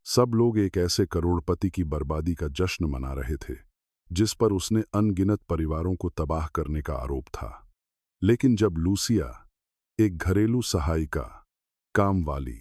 सब लोग एक ऐसे करोड़पति की बर्बादी का जश्न मना रहे थे जिस पर उसने अनगिनत परिवारों को तबाह करने का आरोप था। लेकिन जब लूसिया, एक घरेलू सहायिका, काम वाली,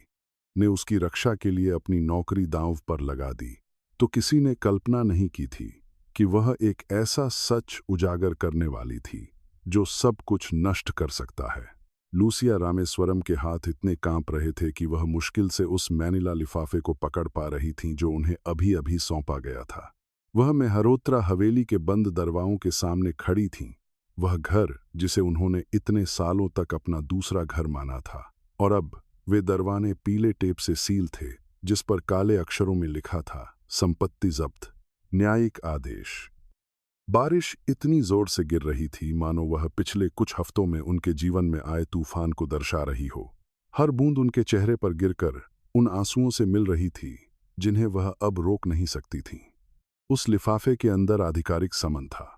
ने उसकी रक्षा के लिए अपनी नौकरी दांव पर लगा दी, तो किसी ने कल्पना नहीं की थी कि वह एक ऐसा सच उजागर करने वाली थी जो सब कुछ नष्ट कर सकता है। लूसिया रामेश्वरम के हाथ इतने कांप रहे थे कि वह मुश्किल से उस मैनिला लिफाफे को पकड़ पा रही थीं जो उन्हें अभी अभी सौंपा गया था। वह मेहरोत्रा हवेली के बंद दरवाज़ों के सामने खड़ी थीं, वह घर जिसे उन्होंने इतने सालों तक अपना दूसरा घर माना था। और अब वे दरवाजे पीले टेप से सील थे जिस पर काले अक्षरों में लिखा था, संपत्ति जब्त, न्यायिक आदेश। बारिश इतनी जोर से गिर रही थी मानो वह पिछले कुछ हफ्तों में उनके जीवन में आए तूफान को दर्शा रही हो। हर बूंद उनके चेहरे पर गिरकर उन आंसुओं से मिल रही थी जिन्हें वह अब रोक नहीं सकती थीं। उस लिफाफे के अंदर आधिकारिक समन था।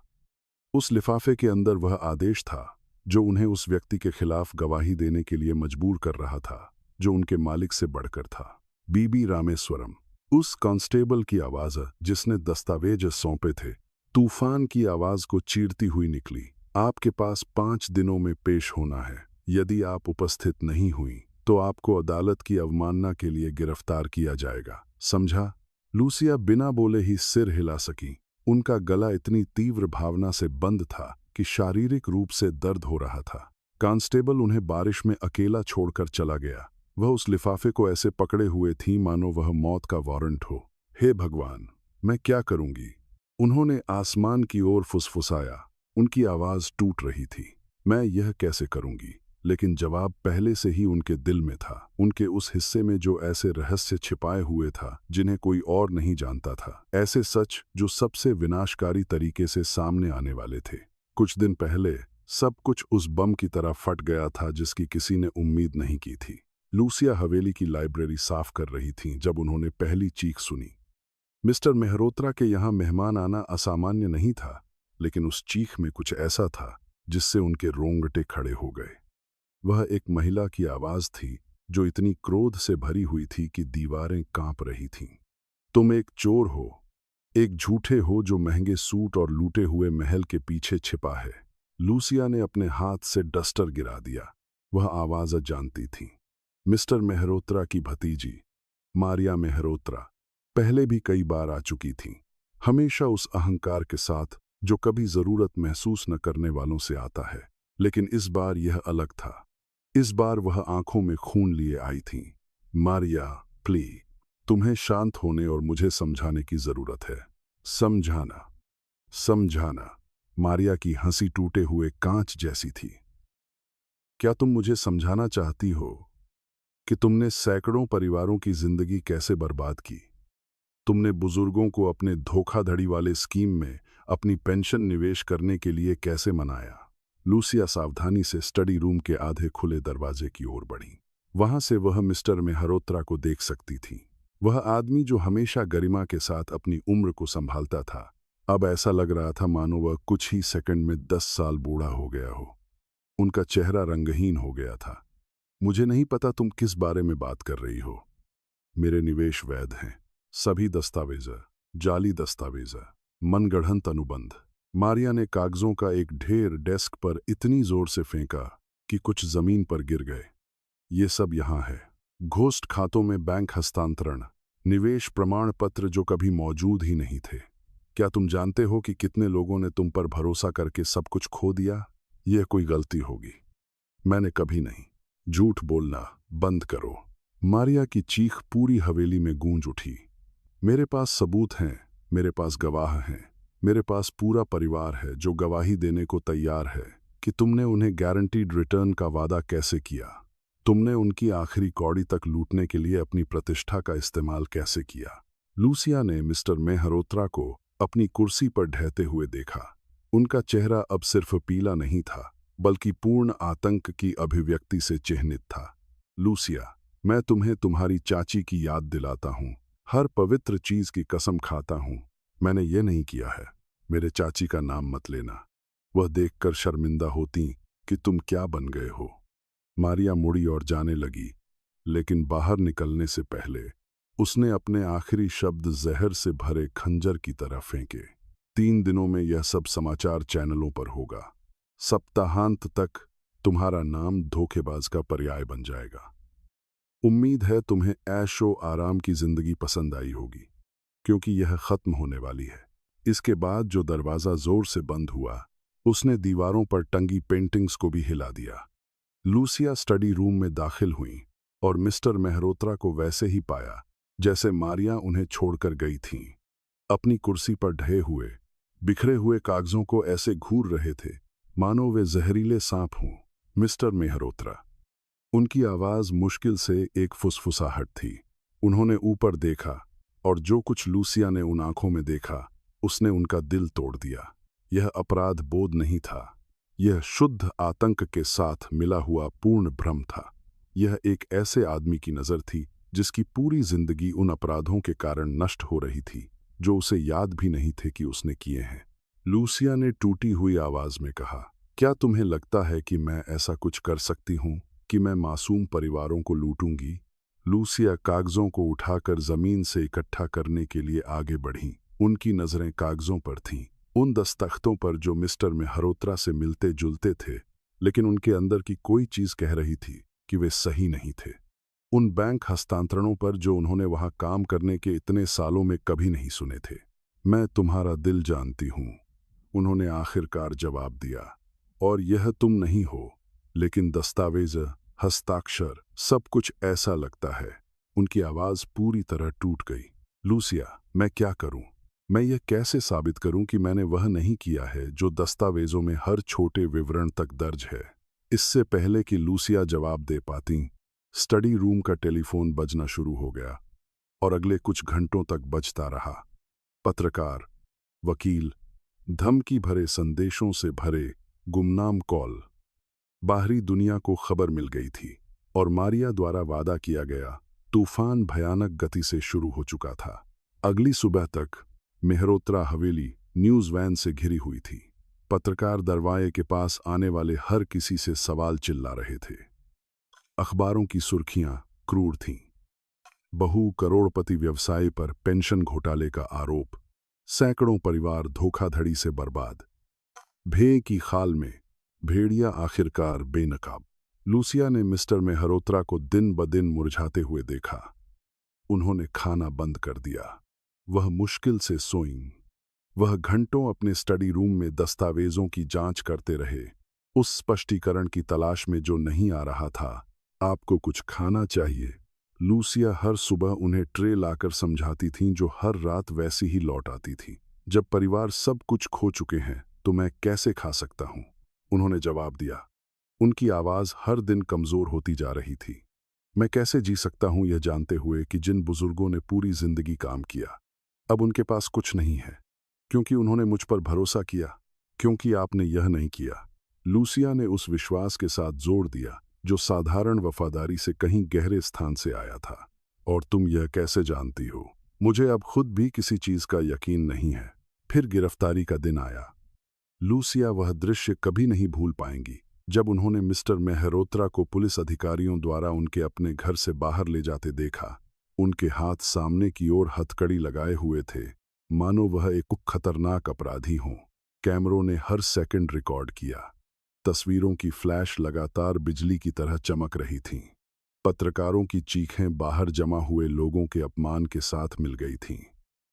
उस लिफाफे के अंदर वह आदेश था जो उन्हें उस व्यक्ति के खिलाफ गवाही देने के लिए मजबूर कर रहा था जो उनके मालिक से बढ़कर था। बीबी रामेश्वरम, उस कांस्टेबल की आवाज जिसने दस्तावेज सौंपे थे, तूफान की आवाज को चीरती हुई निकली। आपके पास 5 दिनों में पेश होना है। यदि आप उपस्थित नहीं हुई तो आपको अदालत की अवमानना के लिए गिरफ्तार किया जाएगा, समझा? लूसिया बिना बोले ही सिर हिला सकी। उनका गला इतनी तीव्र भावना से बंद था कि शारीरिक रूप से दर्द हो रहा था। कांस्टेबल उन्हें बारिश में अकेला छोड़कर चला गया। वह उस लिफाफे को ऐसे पकड़े हुए थी मानो वह मौत का वारंट हो। हे भगवान, मैं क्या करूंगी? उन्होंने आसमान की ओर फुसफुसाया। उनकी आवाज टूट रही थी। मैं यह कैसे करूंगी? लेकिन जवाब पहले से ही उनके दिल में था, उनके उस हिस्से में जो ऐसे रहस्य छिपाए हुए था जिन्हें कोई और नहीं जानता था। ऐसे सच जो सबसे विनाशकारी तरीके से सामने आने वाले थे। कुछ दिन पहले सब कुछ उस बम की तरह फट गया था जिसकी किसी ने उम्मीद नहीं की थी। लूसिया हवेली की लाइब्रेरी साफ कर रही थीं जब उन्होंने पहली चीख सुनी। मिस्टर मेहरोत्रा के यहाँ मेहमान आना असामान्य नहीं था, लेकिन उस चीख में कुछ ऐसा था जिससे उनके रोंगटे खड़े हो गए। वह एक महिला की आवाज थी जो इतनी क्रोध से भरी हुई थी कि दीवारें कांप रही थीं। तुम एक चोर हो, एक झूठे हो जो महंगे सूट और लूटे हुए महल के पीछे छिपा है। लूसिया ने अपने हाथ से डस्टर गिरा दिया। वह आवाज जानती थी। मिस्टर मेहरोत्रा की भतीजी मारिया मेहरोत्रा पहले भी कई बार आ चुकी थीं, हमेशा उस अहंकार के साथ जो कभी जरूरत महसूस न करने वालों से आता है। लेकिन इस बार यह अलग था। इस बार वह आंखों में खून लिए आई थीं। मारिया, प्लीज, तुम्हें शांत होने और मुझे समझाने की जरूरत है। समझाना? समझाना? मारिया की हंसी टूटे हुए कांच जैसी थी। क्या तुम मुझे समझाना चाहती हो कि तुमने सैकड़ों परिवारों की जिंदगी कैसे बर्बाद की? तुमने बुजुर्गों को अपने धोखाधड़ी वाले स्कीम में अपनी पेंशन निवेश करने के लिए कैसे मनाया? लूसिया सावधानी से स्टडी रूम के आधे खुले दरवाजे की ओर बढ़ी। वहां से वह मिस्टर मेहरोत्रा को देख सकती थी। वह आदमी जो हमेशा गरिमा के साथ अपनी उम्र को संभालता था, अब ऐसा लग रहा था मानो वह कुछ ही सेकंड में 10 साल बूढ़ा हो गया हो। उनका चेहरा रंगहीन हो गया था। मुझे नहीं पता तुम किस बारे में बात कर रही हो। मेरे निवेश वैध हैं, सभी दस्तावेज, जाली दस्तावेज, मनगढ़ंत अनुबंध। मारिया ने कागजों का एक ढेर डेस्क पर इतनी जोर से फेंका कि कुछ जमीन पर गिर गए। ये सब यहाँ है। घोस्ट खातों में बैंक हस्तांतरण, निवेश प्रमाण पत्र जो कभी मौजूद ही नहीं थे। क्या तुम जानते हो कि कितने लोगों ने तुम पर भरोसा करके सब कुछ खो दिया? यह कोई गलती होगी। मैंने कभी नहीं। झूठ बोलना बंद करो। मारिया की चीख पूरी हवेली में गूंज उठी। मेरे पास सबूत हैं, मेरे पास गवाह हैं, मेरे पास पूरा परिवार है जो गवाही देने को तैयार है कि तुमने उन्हें गारंटीड रिटर्न का वादा कैसे किया। तुमने उनकी आखिरी कौड़ी तक लूटने के लिए अपनी प्रतिष्ठा का इस्तेमाल कैसे किया। लूसिया ने मिस्टर मेहरोत्रा को अपनी कुर्सी पर ढहते हुए देखा। उनका चेहरा अब सिर्फ पीला नहीं था बल्कि पूर्ण आतंक की अभिव्यक्ति से चिह्नित था। लूसिया, मैं तुम्हें तुम्हारी चाची की याद दिलाता हूँ। हर पवित्र चीज की कसम खाता हूँ, मैंने ये नहीं किया है। मेरे चाची का नाम मत लेना। वह देखकर शर्मिंदा होती कि तुम क्या बन गए हो। मारिया मुड़ी और जाने लगी, लेकिन बाहर निकलने से पहले उसने अपने आखिरी शब्द जहर से भरे खंजर की तरह फेंके। 3 दिनों में यह सब समाचार चैनलों पर होगा। सप्ताहांत तक तुम्हारा नाम धोखेबाज का पर्याय बन जाएगा। उम्मीद है तुम्हें ऐशो आराम की जिंदगी पसंद आई होगी, क्योंकि यह खत्म होने वाली है। इसके बाद जो दरवाजा जोर से बंद हुआ, उसने दीवारों पर टंगी पेंटिंग्स को भी हिला दिया। लूसिया स्टडी रूम में दाखिल हुई और मिस्टर मेहरोत्रा को वैसे ही पाया जैसे मारिया उन्हें छोड़कर गई थीं। अपनी कुर्सी पर ढहे हुए बिखरे हुए कागजों को ऐसे घूर रहे थे मानो वे जहरीले सांप हों। मिस्टर मेहरोत्रा। उनकी आवाज मुश्किल से एक फुसफुसाहट थी। उन्होंने ऊपर देखा और जो कुछ लूसिया ने उन आंखों में देखा उसने उनका दिल तोड़ दिया। यह अपराध बोध नहीं था, यह शुद्ध आतंक के साथ मिला हुआ पूर्ण भ्रम था। यह एक ऐसे आदमी की नज़र थी जिसकी पूरी जिंदगी उन अपराधों के कारण नष्ट हो रही थी जो उसे याद भी नहीं थे कि उसने किए हैं। लूसिया ने टूटी हुई आवाज में कहा, क्या तुम्हें लगता है कि मैं ऐसा कुछ कर सकती हूं कि मैं मासूम परिवारों को लूटूंगी? लूसिया कागजों को उठाकर जमीन से इकट्ठा करने के लिए आगे बढ़ी। उनकी नजरें कागजों पर थीं, उन दस्तख्तों पर जो मिस्टर मेहरोत्रा से मिलते जुलते थे, लेकिन उनके अंदर की कोई चीज कह रही थी कि वे सही नहीं थे। उन बैंक हस्तांतरणों पर जो उन्होंने वहां काम करने के इतने सालों में कभी नहीं सुने थे। मैं तुम्हारा दिल जानती हूं, उन्होंने आखिरकार जवाब दिया, और यह तुम नहीं हो, लेकिन दस्तावेज, हस्ताक्षर, सब कुछ ऐसा लगता है। उनकी आवाज पूरी तरह टूट गई। लूसिया, मैं क्या करूं? मैं यह कैसे साबित करूं कि मैंने वह नहीं किया है जो दस्तावेजों में हर छोटे विवरण तक दर्ज है? इससे पहले कि लूसिया जवाब दे पाती, स्टडी रूम का टेलीफोन बजना शुरू हो गया और अगले कुछ घंटों तक बजता रहा। पत्रकार, वकील, धमकी भरे संदेशों से भरे गुमनाम कॉल। बाहरी दुनिया को खबर मिल गई थी और मारिया द्वारा वादा किया गया तूफान भयानक गति से शुरू हो चुका था। अगली सुबह तक मेहरोत्रा हवेली न्यूज़ वैन से घिरी हुई थी। पत्रकार दरवाजे के पास आने वाले हर किसी से सवाल चिल्ला रहे थे। अखबारों की सुर्खियां क्रूर थीं। बहु करोड़पति व्यवसाय पर पेंशन घोटाले का आरोप, सैकड़ों परिवार धोखाधड़ी से बर्बाद, भेड़ की खाल में भेड़िया आखिरकार बेनकाब। लूसिया ने मिस्टर मेहरोत्रा को दिन ब दिन मुरझाते हुए देखा। उन्होंने खाना बंद कर दिया। वह मुश्किल से सोईं। वह घंटों अपने स्टडी रूम में दस्तावेजों की जांच करते रहे, उस स्पष्टीकरण की तलाश में जो नहीं आ रहा था। आपको कुछ खाना चाहिए? लूसिया हर सुबह उन्हें ट्रे लाकर समझाती थीं, जो हर रात वैसी ही लौट आती थी। जब परिवार सब कुछ खो चुके हैं तो मैं कैसे खा सकता हूं? उन्होंने जवाब दिया। उनकी आवाज हर दिन कमजोर होती जा रही थी। मैं कैसे जी सकता हूं यह जानते हुए कि जिन बुजुर्गों ने पूरी जिंदगी काम किया, अब उनके पास कुछ नहीं है, क्योंकि उन्होंने मुझ पर भरोसा किया, क्योंकि आपने यह नहीं किया। लूसिया ने उस विश्वास के साथ जोर दिया जो साधारण वफादारी से कहीं गहरे स्थान से आया था। और तुम यह कैसे जानती हो? मुझे अब खुद भी किसी चीज का यकीन नहीं है। फिर गिरफ्तारी का दिन आया। लूसिया वह दृश्य कभी नहीं भूल पाएंगी जब उन्होंने मिस्टर मेहरोत्रा को पुलिस अधिकारियों द्वारा उनके अपने घर से बाहर ले जाते देखा। उनके हाथ सामने की ओर हथकड़ी लगाए हुए थे, मानो वह एक खतरनाक अपराधी हों। कैमरों ने हर सेकंड रिकॉर्ड किया। तस्वीरों की फ्लैश लगातार बिजली की तरह चमक रही थीं। पत्रकारों की चीखें बाहर जमा हुए लोगों के अपमान के साथ मिल गई थीं।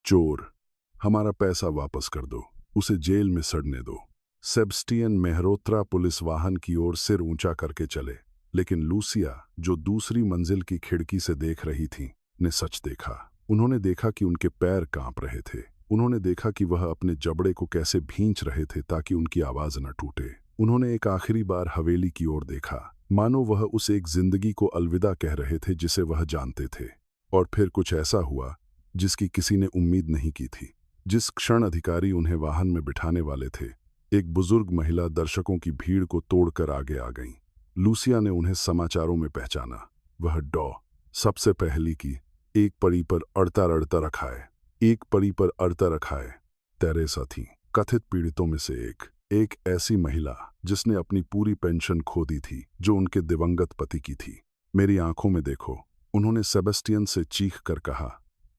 चोर, हमारा पैसा वापस कर दो, उसे जेल में सड़ने दो। सेबस्टियन मेहरोत्रा पुलिस वाहन की ओर सिर ऊंचा करके चले, लेकिन लूसिया, जो दूसरी मंजिल की खिड़की से देख रही थी, ने सच देखा। उन्होंने देखा कि उनके पैर कांप रहे थे। उन्होंने देखा कि वह अपने जबड़े को कैसे भींच रहे थे ताकि उनकी आवाज न टूटे। उन्होंने एक आखिरी बार हवेली की ओर देखा, मानो वह उस एक जिंदगी को अलविदा कह रहे थे जिसे वह जानते थे। और फिर कुछ ऐसा हुआ जिसकी किसी ने उम्मीद नहीं की थी। जिस क्षण अधिकारी उन्हें वाहन में बिठाने वाले थे, एक बुजुर्ग महिला दर्शकों की भीड़ को तोड़कर आगे आ गई। लूसिया ने उन्हें समाचारों में पहचाना। वह डॉ सबसे पहली की एक पड़ी पर अड़ता रड़ता रखा है, एक पड़ी पर अड़ता रखा है। तेरेसा थी कथित पीड़ितों में से एक ऐसी महिला जिसने अपनी पूरी पेंशन खो दी थी, जो उनके दिवंगत पति की थी। मेरी आंखों में देखो, उन्होंने सेबेस्टियन से चीख कर कहा।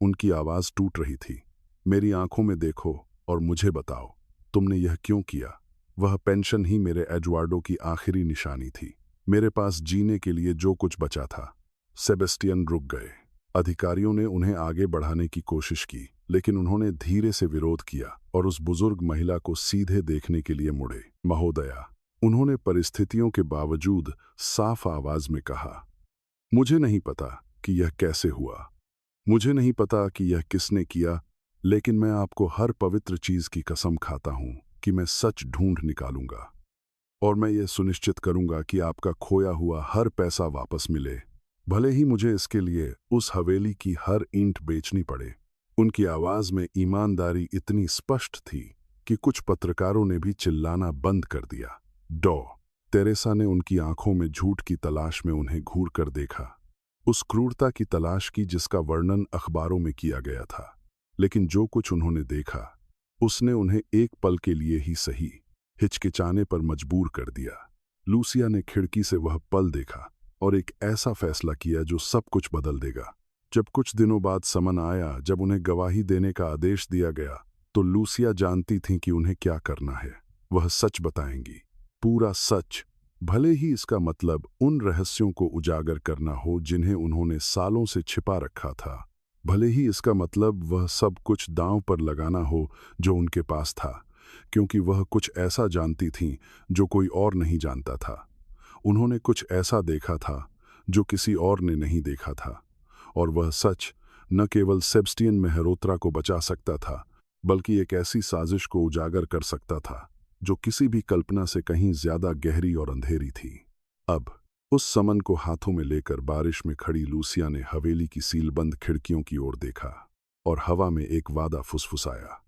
उनकी आवाज टूट रही थी। मेरी आंखों में देखो और मुझे बताओ, तुमने यह क्यों किया? वह पेंशन ही मेरे एडवार्डो की आखिरी निशानी थी, मेरे पास जीने के लिए जो कुछ बचा था। सेबेस्टियन रुक गए। अधिकारियों ने उन्हें आगे बढ़ाने की कोशिश की, लेकिन उन्होंने धीरे से विरोध किया और उस बुजुर्ग महिला को सीधे देखने के लिए मुड़े। महोदया, उन्होंने परिस्थितियों के बावजूद साफ आवाज में कहा, मुझे नहीं पता कि यह कैसे हुआ, मुझे नहीं पता कि यह किसने किया, लेकिन मैं आपको हर पवित्र चीज की कसम खाता हूं कि मैं सच ढूंढ निकालूंगा और मैं ये सुनिश्चित करूंगा कि आपका खोया हुआ हर पैसा वापस मिले, भले ही मुझे इसके लिए उस हवेली की हर ईंट बेचनी पड़े। उनकी आवाज में ईमानदारी इतनी स्पष्ट थी कि कुछ पत्रकारों ने भी चिल्लाना बंद कर दिया। डॉ तेरेसा ने उनकी आंखों में झूठ की तलाश में उन्हें घूर कर देखा, उस क्रूरता की तलाश की जिसका वर्णन अखबारों में किया गया था। लेकिन जो कुछ उन्होंने देखा उसने उन्हें एक पल के लिए ही सही हिचकिचाने पर मजबूर कर दिया। लूसिया ने खिड़की से वह पल देखा और एक ऐसा फैसला किया जो सब कुछ बदल देगा। जब कुछ दिनों बाद समन आया, जब उन्हें गवाही देने का आदेश दिया गया, तो लूसिया जानती थीं कि उन्हें क्या करना है। वह सच बताएंगी, पूरा सच, भले ही इसका मतलब उन रहस्यों को उजागर करना हो जिन्हें उन्होंने सालों से छिपा रखा था, भले ही इसका मतलब वह सब कुछ दांव पर लगाना हो जो उनके पास था, क्योंकि वह कुछ ऐसा जानती थीं जो कोई और नहीं जानता था। उन्होंने कुछ ऐसा देखा था जो किसी और ने नहीं देखा था, और वह सच न केवल सेबेस्टियन मेहरोत्रा को बचा सकता था, बल्कि एक ऐसी साजिश को उजागर कर सकता था जो किसी भी कल्पना से कहीं ज्यादा गहरी और अंधेरी थी। अब उस समन को हाथों में लेकर बारिश में खड़ी लूसिया ने हवेली की सीलबंद खिड़कियों की ओर देखा और हवा में एक वादा फुसफुसाया,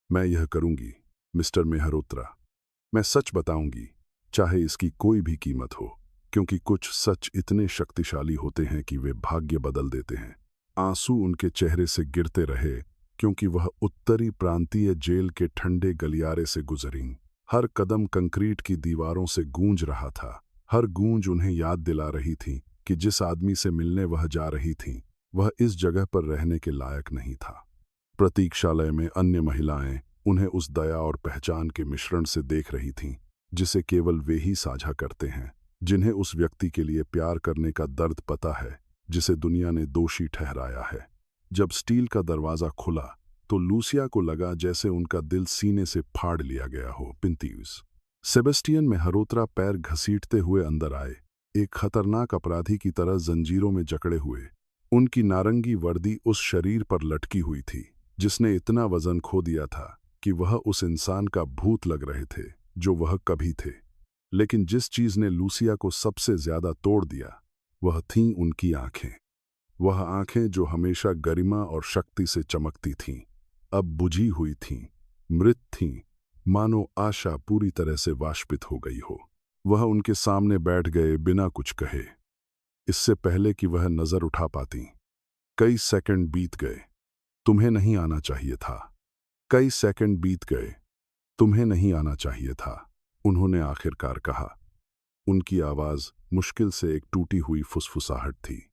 मैं यह करूंगी मिस्टर मेहरोत्रा, मैं सच बताऊंगी, चाहे इसकी कोई भी कीमत हो, क्योंकि कुछ सच इतने शक्तिशाली होते हैं कि वे भाग्य बदल देते हैं। आंसू उनके चेहरे से गिरते रहे क्योंकि वह उत्तरी प्रांतीय जेल के ठंडे गलियारे से गुजरीं। हर कदम कंक्रीट की दीवारों से गूंज रहा था। हर गूंज उन्हें याद दिला रही थी कि जिस आदमी से मिलने वह जा रही थीं, वह इस जगह पर रहने के लायक नहीं था। प्रतीक्षालय में अन्य महिलाएं उन्हें उस दया और पहचान के मिश्रण से देख रही थीं जिसे केवल वे ही साझा करते हैं, जिन्हें उस व्यक्ति के लिए प्यार करने का दर्द पता है जिसे दुनिया ने दोषी ठहराया है। जब स्टील का दरवाजा खुला तो लूसिया को लगा जैसे उनका दिल सीने से फाड़ लिया गया हो। पिंतीज सेबेस्टियन मेहरोत्रा पैर घसीटते हुए अंदर आए, एक खतरनाक अपराधी की तरह जंजीरों में जकड़े हुए। उनकी नारंगी वर्दी उस शरीर पर लटकी हुई थी जिसने इतना वजन खो दिया था कि वह उस इंसान का भूत लग रहे थे जो वह कभी थे। लेकिन जिस चीज ने लूसिया को सबसे ज्यादा तोड़ दिया वह थीं उनकी आंखें। वह आंखें जो हमेशा गरिमा और शक्ति से चमकती थीं, अब बुझी हुई थीं, मृत थीं, मानो आशा पूरी तरह से वाष्पित हो गई हो। वह उनके सामने बैठ गए बिना कुछ कहे, इससे पहले कि वह नजर उठा पाती। कई सेकंड बीत गए। तुम्हें नहीं आना चाहिए था। कई सेकंड बीत गए। तुम्हें नहीं आना चाहिए था, उन्होंने आखिरकार कहा। उनकी आवाज मुश्किल से एक टूटी हुई फुसफुसाहट थी।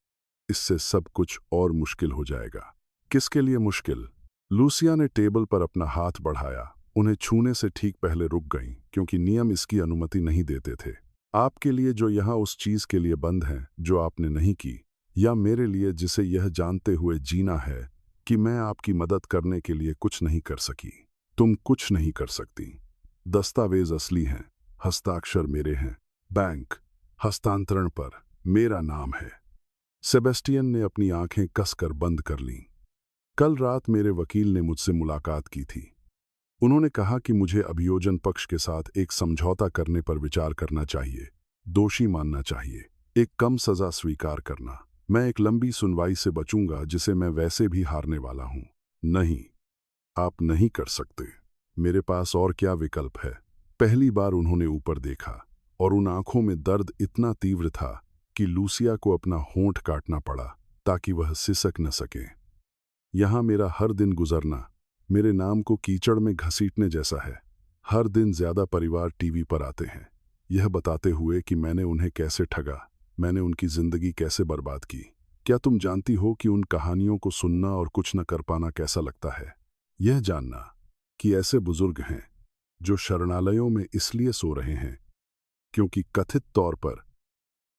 इससे सब कुछ और मुश्किल हो जाएगा। किसके लिए मुश्किल? लूसिया ने टेबल पर अपना हाथ बढ़ाया। उन्हें छूने से ठीक पहले रुक गईं, क्योंकि नियम इसकी अनुमति नहीं देते थे। आपके लिए जो यहाँ उस चीज के लिए बंद हैं जो आपने नहीं की, या मेरे लिए जिसे यह जानते हुए जीना है कि मैं आपकी मदद करने के लिए कुछ नहीं कर सकी। तुम कुछ नहीं कर सकती। दस्तावेज असली हैं, हस्ताक्षर मेरे हैं, बैंक हस्तांतरण पर मेरा नाम है। सेबेस्टियन ने अपनी आंखें कसकर बंद कर लीं। कल रात मेरे वकील ने मुझसे मुलाकात की थी। उन्होंने कहा कि मुझे अभियोजन पक्ष के साथ एक समझौता करने पर विचार करना चाहिए, दोषी मानना चाहिए, एक कम सजा स्वीकार करना। मैं एक लंबी सुनवाई से बचूंगा जिसे मैं वैसे भी हारने वाला हूं। नहीं, आप नहीं कर सकते। मेरे पास और क्या विकल्प है? पहली बार उन्होंने ऊपर देखा और उन आंखों में दर्द इतना तीव्र था कि लूसिया को अपना होंठ काटना पड़ा ताकि वह सिसक न सके। यहां मेरा हर दिन गुजरना मेरे नाम को कीचड़ में घसीटने जैसा है। हर दिन ज्यादा परिवार टीवी पर आते हैं, यह बताते हुए कि मैंने उन्हें कैसे ठगा, मैंने उनकी जिंदगी कैसे बर्बाद की। क्या तुम जानती हो कि उन कहानियों को सुनना और कुछ न कर पाना कैसा लगता है? यह जानना कि ऐसे बुजुर्ग हैं जो शरणालयों में इसलिए सो रहे हैं क्योंकि कथित तौर पर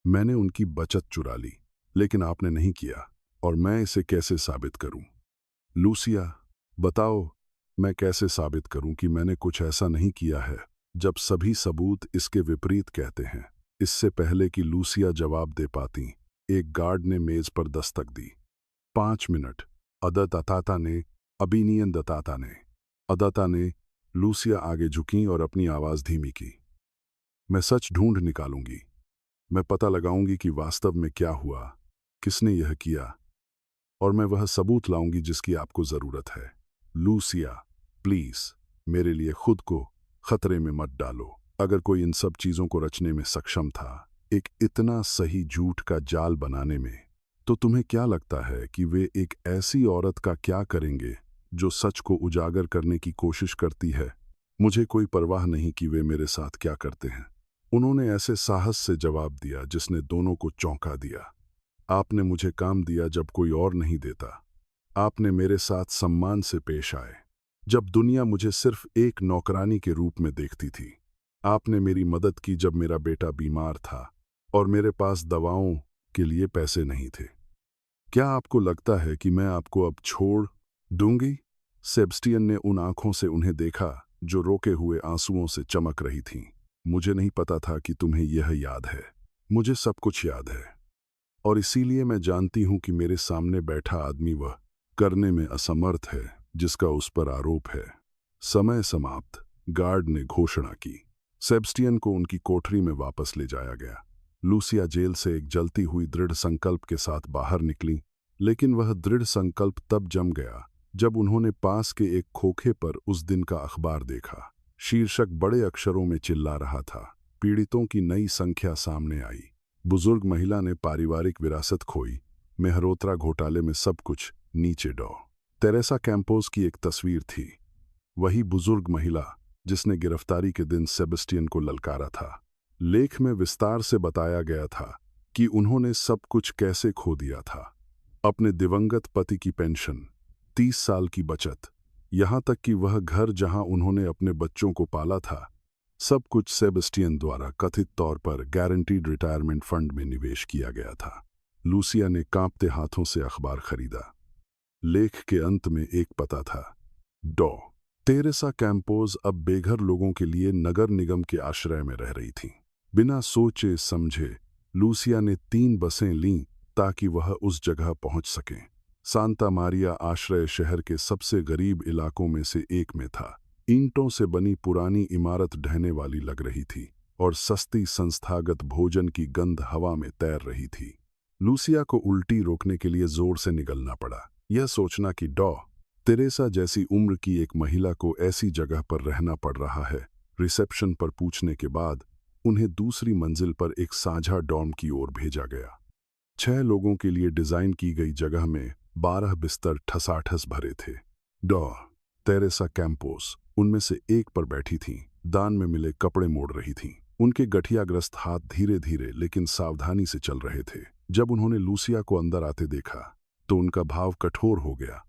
मैंने उनकी बचत चुरा ली, लेकिन आपने नहीं किया, और मैं इसे कैसे साबित करूं? लूसिया, बताओ, मैं कैसे साबित करूं कि मैंने कुछ ऐसा नहीं किया है जब सभी सबूत इसके विपरीत कहते हैं? इससे पहले कि लूसिया जवाब दे पाती, एक गार्ड ने मेज पर दस्तक दी। 5 मिनट। अदताता ने अबिनियन दताता ने अदता ने लूसिया आगे झुकी और अपनी आवाज धीमी की। मैं सच ढूंढ निकालूंगी। मैं पता लगाऊंगी कि वास्तव में क्या हुआ, किसने यह किया, और मैं वह सबूत लाऊंगी जिसकी आपको जरूरत है। लूसिया, प्लीज, मेरे लिए खुद को खतरे में मत डालो। अगर कोई इन सब चीजों को रचने में सक्षम था, एक इतना सही झूठ का जाल बनाने में, तो तुम्हें क्या लगता है कि वे एक ऐसी औरत का क्या करेंगे जो सच को उजागर करने की कोशिश करती है? मुझे कोई परवाह नहीं कि वे मेरे साथ क्या करते हैं। उन्होंने ऐसे साहस से जवाब दिया जिसने दोनों को चौंका दिया। आपने मुझे काम दिया जब कोई और नहीं देता। आपने मेरे साथ सम्मान से पेश आए जब दुनिया मुझे सिर्फ एक नौकरानी के रूप में देखती थी। आपने मेरी मदद की जब मेरा बेटा बीमार था और मेरे पास दवाओं के लिए पैसे नहीं थे। क्या आपको लगता है कि मैं आपको अब छोड़ दूंगी? सेबस्टियन ने उन आंखों से उन्हें देखा जो रोके हुए आंसुओं से चमक रही थीं। मुझे नहीं पता था कि तुम्हें यह याद है। मुझे सब कुछ याद है, और इसीलिए मैं जानती हूं कि मेरे सामने बैठा आदमी वह करने में असमर्थ है जिसका उस पर आरोप है। समय समाप्त, गार्ड ने घोषणा की। सेबस्टियन को उनकी कोठरी में वापस ले जाया गया। लूसिया जेल से एक जलती हुई दृढ़ संकल्प के साथ बाहर निकली, लेकिन वह दृढ़ संकल्प तब जम गया जब उन्होंने पास के एक खोखे पर उस दिन का अखबार देखा। शीर्षक बड़े अक्षरों में चिल्ला रहा था, पीड़ितों की नई संख्या सामने आई। बुजुर्ग महिला ने पारिवारिक विरासत खोई। मेहरोत्रा घोटाले में सब कुछ नीचे डॉ तेरेसा कैंपोस की एक तस्वीर थी। वही बुजुर्ग महिला जिसने गिरफ्तारी के दिन सेबस्टियन को ललकारा था। लेख में विस्तार से बताया गया था कि उन्होंने सब कुछ कैसे खो दिया था। अपने दिवंगत पति की पेंशन, 30 साल की बचत, यहां तक कि वह घर जहां उन्होंने अपने बच्चों को पाला था, सब कुछ सेबस्टियन द्वारा कथित तौर पर गारंटीड रिटायरमेंट फंड में निवेश किया गया था। लूसिया ने कांपते हाथों से अखबार खरीदा। लेख के अंत में एक पता था, डॉ तेरेसा कैंपोस अब बेघर लोगों के लिए नगर निगम के आश्रय में रह रही थी। बिना सोचे समझे लूसिया ने 3 बसें लीं ताकि वह उस जगह पहुंच सकें। सांता मारिया आश्रय शहर के सबसे गरीब इलाकों में से एक में था। ईंटों से बनी पुरानी इमारत ढहने वाली लग रही थी और सस्ती संस्थागत भोजन की गंध हवा में तैर रही थी। लूसिया को उल्टी रोकने के लिए जोर से निगलना पड़ा। यह सोचना कि डॉ तेरेसा जैसी उम्र की एक महिला को ऐसी जगह पर रहना पड़ रहा है। रिसेप्शन पर पूछने के बाद उन्हें दूसरी मंजिल पर एक साझा डॉर्म की ओर भेजा गया। 6 लोगों के लिए डिजाइन की गई जगह में 12 बिस्तर ठसाठस भरे थे। डॉ तेरेसा कैंपोस उनमें से एक पर बैठी थीं, दान में मिले कपड़े मोड़ रही थीं। उनके गठियाग्रस्त हाथ धीरे धीरे लेकिन सावधानी से चल रहे थे। जब उन्होंने लूसिया को अंदर आते देखा तो उनका भाव कठोर हो गया।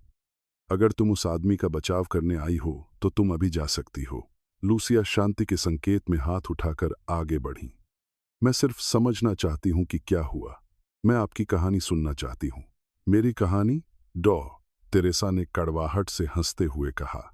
अगर तुम उस आदमी का बचाव करने आई हो तो तुम अभी जा सकती हो। लूसिया शांति के संकेत में हाथ उठाकर आगे बढ़ी। मैं सिर्फ समझना चाहती हूं कि क्या हुआ। मैं आपकी कहानी सुनना चाहती हूं। मेरी कहानी? डॉ तेरेसा ने कड़वाहट से हंसते हुए कहा।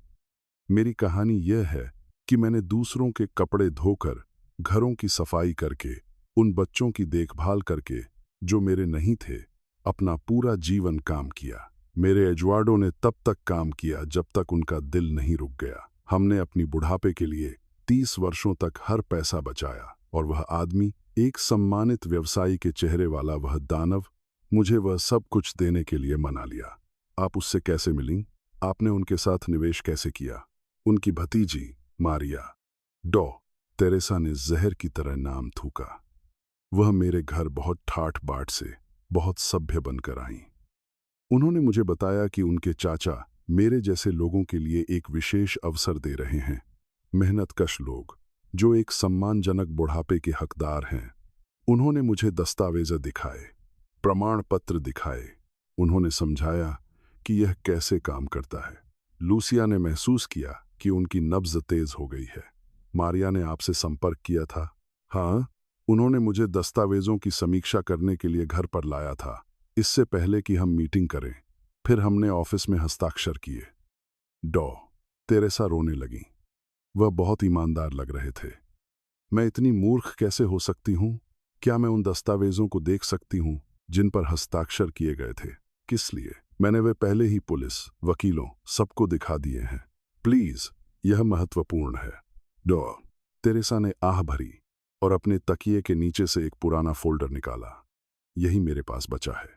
मेरी कहानी यह है कि मैंने दूसरों के कपड़े धोकर, घरों की सफाई करके, उन बच्चों की देखभाल करके जो मेरे नहीं थे, अपना पूरा जीवन काम किया। मेरे एजुआर्डो ने तब तक काम किया जब तक उनका दिल नहीं रुक गया। हमने अपनी बुढ़ापे के लिए 30 वर्षों तक हर पैसा बचाया, और वह आदमी, एक सम्मानित व्यवसायी के चेहरे वाला वह दानव, मुझे वह सब कुछ देने के लिए मना लिया। आप उससे कैसे मिलीं? आपने उनके साथ निवेश कैसे किया? उनकी भतीजी मारिया, डॉ तेरेसा ने जहर की तरह नाम थूका। वह मेरे घर बहुत ठाठ बाट से, बहुत सभ्य बनकर आईं। उन्होंने मुझे बताया कि उनके चाचा मेरे जैसे लोगों के लिए एक विशेष अवसर दे रहे हैं। मेहनतकश लोग जो एक सम्मानजनक बुढ़ापे के हकदार हैं। उन्होंने मुझे दस्तावेज दिखाए। प्रमाण पत्र दिखाए। उन्होंने समझाया कि यह कैसे काम करता है। लूसिया ने महसूस किया कि उनकी नब्ज तेज हो गई है। मारिया ने आपसे संपर्क किया था? हाँ, उन्होंने मुझे दस्तावेजों की समीक्षा करने के लिए घर पर लाया था, इससे पहले कि हम मीटिंग करें। फिर हमने ऑफिस में हस्ताक्षर किए। डॉ. तेरेसा रोने लगी। वह बहुत ईमानदार लग रहे थे। मैं इतनी मूर्ख कैसे हो सकती हूँ? क्या मैं उन दस्तावेजों को देख सकती हूँ जिन पर हस्ताक्षर किए गए थे? किस लिए? मैंने वे पहले ही पुलिस, वकीलों, सबको दिखा दिए हैं। प्लीज, यह महत्वपूर्ण है। डॉ. तेरेसा ने आह भरी और अपने तकिए के नीचे से एक पुराना फोल्डर निकाला। यही मेरे पास बचा है।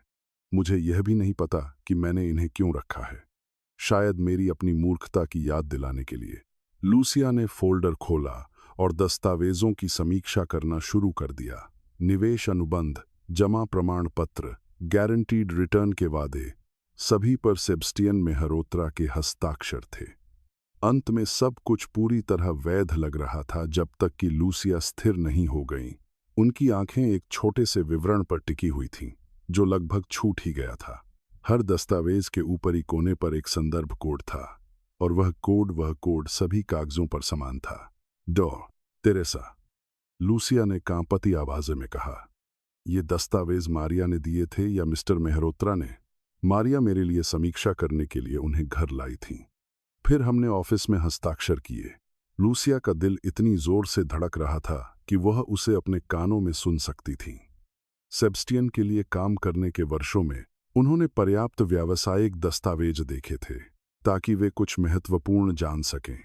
मुझे यह भी नहीं पता कि मैंने इन्हें क्यों रखा है। शायद मेरी अपनी मूर्खता की याद दिलाने के लिए। लूसिया ने फोल्डर खोला और दस्तावेजों की समीक्षा करना शुरू कर दिया। निवेश अनुबंध, जमा प्रमाण पत्र, गारंटीड रिटर्न के वादे, सभी पर सेबस्टियन मेहरोत्रा के हस्ताक्षर थे। अंत में सब कुछ पूरी तरह वैध लग रहा था जब तक कि लूसिया स्थिर नहीं हो गईं। उनकी आंखें एक छोटे से विवरण पर टिकी हुई थीं, जो लगभग छूट ही गया था। हर दस्तावेज के ऊपरी कोने पर एक संदर्भ कोड था, और वह कोड सभी कागजों पर समान था। डॉ. तेरेसा, लूसिया ने कांपती आवाज में कहा, ये दस्तावेज मारिया ने दिए थे या मिस्टर मेहरोत्रा ने? मारिया मेरे लिए समीक्षा करने के लिए उन्हें घर लाई थी। फिर हमने ऑफिस में हस्ताक्षर किए। लूसिया का दिल इतनी जोर से धड़क रहा था कि वह उसे अपने कानों में सुन सकती थी। सेबस्टियन के लिए काम करने के वर्षों में उन्होंने पर्याप्त व्यावसायिक दस्तावेज देखे थे ताकि वे कुछ महत्वपूर्ण जान सकें।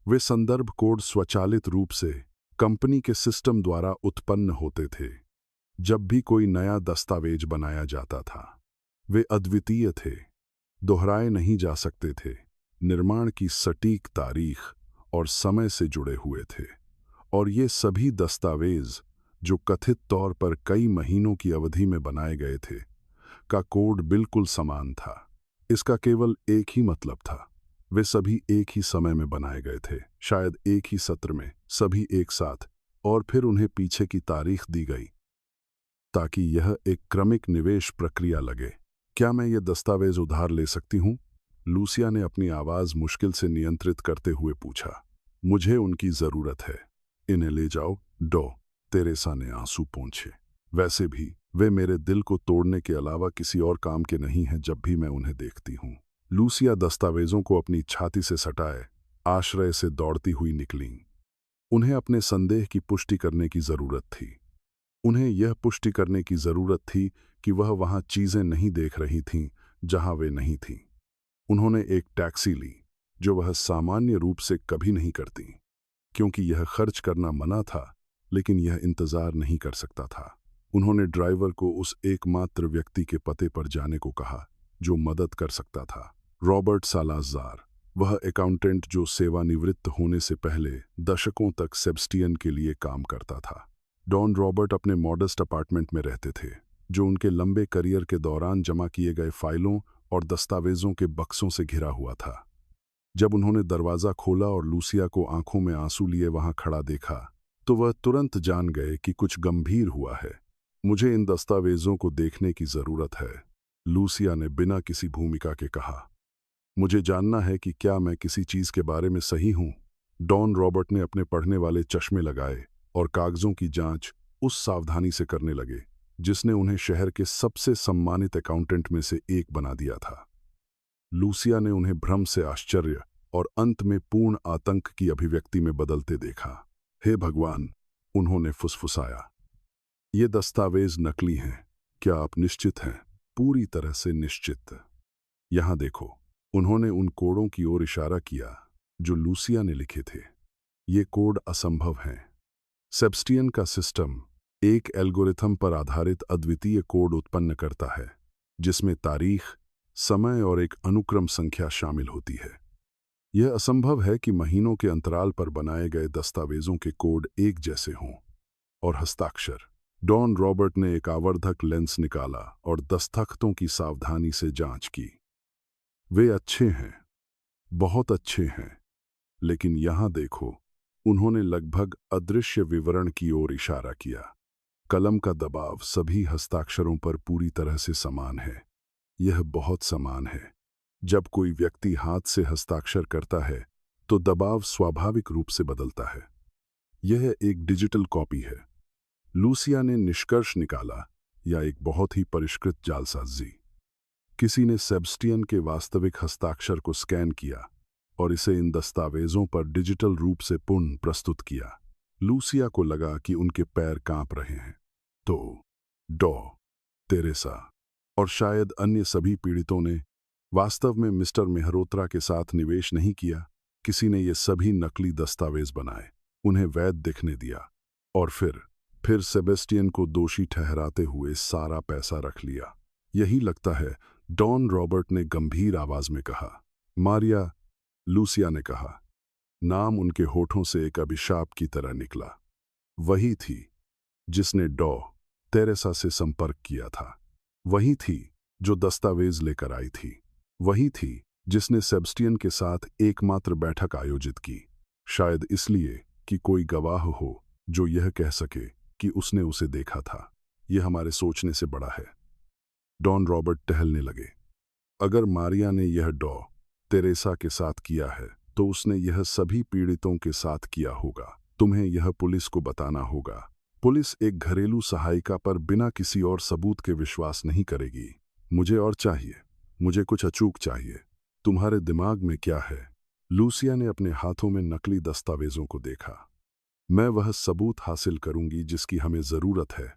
वे संदर्भ कोड स्वचालित रूप से कंपनी के सिस्टम द्वारा उत्पन्न होते थे। जब भी कोई नया दस्तावेज बनाया जाता था, वे अद्वितीय थे, दोहराए नहीं जा सकते थे, निर्माण की सटीक तारीख और समय से जुड़े हुए थे। और ये सभी दस्तावेज, जो कथित तौर पर कई महीनों की अवधि में बनाए गए थे, का कोड बिल्कुल समान था। इसका केवल एक ही मतलब था, वे सभी एक ही समय में बनाए गए थे, शायद एक ही सत्र में, सभी एक साथ, और फिर उन्हें पीछे की तारीख दी गई ताकि यह एक क्रमिक निवेश प्रक्रिया लगे। क्या मैं ये दस्तावेज उधार ले सकती हूँ? लूसिया ने अपनी आवाज मुश्किल से नियंत्रित करते हुए पूछा। मुझे उनकी जरूरत है। इन्हें ले जाओ। डॉ. तेरेसा ने आंसू पोंछे। वैसे भी वे मेरे दिल को तोड़ने के अलावा किसी और काम के नहीं हैं जब भी मैं उन्हें देखती हूँ। लूसिया दस्तावेजों को अपनी छाती से सटाए आश्रय से दौड़ती हुई निकलीं। उन्हें अपने संदेह की पुष्टि करने की जरूरत थी। उन्हें यह पुष्टि करने की जरूरत थी कि वह वहां चीजें नहीं देख रही थीं जहां वे नहीं थीं। उन्होंने एक टैक्सी ली, जो वह सामान्य रूप से कभी नहीं करती, क्योंकि यह खर्च करना मना था, लेकिन यह इंतजार नहीं कर सकता था। उन्होंने ड्राइवर को उस एकमात्र व्यक्ति के पते पर जाने को कहा जो मदद कर सकता था, रॉबर्ट सालाज़ार, वह अकाउंटेंट जो सेवानिवृत्त होने से पहले दशकों तक सेबस्टियन के लिए काम करता था। डॉन रॉबर्ट अपने मॉडेस्ट अपार्टमेंट में रहते थे, जो उनके लंबे करियर के दौरान जमा किए गए फाइलों और दस्तावेजों के बक्सों से घिरा हुआ था। जब उन्होंने दरवाज़ा खोला और लूसिया को आंखों में आंसू लिए वहां खड़ा देखा, तो वह तुरंत जान गए कि कुछ गंभीर हुआ है। मुझे इन दस्तावेजों को देखने की ज़रूरत है, लूसिया ने बिना किसी भूमिका के कहा। मुझे जानना है कि क्या मैं किसी चीज़ के बारे में सही हूँ। डॉन रॉबर्ट ने अपने पढ़ने वाले चश्मे लगाए और कागजों की जांच उस सावधानी से करने लगे जिसने उन्हें शहर के सबसे सम्मानित अकाउंटेंट में से एक बना दिया था। लूसिया ने उन्हें भ्रम से आश्चर्य और अंत में पूर्ण आतंक की अभिव्यक्ति में बदलते देखा। हे भगवान, उन्होंने फुसफुसाया, ये दस्तावेज नकली हैं। क्या आप निश्चित हैं? पूरी तरह से निश्चित। यहां देखो। उन्होंने उन कोडों की ओर इशारा किया जो लूसिया ने लिखे थे। ये कोड असंभव हैं। सेबस्टियन का सिस्टम एक एल्गोरिथम पर आधारित अद्वितीय कोड उत्पन्न करता है, जिसमें तारीख, समय और एक अनुक्रम संख्या शामिल होती है। यह असंभव है कि महीनों के अंतराल पर बनाए गए दस्तावेजों के कोड एक जैसे हों। और हस्ताक्षर। डॉन रॉबर्ट ने एक आवर्धक लेंस निकाला और दस्तखतों की सावधानी से जांच की। वे अच्छे हैं, बहुत अच्छे हैं, लेकिन यहां देखो। उन्होंने लगभग अदृश्य विवरण की ओर इशारा किया। कलम का दबाव सभी हस्ताक्षरों पर पूरी तरह से समान है। यह बहुत समान है। जब कोई व्यक्ति हाथ से हस्ताक्षर करता है तो दबाव स्वाभाविक रूप से बदलता है। यह एक डिजिटल कॉपी है। लूसिया ने निष्कर्ष निकाला, या एक बहुत ही परिष्कृत जालसाजी। किसी ने सेबेस्टियन के वास्तविक हस्ताक्षर को स्कैन किया और इसे इन दस्तावेजों पर डिजिटल रूप से पुनः प्रस्तुत किया। लूसिया को लगा कि उनके पैर कांप रहे हैं। तो डॉ तेरेसा और शायद अन्य सभी पीड़ितों ने वास्तव में मिस्टर मेहरोत्रा के साथ निवेश नहीं किया। किसी ने ये सभी नकली दस्तावेज बनाए, उन्हें वैध दिखने दिया और फिर सेबेस्टियन को दोषी ठहराते हुए सारा पैसा रख लिया। यही लगता है, डॉन रॉबर्ट ने गंभीर आवाज में कहा। मारिया, लूसिया ने कहा। नाम उनके होठों से एक अभिशाप की तरह निकला। वही थी जिसने डॉ तेरेसा से संपर्क किया था। वही थी जो दस्तावेज लेकर आई थी। वही थी जिसने सेबेस्टियन के साथ एकमात्र बैठक आयोजित की, शायद इसलिए कि कोई गवाह हो जो यह कह सके कि उसने उसे देखा था। यह हमारे सोचने से बड़ा है। डॉन रॉबर्ट टहलने लगे। अगर मारिया ने यह डॉ तेरेसा के साथ किया है तो उसने यह सभी पीड़ितों के साथ किया होगा। तुम्हें यह पुलिस को बताना होगा। पुलिस एक घरेलू सहायिका पर बिना किसी और सबूत के विश्वास नहीं करेगी। मुझे और चाहिए, मुझे कुछ अचूक चाहिए। तुम्हारे दिमाग में क्या है? लूसिया ने अपने हाथों में नकली दस्तावेजों को देखा। मैं वह सबूत हासिल करूंगी जिसकी हमें जरूरत है,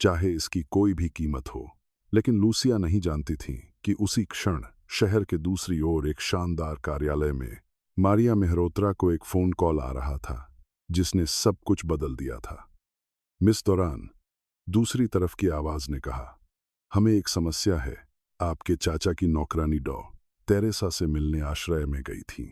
चाहे इसकी कोई भी कीमत हो। लेकिन लूसिया नहीं जानती थी कि उसी क्षण शहर के दूसरी ओर एक शानदार कार्यालय में मारिया मेहरोत्रा को एक फोन कॉल आ रहा था जिसने सब कुछ बदल दिया था। मिस दौरान, दूसरी तरफ की आवाज ने कहा, हमें एक समस्या है। आपके चाचा की नौकरानी डॉ तेरेसा से मिलने आश्रय में गई थी।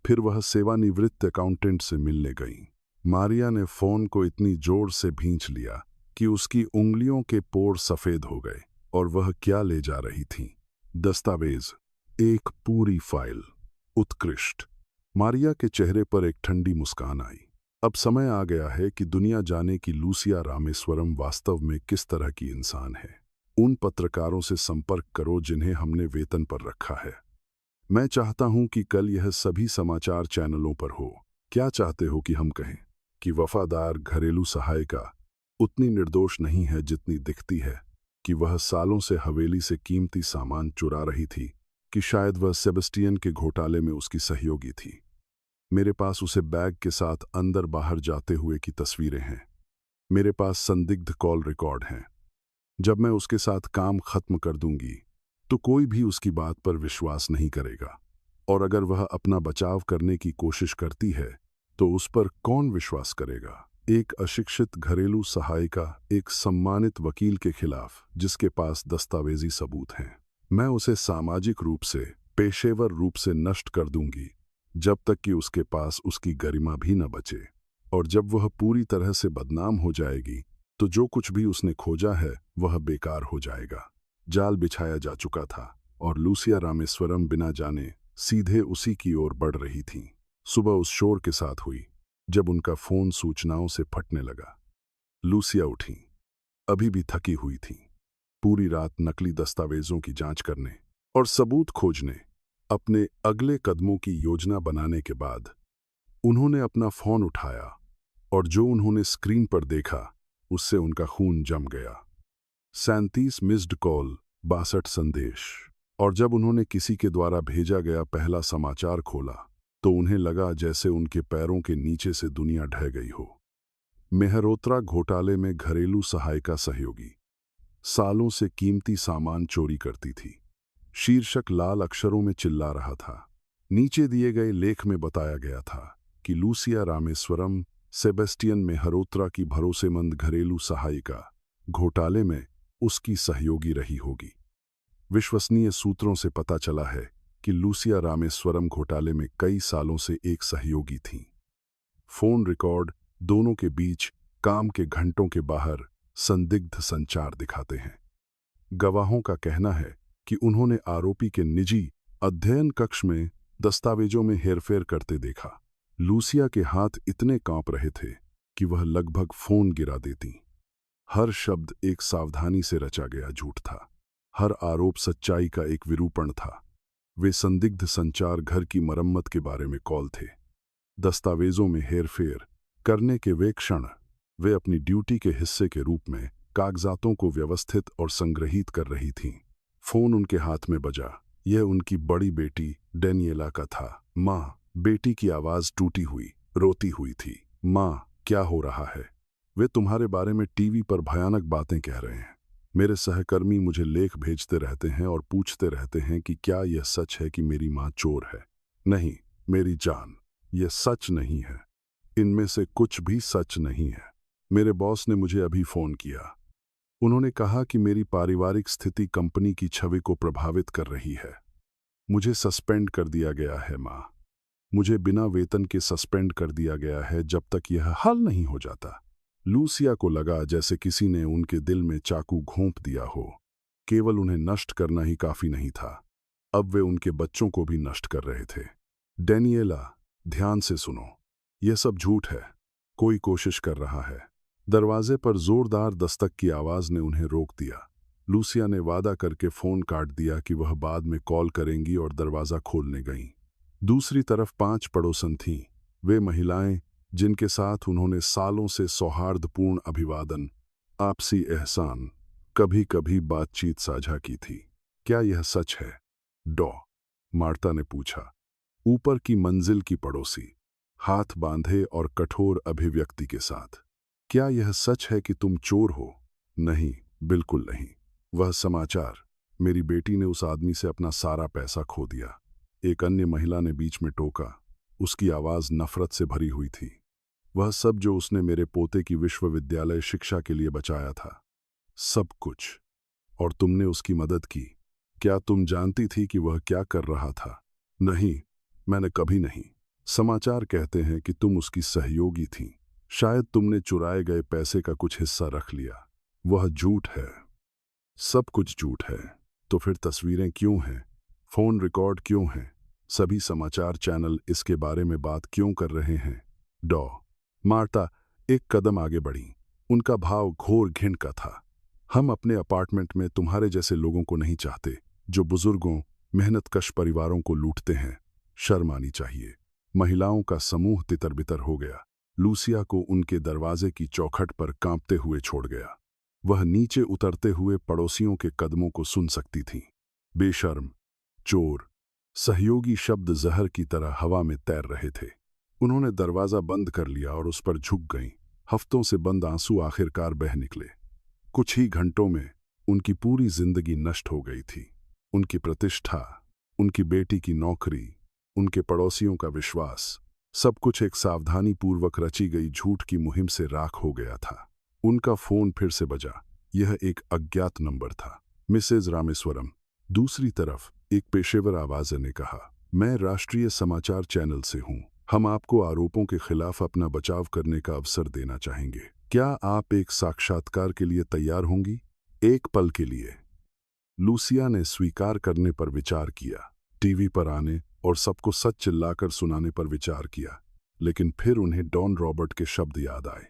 फिर वह सेवानिवृत्त अकाउंटेंट से मिलने गई। मारिया ने फोन को इतनी जोर से भींच लिया कि उसकी उंगलियों के पोर सफेद हो गए। और वह क्या ले जा रही थी? दस्तावेज, एक पूरी फाइल। उत्कृष्ट। मारिया के चेहरे पर एक ठंडी मुस्कान आई। अब समय आ गया है कि दुनिया जाने कि लूसिया रामेश्वरम वास्तव में किस तरह की इंसान है। उन पत्रकारों से संपर्क करो जिन्हें हमने वेतन पर रखा है। मैं चाहता हूं कि कल यह सभी समाचार चैनलों पर हो। क्या चाहते हो कि हम कहें कि वफादार घरेलू सहायिका उतनी निर्दोष नहीं है जितनी दिखती है, कि वह सालों से हवेली से कीमती सामान चुरा रही थी, कि शायद वह सेबेस्टियन के घोटाले में उसकी सहयोगी थी। मेरे पास उसे बैग के साथ अंदर बाहर जाते हुए की तस्वीरें हैं। मेरे पास संदिग्ध कॉल रिकॉर्ड हैं। जब मैं उसके साथ काम खत्म कर दूंगी तो कोई भी उसकी बात पर विश्वास नहीं करेगा। और अगर वह अपना बचाव करने की कोशिश करती है तो उस पर कौन विश्वास करेगा? एक अशिक्षित घरेलू सहायिका एक सम्मानित वकील के खिलाफ जिसके पास दस्तावेजी सबूत हैं। मैं उसे सामाजिक रूप से, पेशेवर रूप से नष्ट कर दूंगी जब तक कि उसके पास उसकी गरिमा भी न बचे। और जब वह पूरी तरह से बदनाम हो जाएगी तो जो कुछ भी उसने खोजा है वह बेकार हो जाएगा। जाल बिछाया जा चुका था और लूसिया रामेश्वरम बिना जाने सीधे उसी की ओर बढ़ रही थी। सुबह उस शोर के साथ हुई जब उनका फोन सूचनाओं से फटने लगा। लूसिया उठी, अभी भी थकी हुई थी। पूरी रात नकली दस्तावेजों की जांच करने और सबूत खोजने, अपने अगले कदमों की योजना बनाने के बाद उन्होंने अपना फोन उठाया और जो उन्होंने स्क्रीन पर देखा उससे उनका खून जम गया। 37 मिस्ड कॉल, 62 संदेश। और जब उन्होंने किसी के द्वारा भेजा गया पहला समाचार खोला तो उन्हें लगा जैसे उनके पैरों के नीचे से दुनिया ढह गई हो। मेहरोत्रा घोटाले में घरेलू सहायिका सहयोगी, सालों से कीमती सामान चोरी करती थी। शीर्षक लाल अक्षरों में चिल्ला रहा था। नीचे दिए गए लेख में बताया गया था कि लूसिया रामेश्वरम सेबेस्टियन मेहरोत्रा की भरोसेमंद घरेलू सहायिका घोटाले में उसकी सहयोगी रही होगी। विश्वसनीय सूत्रों से पता चला है कि लूसिया रामेश्वरम घोटाले में कई सालों से एक सहयोगी थी। फोन रिकॉर्ड दोनों के बीच काम के घंटों के बाहर संदिग्ध संचार दिखाते हैं। गवाहों का कहना है कि उन्होंने आरोपी के निजी अध्ययन कक्ष में दस्तावेजों में हेरफेर करते देखा। लूसिया के हाथ इतने कांप रहे थे कि वह लगभग फोन गिरा देती। हर शब्द एक सावधानी से रचा गया झूठ था। हर आरोप सच्चाई का एक विरूपण था। वे संदिग्ध संचार घर की मरम्मत के बारे में कॉल थे। दस्तावेजों में हेरफेर करने के वे क्षण वे अपनी ड्यूटी के हिस्से के रूप में कागजातों को व्यवस्थित और संग्रहित कर रही थीं। फोन उनके हाथ में बजा। यह उनकी बड़ी बेटी डेनियला का था। माँ, बेटी की आवाज टूटी हुई, रोती हुई थी। माँ, क्या हो रहा है? वे तुम्हारे बारे में टीवी पर भयानक बातें कह रहे हैं। मेरे सहकर्मी मुझे लेख भेजते रहते हैं और पूछते रहते हैं कि क्या यह सच है कि मेरी माँ चोर है। नहीं मेरी जान, यह सच नहीं है। इनमें से कुछ भी सच नहीं है। मेरे बॉस ने मुझे अभी फोन किया। उन्होंने कहा कि मेरी पारिवारिक स्थिति कंपनी की छवि को प्रभावित कर रही है। मुझे सस्पेंड कर दिया गया है माँ। मुझे बिना वेतन के सस्पेंड कर दिया गया है जब तक यह हल नहीं हो जाता। लूसिया को लगा जैसे किसी ने उनके दिल में चाकू घोंप दिया हो। केवल उन्हें नष्ट करना ही काफी नहीं था, अब वे उनके बच्चों को भी नष्ट कर रहे थे। डेनियला, ध्यान से सुनो, यह सब झूठ है। कोई कोशिश कर रहा है। दरवाजे पर जोरदार दस्तक की आवाज ने उन्हें रोक दिया। लूसिया ने वादा करके फोन काट दिया कि वह बाद में कॉल करेंगी और दरवाजा खोलने गईं। दूसरी तरफ 5 पड़ोसन थीं, वे महिलाएं जिनके साथ उन्होंने सालों से सौहार्दपूर्ण अभिवादन, आपसी एहसान, कभी कभी बातचीत साझा की थी। क्या यह सच है? डॉ. मार्ता ने पूछा। ऊपर की मंजिल की पड़ोसी, हाथ बांधे और कठोर अभिव्यक्ति के साथ। क्या यह सच है कि तुम चोर हो? नहीं, बिल्कुल नहीं। वह समाचार, मेरी बेटी ने उस आदमी से अपना सारा पैसा खो दिया। एक अन्य महिला ने बीच में टोका। उसकी आवाज नफरत से भरी हुई थी। वह सब जो उसने मेरे पोते की विश्वविद्यालय शिक्षा के लिए बचाया था, सब कुछ। और तुमने उसकी मदद की। क्या तुम जानती थी कि वह क्या कर रहा था? नहीं, मैंने कभी नहीं। समाचार कहते हैं कि तुम उसकी सहयोगी थी। शायद तुमने चुराए गए पैसे का कुछ हिस्सा रख लिया। वह झूठ है, सब कुछ झूठ है। तो फिर तस्वीरें क्यों हैं? फोन रिकॉर्ड क्यों हैं? सभी समाचार चैनल इसके बारे में बात क्यों कर रहे हैं? डॉ. मार्ता एक कदम आगे बढ़ी। उनका भाव घोर घिन का था। हम अपने अपार्टमेंट में तुम्हारे जैसे लोगों को नहीं चाहते, जो बुजुर्गों, मेहनतकश परिवारों को लूटते हैं। शर्म आनी चाहिए। महिलाओं का समूह तितर-बितर हो गया। लूसिया को उनके दरवाजे की चौखट पर कांपते हुए छोड़ गया। वह नीचे उतरते हुए पड़ोसियों के कदमों को सुन सकती थी। बेशर्म, चोर, सहयोगी शब्द जहर की तरह हवा में तैर रहे थे। उन्होंने दरवाजा बंद कर लिया और उस पर झुक गईं। हफ्तों से बंद आंसू आखिरकार बह निकले। कुछ ही घंटों में उनकी पूरी जिंदगी नष्ट हो गई थी। उनकी प्रतिष्ठा, उनकी बेटी की नौकरी, उनके पड़ोसियों का विश्वास, सब कुछ एक सावधानी पूर्वक रची गई झूठ की मुहिम से राख हो गया था। उनका फोन फिर से बजा। यह एक अज्ञात नंबर था। मिसेज रामेश्वरम। दूसरी तरफ एक पेशेवर आवाज ने कहा, मैं राष्ट्रीय समाचार चैनल से हूं। हम आपको आरोपों के खिलाफ अपना बचाव करने का अवसर देना चाहेंगे। क्या आप एक साक्षात्कार के लिए तैयार होंगी? एक पल के लिए। लूसिया ने स्वीकार करने पर विचार किया, टीवी पर आने और सबको सच चिल्लाकर सुनाने पर विचार किया, लेकिन फिर उन्हें डॉन रॉबर्ट के शब्द याद आए।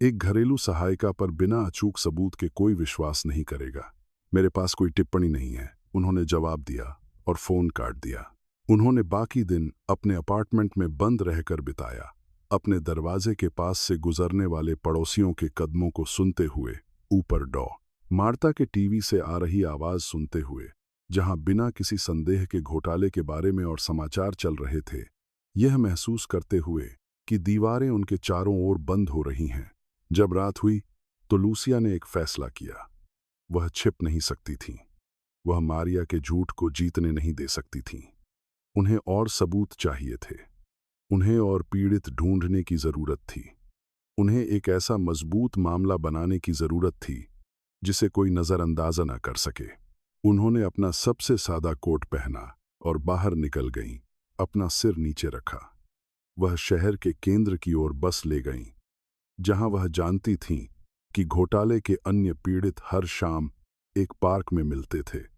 एक घरेलू सहायिका पर बिना अचूक सबूत के कोई विश्वास नहीं करेगा। मेरे पास कोई टिप्पणी नहीं है, उन्होंने जवाब दिया और फोन काट दिया। उन्होंने बाकी दिन अपने अपार्टमेंट में बंद रहकर बिताया, अपने दरवाजे के पास से गुजरने वाले पड़ोसियों के कदमों को सुनते हुए, ऊपर डॉ. मार्ता के टीवी से आ रही आवाज सुनते हुए, जहां बिना किसी संदेह के घोटाले के बारे में और समाचार चल रहे थे, यह महसूस करते हुए कि दीवारें उनके चारों ओर बंद हो रही हैं। जब रात हुई तो लूसिया ने एक फैसला किया। वह छिप नहीं सकती थी। वह मारिया के झूठ को जीतने नहीं दे सकती थी। उन्हें और सबूत चाहिए थे। उन्हें और पीड़ित ढूंढने की जरूरत थी। उन्हें एक ऐसा मजबूत मामला बनाने की जरूरत थी जिसे कोई नजरअंदाज न कर सके। उन्होंने अपना सबसे सादा कोट पहना और बाहर निकल गईं, अपना सिर नीचे रखा। वह शहर के केंद्र की ओर बस ले गईं, जहां वह जानती थीं कि घोटाले के अन्य पीड़ित हर शाम एक पार्क में मिलते थे,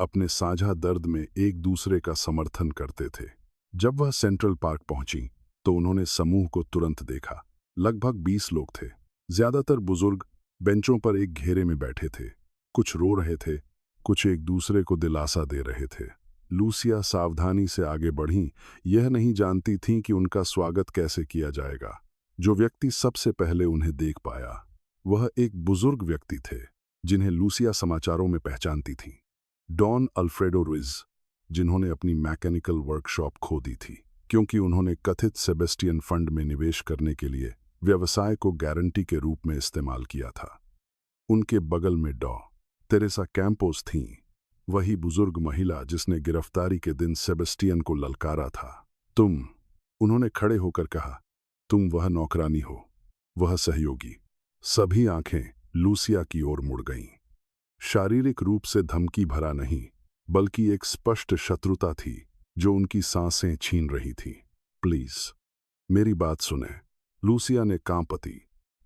अपने साझा दर्द में एक दूसरे का समर्थन करते थे। जब वह सेंट्रल पार्क पहुंची तो उन्होंने समूह को तुरंत देखा। लगभग 20 लोग थे, ज्यादातर बुजुर्ग, बेंचों पर एक घेरे में बैठे थे। कुछ रो रहे थे, कुछ एक दूसरे को दिलासा दे रहे थे। लूसिया सावधानी से आगे बढ़ीं, यह नहीं जानती थीं कि उनका स्वागत कैसे किया जाएगा। जो व्यक्ति सबसे पहले उन्हें देख पाया, वह एक बुजुर्ग व्यक्ति थे, जिन्हें लूसिया समाचारों में पहचानती थीं। डॉन अल्फ्रेडो रुइज, जिन्होंने अपनी मैकेनिकल वर्कशॉप खो दी थी क्योंकि उन्होंने कथित सेबेस्टियन फंड में निवेश करने के लिए व्यवसाय को गारंटी के रूप में इस्तेमाल किया था। उनके बगल में डॉ तेरेसा कैंपोस थीं, वही बुजुर्ग महिला जिसने गिरफ्तारी के दिन सेबेस्टियन को ललकारा था। तुम, उन्होंने खड़े होकर कहा, तुम वह नौकरानी हो, वह सहयोगी। सभी आंखें लूसिया की ओर मुड़ गईं। शारीरिक रूप से धमकी भरा नहीं, बल्कि एक स्पष्ट शत्रुता थी जो उनकी सांसें छीन रही थी। प्लीज, मेरी बात सुने, लूसिया ने कांपती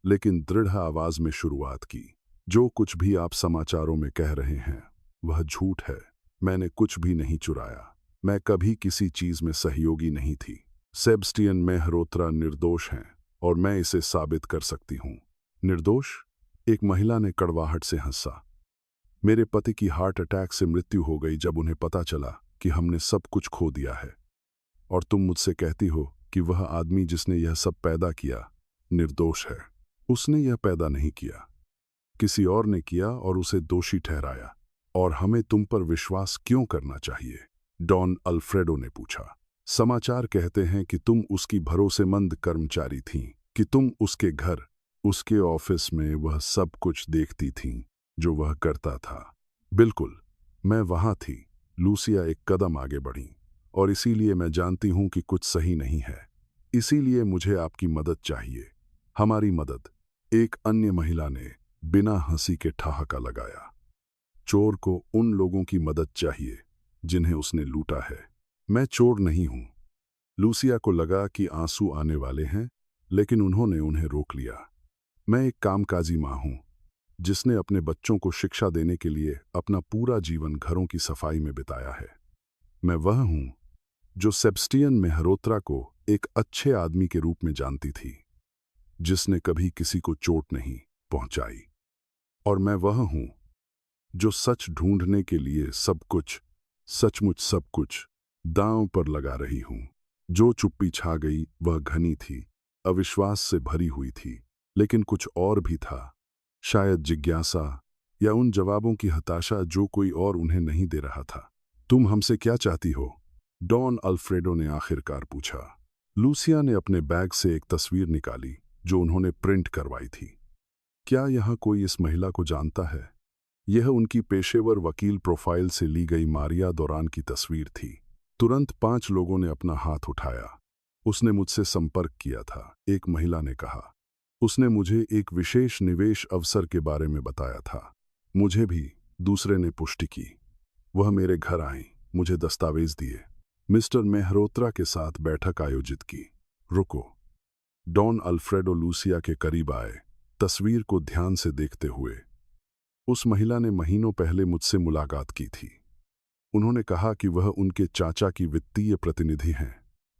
लेकिन दृढ़ आवाज में शुरुआत की। जो कुछ भी आप समाचारों में कह रहे हैं वह झूठ है। मैंने कुछ भी नहीं चुराया। मैं कभी किसी चीज में सहयोगी नहीं थी। सेबेस्टियन मेहरोत्रा निर्दोष हैं और मैं इसे साबित कर सकती हूं। निर्दोष? एक महिला ने कड़वाहट से हंसा। मेरे पति की हार्ट अटैक से मृत्यु हो गई जब उन्हें पता चला कि हमने सब कुछ खो दिया है। और तुम मुझसे कहती हो कि वह आदमी जिसने यह सब पैदा किया निर्दोष है। उसने यह पैदा नहीं किया, किसी और ने किया और उसे दोषी ठहराया। और हमें तुम पर विश्वास क्यों करना चाहिए? डॉन अल्फ्रेडो ने पूछा। समाचार कहते हैं कि तुम उसकी भरोसेमंद कर्मचारी थीं, कि तुम उसके घर, उसके ऑफिस में वह सब कुछ देखती थीं जो वह करता था। बिल्कुल, मैं वहां थी। लूसिया एक कदम आगे बढ़ी। और इसीलिए मैं जानती हूं कि कुछ सही नहीं है। इसीलिए मुझे आपकी मदद चाहिए। हमारी मदद। एक अन्य महिला ने बिना हंसी के ठहाका लगाया। चोर को उन लोगों की मदद चाहिए जिन्हें उसने लूटा है। मैं चोर नहीं हूं। लूसिया को लगा कि आंसू आने वाले हैं, लेकिन उन्होंने उन्हें रोक लिया। मैं एक कामकाजी मां हूं, जिसने अपने बच्चों को शिक्षा देने के लिए अपना पूरा जीवन घरों की सफाई में बिताया है। मैं वह हूं जो सेबेस्टियन मेहरोत्रा को एक अच्छे आदमी के रूप में जानती थी, जिसने कभी किसी को चोट नहीं पहुंचाई। और मैं वह हूं जो सच ढूंढने के लिए सब कुछ, सचमुच सब कुछ, दांव पर लगा रही हूं। जो चुप्पी छा गई वह घनी थी, अविश्वास से भरी हुई थी, लेकिन कुछ और भी था। शायद जिज्ञासा या उन जवाबों की हताशा जो कोई और उन्हें नहीं दे रहा था। तुम हमसे क्या चाहती हो? डॉन अल्फ्रेडो ने आखिरकार पूछा। लूसिया ने अपने बैग से एक तस्वीर निकाली जो उन्होंने प्रिंट करवाई थी। क्या यहाँ कोई इस महिला को जानता है? यह उनकी पेशेवर वकील प्रोफाइल से ली गई मारिया दौरान की तस्वीर थी। तुरंत 5 लोगों ने अपना हाथ उठाया। उसने मुझसे संपर्क किया था, एक महिला ने कहा। उसने मुझे एक विशेष निवेश अवसर के बारे में बताया था। मुझे भी, दूसरे ने पुष्टि की। वह मेरे घर आई, मुझे दस्तावेज दिए, मिस्टर मेहरोत्रा के साथ बैठक आयोजित की। रुको। डॉन अल्फ्रेडो लूसिया के करीब आए, तस्वीर को ध्यान से देखते हुए। उस महिला ने महीनों पहले मुझसे मुलाकात की थी। उन्होंने कहा कि वह उनके चाचा की वित्तीय प्रतिनिधि हैं,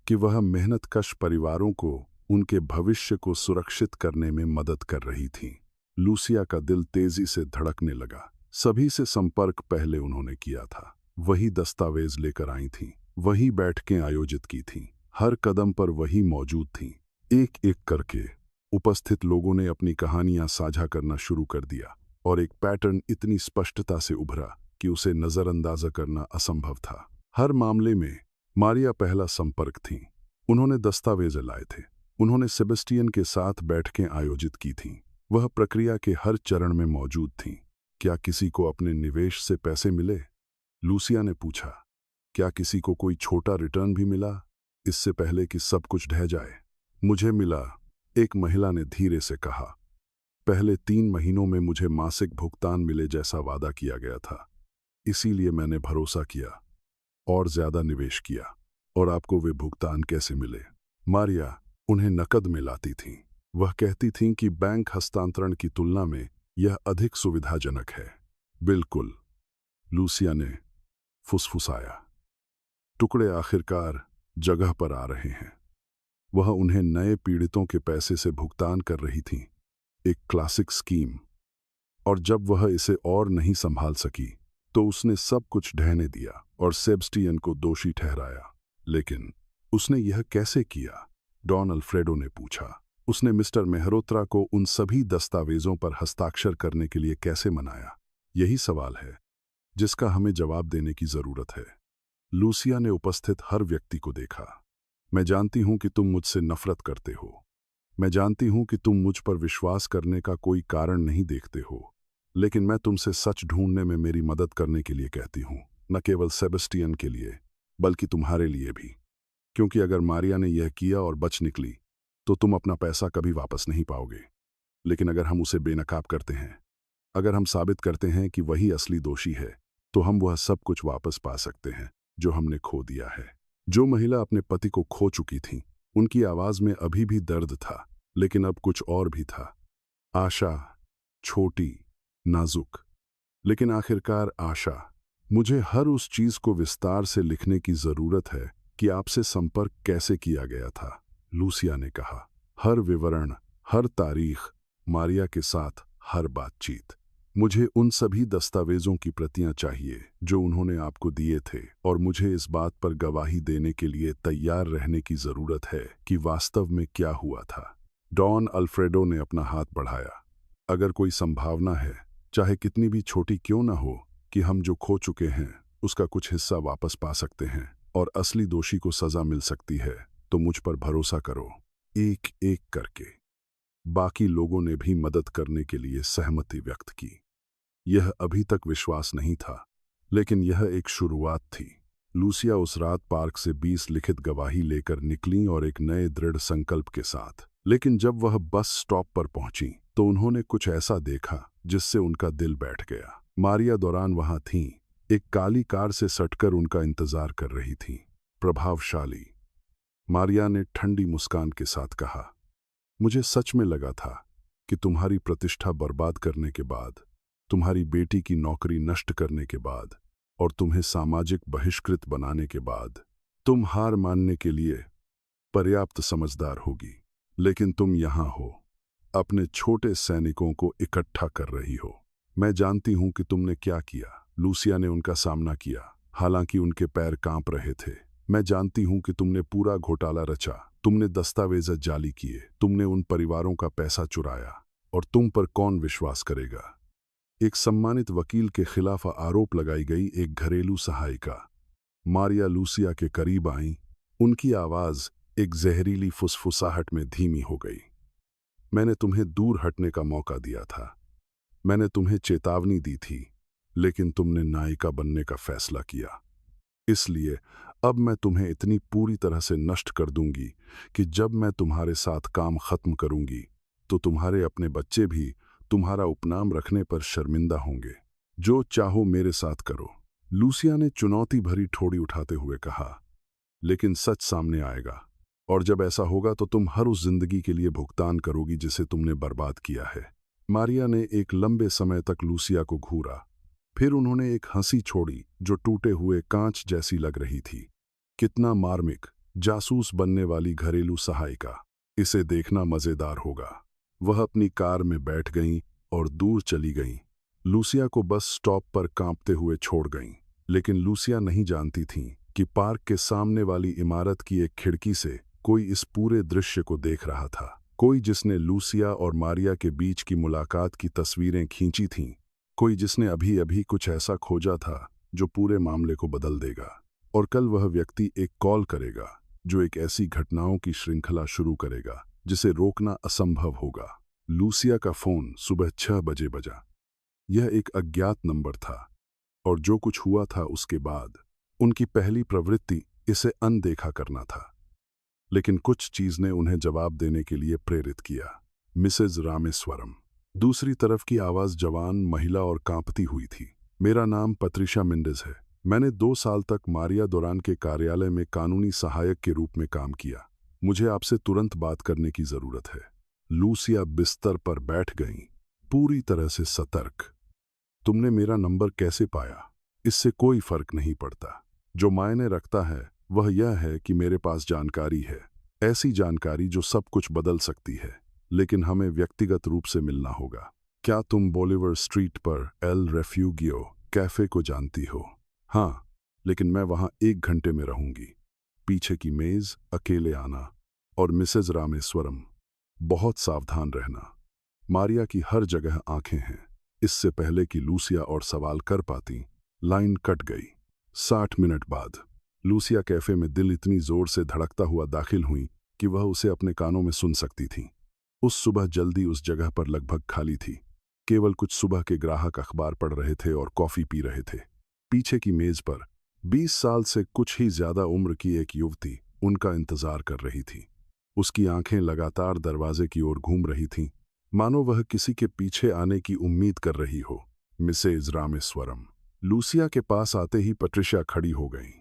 कि वह मेहनतकश परिवारों को उनके भविष्य को सुरक्षित करने में मदद कर रही थीं। लूसिया का दिल तेजी से धड़कने लगा। सभी से संपर्क पहले उन्होंने किया था, वही दस्तावेज लेकर आई थीं, वही बैठकें आयोजित की थीं, हर कदम पर वही मौजूद थीं। एक एक करके उपस्थित लोगों ने अपनी कहानियां साझा करना शुरू कर दिया और एक पैटर्न इतनी स्पष्टता से उभरा कि उसे नजरअंदाज करना असंभव था। हर मामले में मारिया पहला संपर्क थीं। उन्होंने दस्तावेज लाए थे, उन्होंने सेबेस्टियन के साथ बैठकें आयोजित की थीं, वह प्रक्रिया के हर चरण में मौजूद थीं। क्या किसी को अपने निवेश से पैसे मिले? लूसिया ने पूछा। क्या किसी को कोई छोटा रिटर्न भी मिला, इससे पहले कि सब कुछ ढह जाए? मुझे मिला, एक महिला ने धीरे से कहा। पहले 3 महीनों में मुझे मासिक भुगतान मिले जैसा वादा किया गया था। इसीलिए मैंने भरोसा किया और ज्यादा निवेश किया। और आपको वे भुगतान कैसे मिले? मारिया उन्हें नकद में लाती थीं। वह कहती थीं कि बैंक हस्तांतरण की तुलना में यह अधिक सुविधाजनक है। बिल्कुल, लूसिया ने फुसफुसाया। टुकड़े आखिरकार जगह पर आ रहे हैं। वह उन्हें नए पीड़ितों के पैसे से भुगतान कर रही थीं। एक क्लासिक स्कीम, और जब वह इसे और नहीं संभाल सकी तो उसने सब कुछ ढहने दिया और सेबस्टियन को दोषी ठहराया। लेकिन उसने यह कैसे किया? डॉन अल्फ्रेडो ने पूछा। उसने मिस्टर मेहरोत्रा को उन सभी दस्तावेजों पर हस्ताक्षर करने के लिए कैसे मनाया? यही सवाल है जिसका हमें जवाब देने की जरूरत है। लूसिया ने उपस्थित हर व्यक्ति को देखा। मैं जानती हूं कि तुम मुझसे नफरत करते हो। मैं जानती हूं कि तुम मुझ पर विश्वास करने का कोई कारण नहीं देखते हो, लेकिन मैं तुमसे सच ढूंढने में मेरी मदद करने के लिए कहती हूं, न केवल सेबेस्टियन के लिए बल्कि तुम्हारे लिए भी। क्योंकि अगर मारिया ने यह किया और बच निकली तो तुम अपना पैसा कभी वापस नहीं पाओगे। लेकिन अगर हम उसे बेनकाब करते हैं, अगर हम साबित करते हैं कि वही असली दोषी है, तो हम वह सब कुछ वापस पा सकते हैं जो हमने खो दिया है। जो महिला अपने पति को खो चुकी थी, उनकी आवाज में अभी भी दर्द था, लेकिन अब कुछ और भी था। आशा, छोटी, नाजुक, लेकिन आखिरकार आशा। मुझे हर उस चीज को विस्तार से लिखने की जरूरत है कि आपसे संपर्क कैसे किया गया था, लूसिया ने कहा। हर विवरण, हर तारीख, मारिया के साथ हर बातचीत। मुझे उन सभी दस्तावेजों की प्रतियां चाहिए जो उन्होंने आपको दिए थे, और मुझे इस बात पर गवाही देने के लिए तैयार रहने की जरूरत है कि वास्तव में क्या हुआ था। डॉन अल्फ्रेडो ने अपना हाथ बढ़ाया। अगर कोई संभावना है, चाहे कितनी भी छोटी क्यों ना हो, कि हम जो खो चुके हैं उसका कुछ हिस्सा वापस पा सकते हैं और असली दोषी को सजा मिल सकती है, तो मुझ पर भरोसा करो। एक एक करके बाकी लोगों ने भी मदद करने के लिए सहमति व्यक्त की। यह अभी तक विश्वास नहीं था, लेकिन यह एक शुरुआत थी। लूसिया उस रात पार्क से 20 लिखित गवाही लेकर निकली और एक नए दृढ़ संकल्प के साथ। लेकिन जब वह बस स्टॉप पर पहुंची तो उन्होंने कुछ ऐसा देखा जिससे उनका दिल बैठ गया। मारिया दौरान वहां थीं, एक काली कार से सटकर उनका इंतजार कर रही थीं। प्रभावशाली, मारिया ने ठंडी मुस्कान के साथ कहा, मुझे सच में लगा था कि तुम्हारी प्रतिष्ठा बर्बाद करने के बाद, तुम्हारी बेटी की नौकरी नष्ट करने के बाद और तुम्हें सामाजिक बहिष्कृत बनाने के बाद तुम हार मानने के लिए पर्याप्त समझदार होगी। लेकिन तुम यहां हो, अपने छोटे सैनिकों को इकट्ठा कर रही हो। मैं जानती हूं कि तुमने क्या किया। लूसिया ने उनका सामना किया, हालांकि उनके पैर कांप रहे थे। मैं जानती हूं कि तुमने पूरा घोटाला रचा, तुमने दस्तावेज जाली किए, तुमने उन परिवारों का पैसा चुराया, और तुम पर कौन विश्वास करेगा? एक सम्मानित वकील के खिलाफ आरोप लगाई गई एक घरेलू सहायिका। मारिया लूसिया के करीब आईं, उनकी आवाज एक जहरीली फुसफुसाहट में धीमी हो गई। मैंने तुम्हें दूर हटने का मौका दिया था, मैंने तुम्हें चेतावनी दी थी, लेकिन तुमने नायिका बनने का फैसला किया। इसलिए अब मैं तुम्हें इतनी पूरी तरह से नष्ट कर दूंगी कि जब मैं तुम्हारे साथ काम खत्म करूंगी तो तुम्हारे अपने बच्चे भी तुम्हारा उपनाम रखने पर शर्मिंदा होंगे। जो चाहो मेरे साथ करो। लूसिया ने चुनौती भरी ठोड़ी उठाते हुए कहा, लेकिन सच सामने आएगा, और जब ऐसा होगा तो तुम हर उस जिंदगी के लिए भुगतान करोगी जिसे तुमने बर्बाद किया है। मारिया ने एक लंबे समय तक लूसिया को घूरा, फिर उन्होंने एक हंसी छोड़ी जो टूटे हुए कांच जैसी लग रही थी। कितना मार्मिक, जासूस बनने वाली घरेलू सहायिका। इसे देखना मजेदार होगा। वह अपनी कार में बैठ गईं और दूर चली गईं। लूसिया को बस स्टॉप पर कांपते हुए छोड़ गईं। लेकिन लूसिया नहीं जानती थीं कि पार्क के सामने वाली इमारत की एक खिड़की से कोई इस पूरे दृश्य को देख रहा था। कोई जिसने लूसिया और मारिया के बीच की मुलाकात की तस्वीरें खींची थीं। कोई जिसने अभी अभी कुछ ऐसा खोजा था जो पूरे मामले को बदल देगा। और कल वह व्यक्ति एक कॉल करेगा जो एक ऐसी घटनाओं की श्रृंखला शुरू करेगा जिसे रोकना असंभव होगा। लूसिया का फोन सुबह 6 बजे बजा। यह एक अज्ञात नंबर था, और जो कुछ हुआ था उसके बाद उनकी पहली प्रवृत्ति इसे अनदेखा करना था। लेकिन कुछ चीज ने उन्हें जवाब देने के लिए प्रेरित किया। मिसेज रामेश्वरम। दूसरी तरफ की आवाज जवान, महिला और कांपती हुई थी। मेरा नाम पत्रिशा मिंडेज है। मैंने 2 साल तक मारिया दोरान के कार्यालय में कानूनी सहायक के रूप में काम किया। मुझे आपसे तुरंत बात करने की जरूरत है। लूसिया बिस्तर पर बैठ गईं, पूरी तरह से सतर्क। तुमने मेरा नंबर कैसे पाया? इससे कोई फर्क नहीं पड़ता। जो मायने रखता है वह यह है कि मेरे पास जानकारी है, ऐसी जानकारी जो सब कुछ बदल सकती है। लेकिन हमें व्यक्तिगत रूप से मिलना होगा। क्या तुम बोलीवर स्ट्रीट पर एल रेफ्यूगियो कैफे को जानती हो? हाँ, लेकिन मैं वहां 1 घंटे में रहूंगी। पीछे की मेज, अकेले आना। और मिसेज रामेश्वरम, बहुत सावधान रहना। मारिया की हर जगह आंखें हैं। इससे पहले कि लूसिया और सवाल कर पाती, लाइन कट गई। 60 मिनट बाद लूसिया कैफे में दिल इतनी जोर से धड़कता हुआ दाखिल हुई कि वह उसे अपने कानों में सुन सकती थी। उस सुबह जल्दी उस जगह पर लगभग खाली थी। केवल कुछ सुबह के ग्राहक अखबार पढ़ रहे थे और कॉफी पी रहे थे। पीछे की मेज पर 20 साल से कुछ ही ज्यादा उम्र की एक युवती उनका इंतजार कर रही थी। उसकी आंखें लगातार दरवाजे की ओर घूम रही थीं, मानो वह किसी के पीछे आने की उम्मीद कर रही हो। मिसेज रामेश्वरम। लूसिया के पास आते ही पैट्रिशिया खड़ी हो गईं।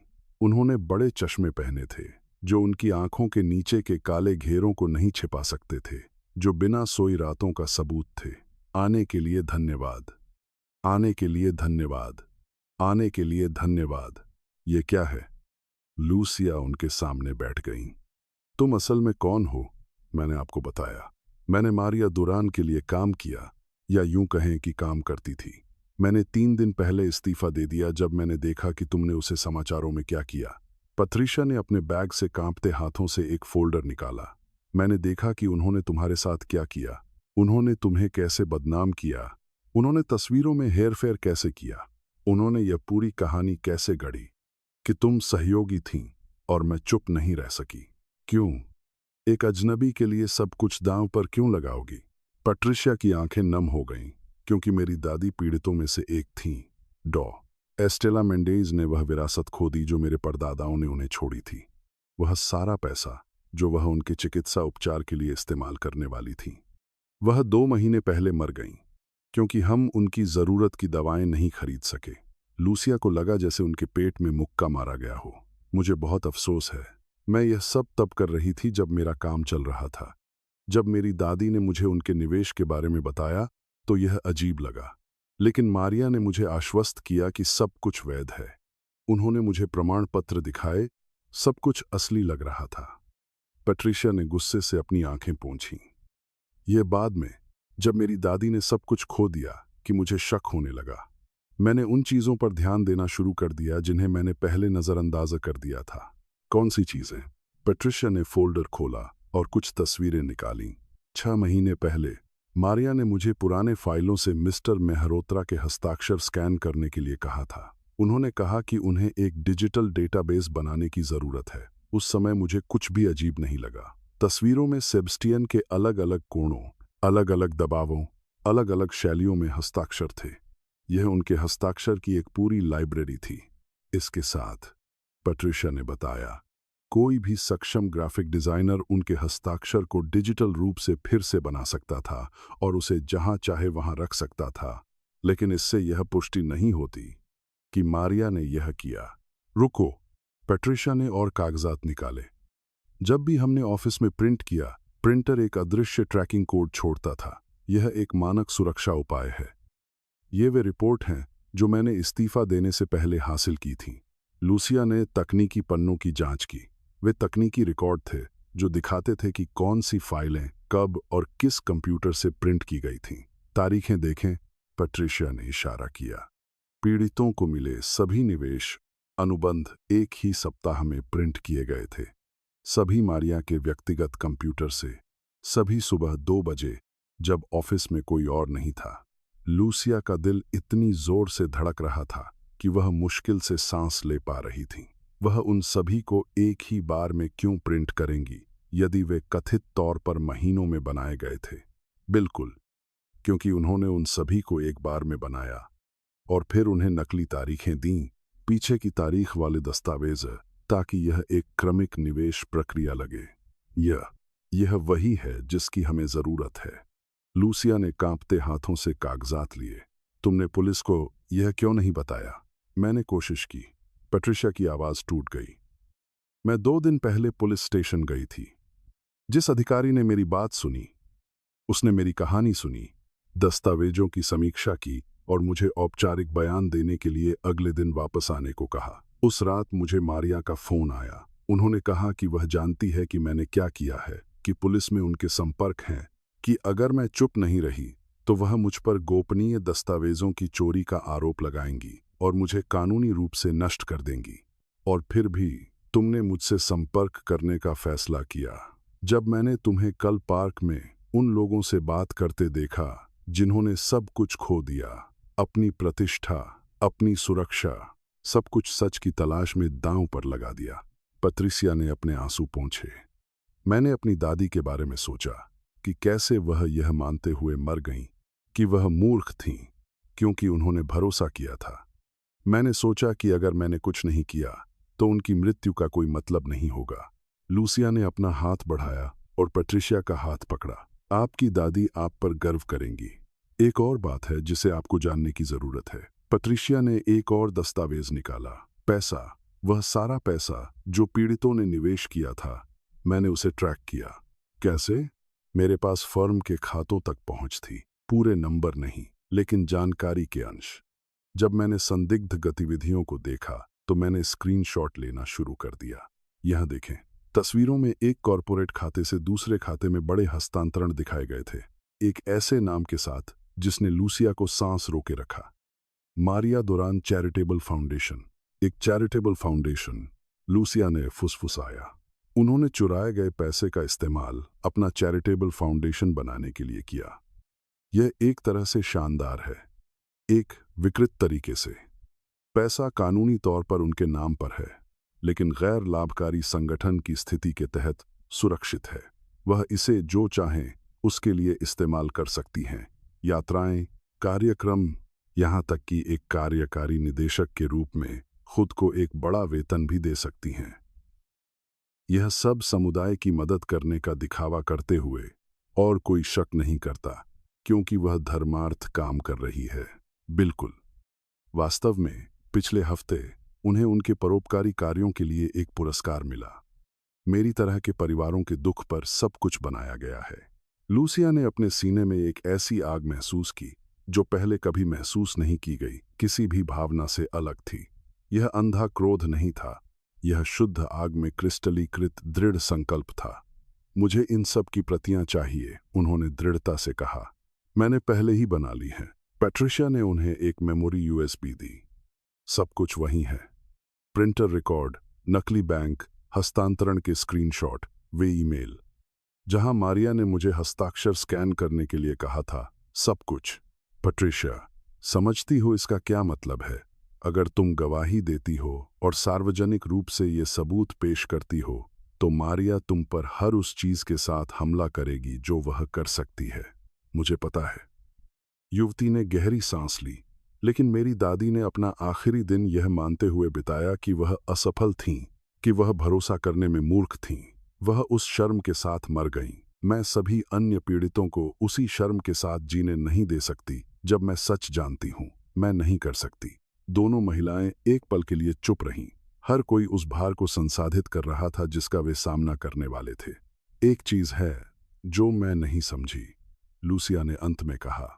उन्होंने बड़े चश्मे पहने थे, जो उनकी आंखों के नीचे के काले घेरों को नहीं छिपा सकते थे, जो बिना सोई रातों का सबूत थे। आने के लिए धन्यवाद। आने के लिए धन्यवाद। आने के लिए धन्यवाद। ये क्या है? लूसिया उनके सामने बैठ गईं। तुम असल में कौन हो? मैंने आपको बताया। मैंने मारिया दुरान के लिए काम किया, या यूं कहें कि काम करती थी। मैंने 3 दिन पहले इस्तीफा दे दिया जब मैंने देखा कि तुमने उसे समाचारों में क्या किया। पैट्रिशिया ने अपने बैग से कांपते हाथों से एक फोल्डर निकाला। मैंने देखा कि उन्होंने तुम्हारे साथ क्या किया। उन्होंने तुम्हें कैसे बदनाम किया। उन्होंने तस्वीरों में हेरफेर कैसे किया। उन्होंने यह पूरी कहानी कैसे गढ़ी कि तुम सहयोगी थीं और मैं चुप नहीं रह सकी। क्यों? एक अजनबी के लिए सब कुछ दांव पर क्यों लगाओगी? पैट्रिशिया की आंखें नम हो गईं, क्योंकि मेरी दादी पीड़ितों में से एक थीं। डॉ एस्टेला मेंडेज ने वह विरासत खो दी जो मेरे परदादाओं ने उन्हें छोड़ी थी। वह सारा पैसा जो वह उनके चिकित्सा उपचार के लिए इस्तेमाल करने वाली थी। वह 2 महीने पहले मर गईं, क्योंकि हम उनकी जरूरत की दवाएं नहीं खरीद सके। लूसिया को लगा जैसे उनके पेट में मुक्का मारा गया हो। मुझे बहुत अफसोस है। मैं यह सब तब कर रही थी जब मेरा काम चल रहा था। जब मेरी दादी ने मुझे उनके निवेश के बारे में बताया तो यह अजीब लगा, लेकिन मारिया ने मुझे आश्वस्त किया कि सब कुछ वैध है। उन्होंने मुझे प्रमाण पत्र दिखाए। सब कुछ असली लग रहा था। पैट्रिशिया ने गुस्से से अपनी आंखें पोंछीं। यह बाद में, जब मेरी दादी ने सब कुछ खो दिया, कि मुझे शक होने लगा। मैंने उन चीजों पर ध्यान देना शुरू कर दिया जिन्हें मैंने पहले नजरअंदाज कर दिया था। कौन सी चीजें? पैट्रिशिया ने फोल्डर खोला और कुछ तस्वीरें निकालीं। 6 महीने पहले मारिया ने मुझे पुराने फाइलों से मिस्टर मेहरोत्रा के हस्ताक्षर स्कैन करने के लिए कहा था। उन्होंने कहा कि उन्हें एक डिजिटल डेटाबेस बनाने की जरूरत है। उस समय मुझे कुछ भी अजीब नहीं लगा। तस्वीरों में सेबस्टियन के अलग अलग कोणों, अलग अलग दबावों, अलग अलग शैलियों में हस्ताक्षर थे। यह उनके हस्ताक्षर की एक पूरी लाइब्रेरी थी। इसके साथ, पैट्रिशिया ने बताया, कोई भी सक्षम ग्राफिक डिजाइनर उनके हस्ताक्षर को डिजिटल रूप से फिर से बना सकता था और उसे जहां चाहे वहां रख सकता था। लेकिन इससे यह पुष्टि नहीं होती कि मारिया ने यह किया। रुको, पैट्रिशिया ने और कागजात निकाले। जब भी हमने ऑफिस में प्रिंट किया, प्रिंटर एक अदृश्य ट्रैकिंग कोड छोड़ता था। यह एक मानक सुरक्षा उपाय है। ये वे रिपोर्ट हैं जो मैंने इस्तीफा देने से पहले हासिल की थीं। लूसिया ने तकनीकी पन्नों की जांच की। वे तकनीकी रिकॉर्ड थे जो दिखाते थे कि कौन सी फाइलें कब और किस कंप्यूटर से प्रिंट की गई थीं। तारीखें देखें, पैट्रिशिया ने इशारा किया। पीड़ितों को मिले सभी निवेश अनुबंध एक ही सप्ताह में प्रिंट किए गए थे। सभी मारिया के व्यक्तिगत कंप्यूटर से, सभी सुबह 2 बजे, जब ऑफिस में कोई और नहीं था। लूसिया का दिल इतनी जोर से धड़क रहा था कि वह मुश्किल से सांस ले पा रही थी। वह उन सभी को एक ही बार में क्यों प्रिंट करेंगी, यदि वे कथित तौर पर महीनों में बनाए गए थे? बिल्कुल, क्योंकि उन्होंने उन सभी को एक बार में बनाया और फिर उन्हें नकली तारीखें दीं, पीछे की तारीख वाले दस्तावेज, ताकि यह एक क्रमिक निवेश प्रक्रिया लगे। यह वही है जिसकी हमें जरूरत है। लूसिया ने कांपते हाथों से कागजात लिए। तुमने पुलिस को यह क्यों नहीं बताया? मैंने कोशिश की। पैट्रिशिया की आवाज टूट गई। मैं 2 दिन पहले पुलिस स्टेशन गई थी। जिस अधिकारी ने मेरी बात सुनी, उसने मेरी कहानी सुनी, दस्तावेजों की समीक्षा की और मुझे औपचारिक बयान देने के लिए अगले दिन वापस आने को कहा। उस रात मुझे मारिया का फोन आया। उन्होंने कहा कि वह जानती है कि मैंने क्या किया है, कि पुलिस में उनके संपर्क हैं, कि अगर मैं चुप नहीं रही तो वह मुझ पर गोपनीय दस्तावेजों की चोरी का आरोप लगाएंगी और मुझे कानूनी रूप से नष्ट कर देंगी। और फिर भी तुमने मुझसे संपर्क करने का फैसला किया। जब मैंने तुम्हें कल पार्क में उन लोगों से बात करते देखा जिन्होंने सब कुछ खो दिया, अपनी प्रतिष्ठा, अपनी सुरक्षा, सब कुछ सच की तलाश में दांव पर लगा दिया। पत्रिसिया ने अपने आंसू पोंछे। मैंने अपनी दादी के बारे में सोचा कि कैसे वह यह मानते हुए मर गईं कि वह मूर्ख थीं क्योंकि उन्होंने भरोसा किया था। मैंने सोचा कि अगर मैंने कुछ नहीं किया तो उनकी मृत्यु का कोई मतलब नहीं होगा। लूसिया ने अपना हाथ बढ़ाया और पैट्रिशिया का हाथ पकड़ा। आपकी दादी आप पर गर्व करेंगी। एक और बात है जिसे आपको जानने की जरूरत है। पैट्रिशिया ने एक और दस्तावेज निकाला। पैसा, वह सारा पैसा जो पीड़ितों ने निवेश किया था, मैंने उसे ट्रैक किया। कैसे? मेरे पास फर्म के खातों तक पहुंच थी, पूरे नंबर नहीं लेकिन जानकारी के अंश। जब मैंने संदिग्ध गतिविधियों को देखा तो मैंने स्क्रीनशॉट लेना शुरू कर दिया। यहां देखें, तस्वीरों में एक कॉरपोरेट खाते से दूसरे खाते में बड़े हस्तांतरण दिखाए गए थे, एक ऐसे नाम के साथ जिसने लूसिया को सांस रोके रखा। मारिया दुरान चैरिटेबल फाउंडेशन। एक चैरिटेबल फाउंडेशन, लूसिया ने फुसफुसाया। उन्होंने चुराए गए पैसे का इस्तेमाल अपना चैरिटेबल फाउंडेशन बनाने के लिए किया। यह एक तरह से शानदार है, एक विकृत तरीके से। पैसा कानूनी तौर पर उनके नाम पर है, लेकिन गैर लाभकारी संगठन की स्थिति के तहत सुरक्षित है। वह इसे जो चाहें उसके लिए इस्तेमाल कर सकती हैं। यात्राएं, कार्यक्रम, यहां तक कि एक कार्यकारी निदेशक के रूप में खुद को एक बड़ा वेतन भी दे सकती हैं। यह सब समुदाय की मदद करने का दिखावा करते हुए, और कोई शक नहीं करता क्योंकि वह धर्मार्थ काम कर रही है। बिल्कुल। वास्तव में पिछले हफ्ते उन्हें उनके परोपकारी कार्यों के लिए एक पुरस्कार मिला। मेरी तरह के परिवारों के दुख पर सब कुछ बनाया गया है। लूसिया ने अपने सीने में एक ऐसी आग महसूस की जो पहले कभी महसूस नहीं की गई, किसी भी भावना से अलग थी। यह अंधा क्रोध नहीं था, यह शुद्ध आग में क्रिस्टलीकृत दृढ़ संकल्प था। मुझे इन सब की प्रतियां चाहिए, उन्होंने दृढ़ता से कहा। मैंने पहले ही बना ली हैं। पैट्रिशिया ने उन्हें एक मेमोरी यूएसबी दी। सब कुछ वहीं है, प्रिंटर रिकॉर्ड, नकली बैंक हस्तांतरण के स्क्रीनशॉट, वे ईमेल जहां मारिया ने मुझे हस्ताक्षर स्कैन करने के लिए कहा था, सब कुछ। पैट्रिशिया, समझती हो इसका क्या मतलब है? अगर तुम गवाही देती हो और सार्वजनिक रूप से ये सबूत पेश करती हो तो मारिया तुम पर हर उस चीज के साथ हमला करेगी जो वह कर सकती है। मुझे पता है। युवती ने गहरी सांस ली, लेकिन मेरी दादी ने अपना आखिरी दिन यह मानते हुए बिताया कि वह असफल थीं, कि वह भरोसा करने में मूर्ख थीं। वह उस शर्म के साथ मर गईं। मैं सभी अन्य पीड़ितों को उसी शर्म के साथ जीने नहीं दे सकती। जब मैं सच जानती हूं, मैं नहीं कर सकती। दोनों महिलाएं एक पल के लिए चुप रहीं। हर कोई उस भार को संसाधित कर रहा था जिसका वे सामना करने वाले थे। एक चीज है जो मैं नहीं समझी, लूसिया ने अंत में कहा।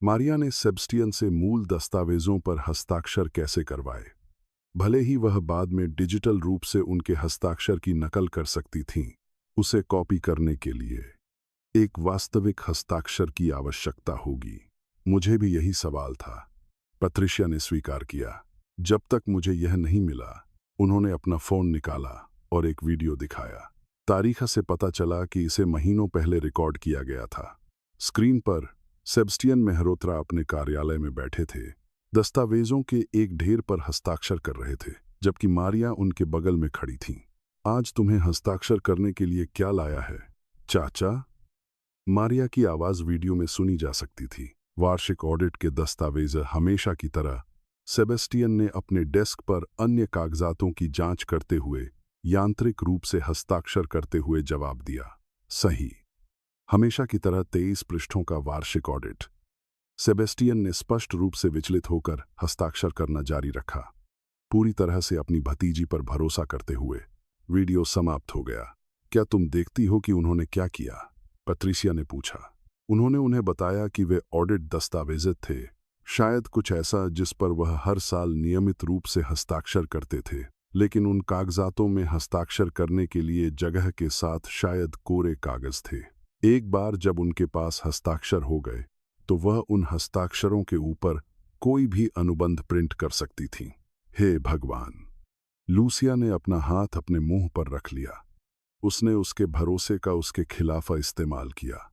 मारिया ने सेबस्टियन से मूल दस्तावेजों पर हस्ताक्षर कैसे करवाए? भले ही वह बाद में डिजिटल रूप से उनके हस्ताक्षर की नकल कर सकती थीं, उसे कॉपी करने के लिए एक वास्तविक हस्ताक्षर की आवश्यकता होगी। मुझे भी यही सवाल था। पैट्रिशिया ने स्वीकार किया। जब तक मुझे यह नहीं मिला, उन्होंने अपना फोन निकाला और एक वीडियो दिखाया। तारीख से पता चला कि इसे महीनों पहले रिकॉर्ड किया गया था। स्क्रीन पर सेबस्टियन मेहरोत्रा अपने कार्यालय में बैठे थे, दस्तावेजों के एक ढेर पर हस्ताक्षर कर रहे थे, जबकि मारिया उनके बगल में खड़ी थीं। आज तुम्हें हस्ताक्षर करने के लिए क्या लाया है, चाचा? मारिया की आवाज वीडियो में सुनी जा सकती थी। वार्षिक ऑडिट के दस्तावेज हमेशा की तरह सेबेस्टियन ने अपने डेस्क पर अन्य कागजातों की जांच करते हुए यांत्रिक रूप से हस्ताक्षर करते हुए जवाब दिया, सही। हमेशा की तरह 23 पृष्ठों का वार्षिक ऑडिट। सेबेस्टियन ने स्पष्ट रूप से विचलित होकर हस्ताक्षर करना जारी रखा, पूरी तरह से अपनी भतीजी पर भरोसा करते हुए। वीडियो समाप्त हो गया। क्या तुम देखती हो कि उन्होंने क्या किया? पैट्रिशिया ने पूछा। उन्होंने उन्हें बताया कि वे ऑडिट दस्तावेज थे, शायद कुछ ऐसा जिस पर वह हर साल नियमित रूप से हस्ताक्षर करते थे, लेकिन उन कागजातों में हस्ताक्षर करने के लिए जगह के साथ शायद कोरे कागज थे। एक बार जब उनके पास हस्ताक्षर हो गए तो वह उन हस्ताक्षरों के ऊपर कोई भी अनुबंध प्रिंट कर सकती थी। हे भगवान! लूसिया ने अपना हाथ अपने मुंह पर रख लिया। उसने उसके भरोसे का उसके खिलाफ इस्तेमाल किया।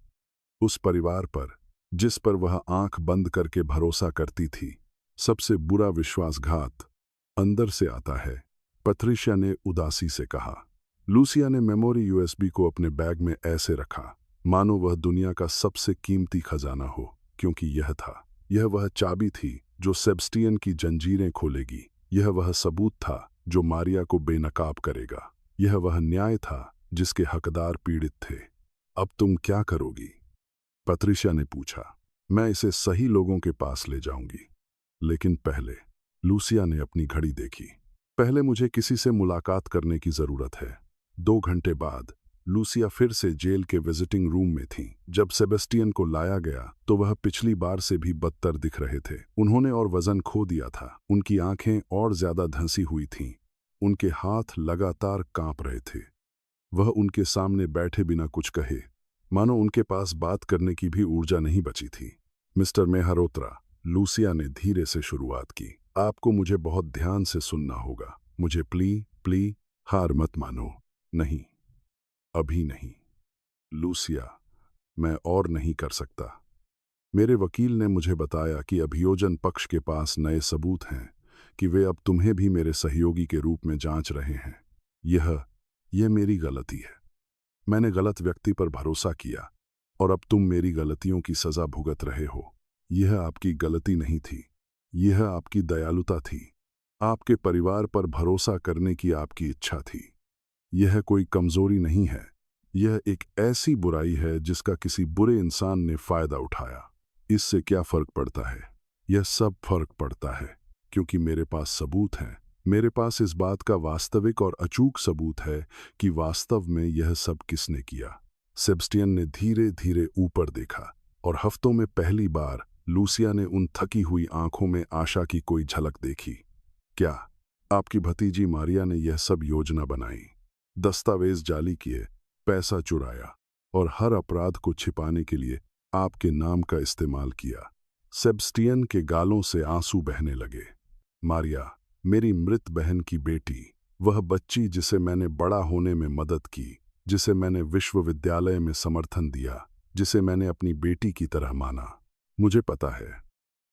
उस परिवार पर जिस पर वह आंख बंद करके भरोसा करती थी, सबसे बुरा विश्वासघात अंदर से आता है, पत्रिशिया ने उदासी से कहा। लूसिया ने मेमोरी यूएसबी को अपने बैग में ऐसे रखा मानो वह दुनिया का सबसे कीमती खजाना हो, क्योंकि यह वह चाबी थी जो सेबस्टियन की जंजीरें खोलेगी। यह वह सबूत था जो मारिया को बेनकाब करेगा। यह वह न्याय था जिसके हकदार पीड़ित थे। अब तुम क्या करोगी? पत्रिशिया ने पूछा। मैं इसे सही लोगों के पास ले जाऊंगी, लेकिन पहले। लूसिया ने अपनी घड़ी देखी। पहले मुझे किसी से मुलाकात करने की जरूरत है। 2 घंटे बाद लूसिया फिर से जेल के विजिटिंग रूम में थी। जब सेबेस्टियन को लाया गया तो वह पिछली बार से भी बदतर दिख रहे थे। उन्होंने और वजन खो दिया था। उनकी आंखें और ज्यादा धंसी हुई थीं। उनके हाथ लगातार कांप रहे थे। वह उनके सामने बैठे बिना कुछ कहे, मानो उनके पास बात करने की भी ऊर्जा नहीं बची थी। मिस्टर मेहरोत्रा, लूसिया ने धीरे से शुरुआत की, आपको मुझे बहुत ध्यान से सुनना होगा। मुझे प्ली हार मत मानो। नहीं, अभी नहीं। लूसिया, मैं और नहीं कर सकता। मेरे वकील ने मुझे बताया कि अभियोजन पक्ष के पास नए सबूत हैं कि वे अब तुम्हें भी मेरे सहयोगी के रूप में जांच रहे हैं। यह मेरी गलती है। मैंने गलत व्यक्ति पर भरोसा किया और अब तुम मेरी गलतियों की सजा भुगत रहे हो। यह आपकी गलती नहीं थी, यह आपकी दयालुता थी। आपके परिवार पर भरोसा करने की आपकी इच्छा थी। यह कोई कमजोरी नहीं है, यह एक ऐसी बुराई है जिसका किसी बुरे इंसान ने फायदा उठाया। इससे क्या फर्क पड़ता है? यह सब फर्क पड़ता है क्योंकि मेरे पास सबूत हैं। मेरे पास इस बात का वास्तविक और अचूक सबूत है कि वास्तव में यह सब किसने किया। सेबस्टियन ने धीरे धीरे ऊपर देखा और हफ्तों में पहली बार लूसिया ने उन थकी हुई आंखों में आशा की कोई झलक देखी। क्या आपकी भतीजी मारिया ने यह सब योजना बनाई, दस्तावेज जाली किए, पैसा चुराया और हर अपराध को छिपाने के लिए आपके नाम का इस्तेमाल किया? सेबस्टियन के गालों से आंसू बहने लगे। मारिया, मेरी मृत बहन की बेटी, वह बच्ची जिसे मैंने बड़ा होने में मदद की, जिसे मैंने विश्वविद्यालय में समर्थन दिया, जिसे मैंने अपनी बेटी की तरह माना। मुझे पता है,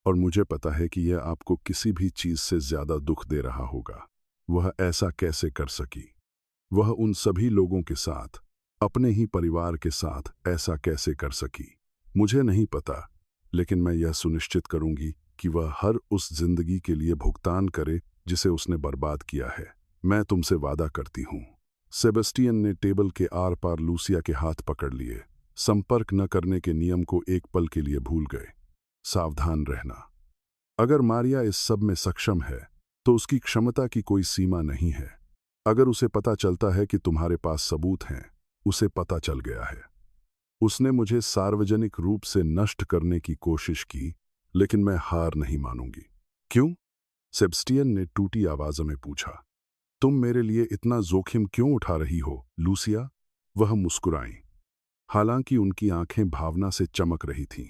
और मुझे पता है कि यह आपको किसी भी चीज से ज्यादा दुख दे रहा होगा। वह ऐसा कैसे कर सकी? वह उन सभी लोगों के साथ, अपने ही परिवार के साथ ऐसा कैसे कर सकी? मुझे नहीं पता, लेकिन मैं यह सुनिश्चित करूंगी कि वह हर उस जिंदगी के लिए भुगतान करे जिसे उसने बर्बाद किया है। मैं तुमसे वादा करती हूं। सेबेस्टियन ने टेबल के आर पार लूसिया के हाथ पकड़ लिए। संपर्क न करने के नियम को एक पल के लिए भूल गए। सावधान रहना। अगर मारिया इस सब में सक्षम है तो उसकी क्षमता की कोई सीमा नहीं है। अगर उसे पता चलता है कि तुम्हारे पास सबूत हैं, उसे पता चल गया है। उसने मुझे सार्वजनिक रूप से नष्ट करने की कोशिश की, लेकिन मैं हार नहीं मानूंगी। क्यों? सेबस्टियन ने टूटी आवाज में पूछा। तुम मेरे लिए इतना जोखिम क्यों उठा रही हो, लूसिया? वह मुस्कुराई, हालांकि उनकी आंखें भावना से चमक रही थीं।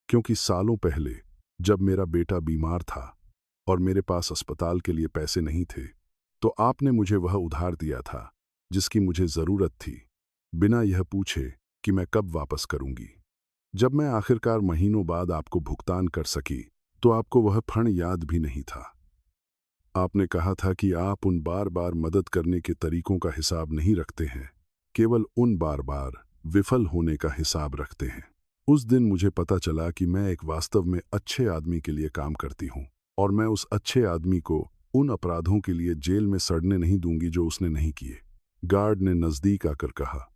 क्योंकि सालों पहले जब मेरा बेटा बीमार था और मेरे पास अस्पताल के लिए पैसे नहीं थे, तो आपने मुझे वह उधार दिया था जिसकी मुझे जरूरत थी, बिना यह पूछे कि मैं कब वापस करूंगी। जब मैं आखिरकार महीनों बाद आपको भुगतान कर सकी तो आपको वह क्षण याद भी नहीं था। आपने कहा था कि आप उन बार बार मदद करने के तरीकों का हिसाब नहीं रखते हैं, केवल उन बार बार विफल होने का हिसाब रखते हैं। उस दिन मुझे पता चला कि मैं एक वास्तव में अच्छे आदमी के लिए काम करती हूँ, और मैं उस अच्छे आदमी को उन अपराधों के लिए जेल में सड़ने नहीं दूंगी जो उसने नहीं किए। गार्ड ने नजदीक आकर कहा,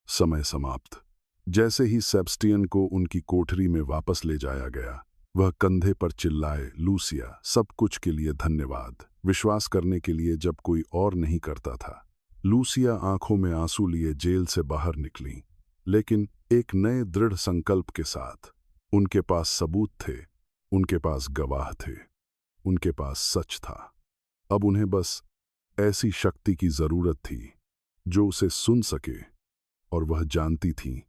समय समाप्त। जैसे ही सेबस्टियन को उनकी कोठरी में वापस ले जाया गया, वह कंधे पर चिल्लाए, लूसिया, सब कुछ के लिए धन्यवाद। विश्वास करने के लिए जब कोई और नहीं करता था। लूसिया आंखों में आंसू लिए जेल से बाहर निकली, लेकिन एक नए दृढ़ संकल्प के साथ। उनके पास सबूत थे, उनके पास गवाह थे, उनके पास सच था। अब उन्हें बस ऐसी शक्ति की जरूरत थी जो उसे सुन सके, और वह जानती थी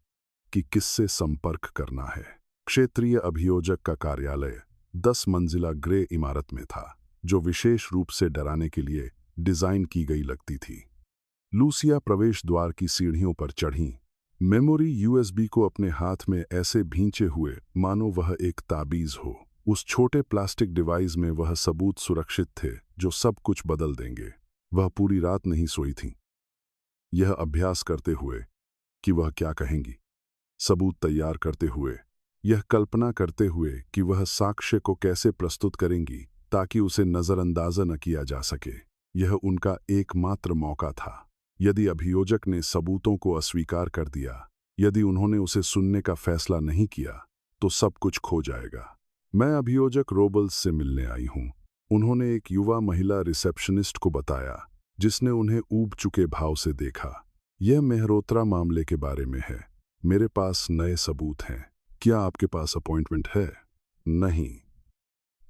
कि किससे संपर्क करना है। क्षेत्रीय अभियोजक का कार्यालय 10 मंजिला ग्रे इमारत में था, जो विशेष रूप से डराने के लिए डिजाइन की गई लगती थी। लूसिया प्रवेश द्वार की सीढ़ियों पर चढ़ीं, मेमोरी यूएसबी को अपने हाथ में ऐसे भींचे हुए मानो वह एक ताबीज हो। उस छोटे प्लास्टिक डिवाइस में वह सबूत सुरक्षित थे जो सब कुछ बदल देंगे। वह पूरी रात नहीं सोई थी, यह अभ्यास करते हुए कि वह क्या कहेंगी, सबूत तैयार करते हुए, यह कल्पना करते हुए कि वह साक्ष्य को कैसे प्रस्तुत करेंगी ताकि उसे नजरअंदाज न किया जा सके। यह उनका एकमात्र मौका था। यदि अभियोजक ने सबूतों को अस्वीकार कर दिया, यदि उन्होंने उसे सुनने का फैसला नहीं किया, तो सब कुछ खो जाएगा। मैं अभियोजक रोबल्स से मिलने आई हूं, उन्होंने एक युवा महिला रिसेप्शनिस्ट को बताया, जिसने उन्हें ऊब चुके भाव से देखा। यह मेहरोत्रा मामले के बारे में है। मेरे पास नए सबूत हैं। क्या आपके पास अपॉइंटमेंट है? नहीं,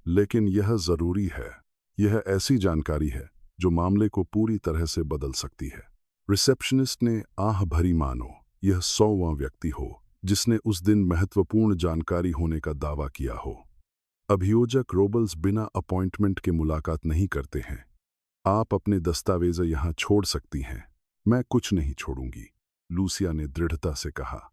लेकिन यह जरूरी है। यह ऐसी जानकारी है जो मामले को पूरी तरह से बदल सकती है। रिसेप्शनिस्ट ने आह भरी, मानो यह 100वां व्यक्ति हो जिसने उस दिन महत्वपूर्ण जानकारी होने का दावा किया हो। अभियोजक रोबल्स बिना अपॉइंटमेंट के मुलाकात नहीं करते हैं। आप अपने दस्तावेज यहां छोड़ सकती हैं। मैं कुछ नहीं छोड़ूंगी, लूसिया ने दृढ़ता से कहा।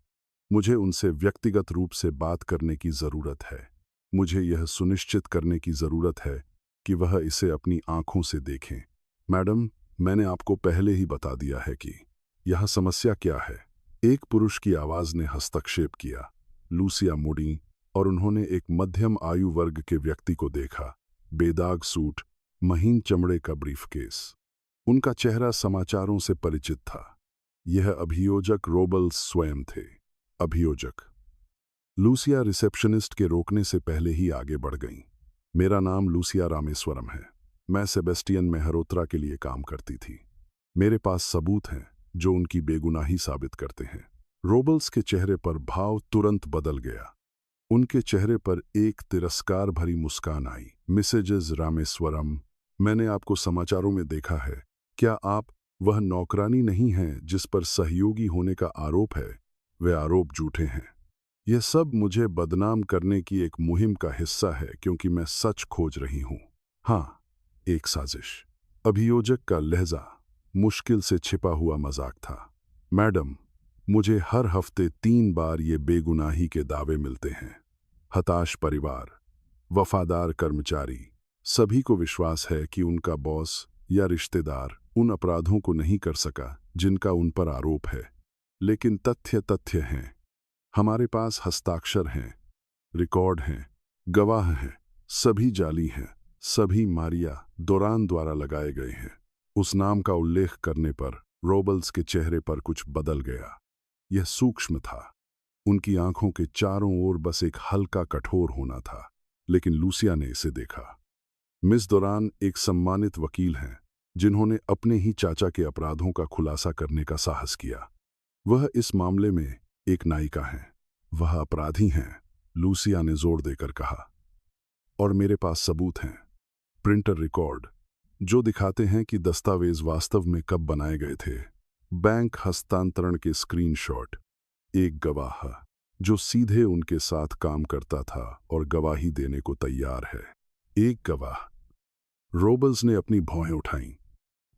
मुझे उनसे व्यक्तिगत रूप से बात करने की जरूरत है। मुझे यह सुनिश्चित करने की जरूरत है कि वह इसे अपनी आंखों से देखें। मैडम, मैंने आपको पहले ही बता दिया है कि यह समस्या क्या है। एक पुरुष की आवाज ने हस्तक्षेप किया। लूसिया मुड़ी और उन्होंने एक मध्यम आयु वर्ग के व्यक्ति को देखा। बेदाग सूट, महीन चमड़े का ब्रीफकेस। उनका चेहरा समाचारों से परिचित था। यह अभियोजक रोबल्स स्वयं थे। अभियोजक। लूसिया रिसेप्शनिस्ट के रोकने से पहले ही आगे बढ़ गईं। मेरा नाम लूसिया रामेश्वरम है। मैं सेबेस्टियन मेहरोत्रा के लिए काम करती थी। मेरे पास सबूत हैं जो उनकी बेगुनाही साबित करते हैं। रोबल्स के चेहरे पर भाव तुरंत बदल गया। उनके चेहरे पर एक तिरस्कार भरी मुस्कान आई। मिसेजेस रामेश्वरम, मैंने आपको समाचारों में देखा है। क्या आप वह नौकरानी नहीं हैं जिस पर सहयोगी होने का आरोप है? वे आरोप झूठे हैं। यह सब मुझे बदनाम करने की एक मुहिम का हिस्सा है, क्योंकि मैं सच खोज रही हूं। हाँ, एक साजिश। अभियोजक का लहजा मुश्किल से छिपा हुआ मजाक था। मैडम, मुझे हर हफ्ते 3 बार ये बेगुनाही के दावे मिलते हैं। हताश परिवार, वफादार कर्मचारी, सभी को विश्वास है कि उनका बॉस या रिश्तेदार उन अपराधों को नहीं कर सका जिनका उन पर आरोप है। लेकिन तथ्य हैं। हमारे पास हस्ताक्षर हैं, रिकॉर्ड हैं, गवाह हैं। सभी जाली हैं। सभी मारिया दोरान द्वारा लगाए गए हैं। उस नाम का उल्लेख करने पर रोबल्स के चेहरे पर कुछ बदल गया। यह सूक्ष्म था। उनकी आंखों के चारों ओर बस एक हल्का कठोर होना था। लेकिन लूसिया ने इसे देखा। मिस दोरान एक सम्मानित वकील हैं जिन्होंने अपने ही चाचा के अपराधों का खुलासा करने का साहस किया। वह इस मामले में एक नायिका हैं। वह अपराधी हैं, लूसिया ने जोर देकर कहा। और मेरे पास सबूत हैं, प्रिंटर रिकॉर्ड, जो दिखाते हैं कि दस्तावेज वास्तव में कब बनाए गए थे। बैंक हस्तांतरण के स्क्रीनशॉट, एक गवाह जो सीधे उनके साथ काम करता था और गवाही देने को तैयार है। एक गवाह। रोबल्स ने अपनी भौहें उठाईं।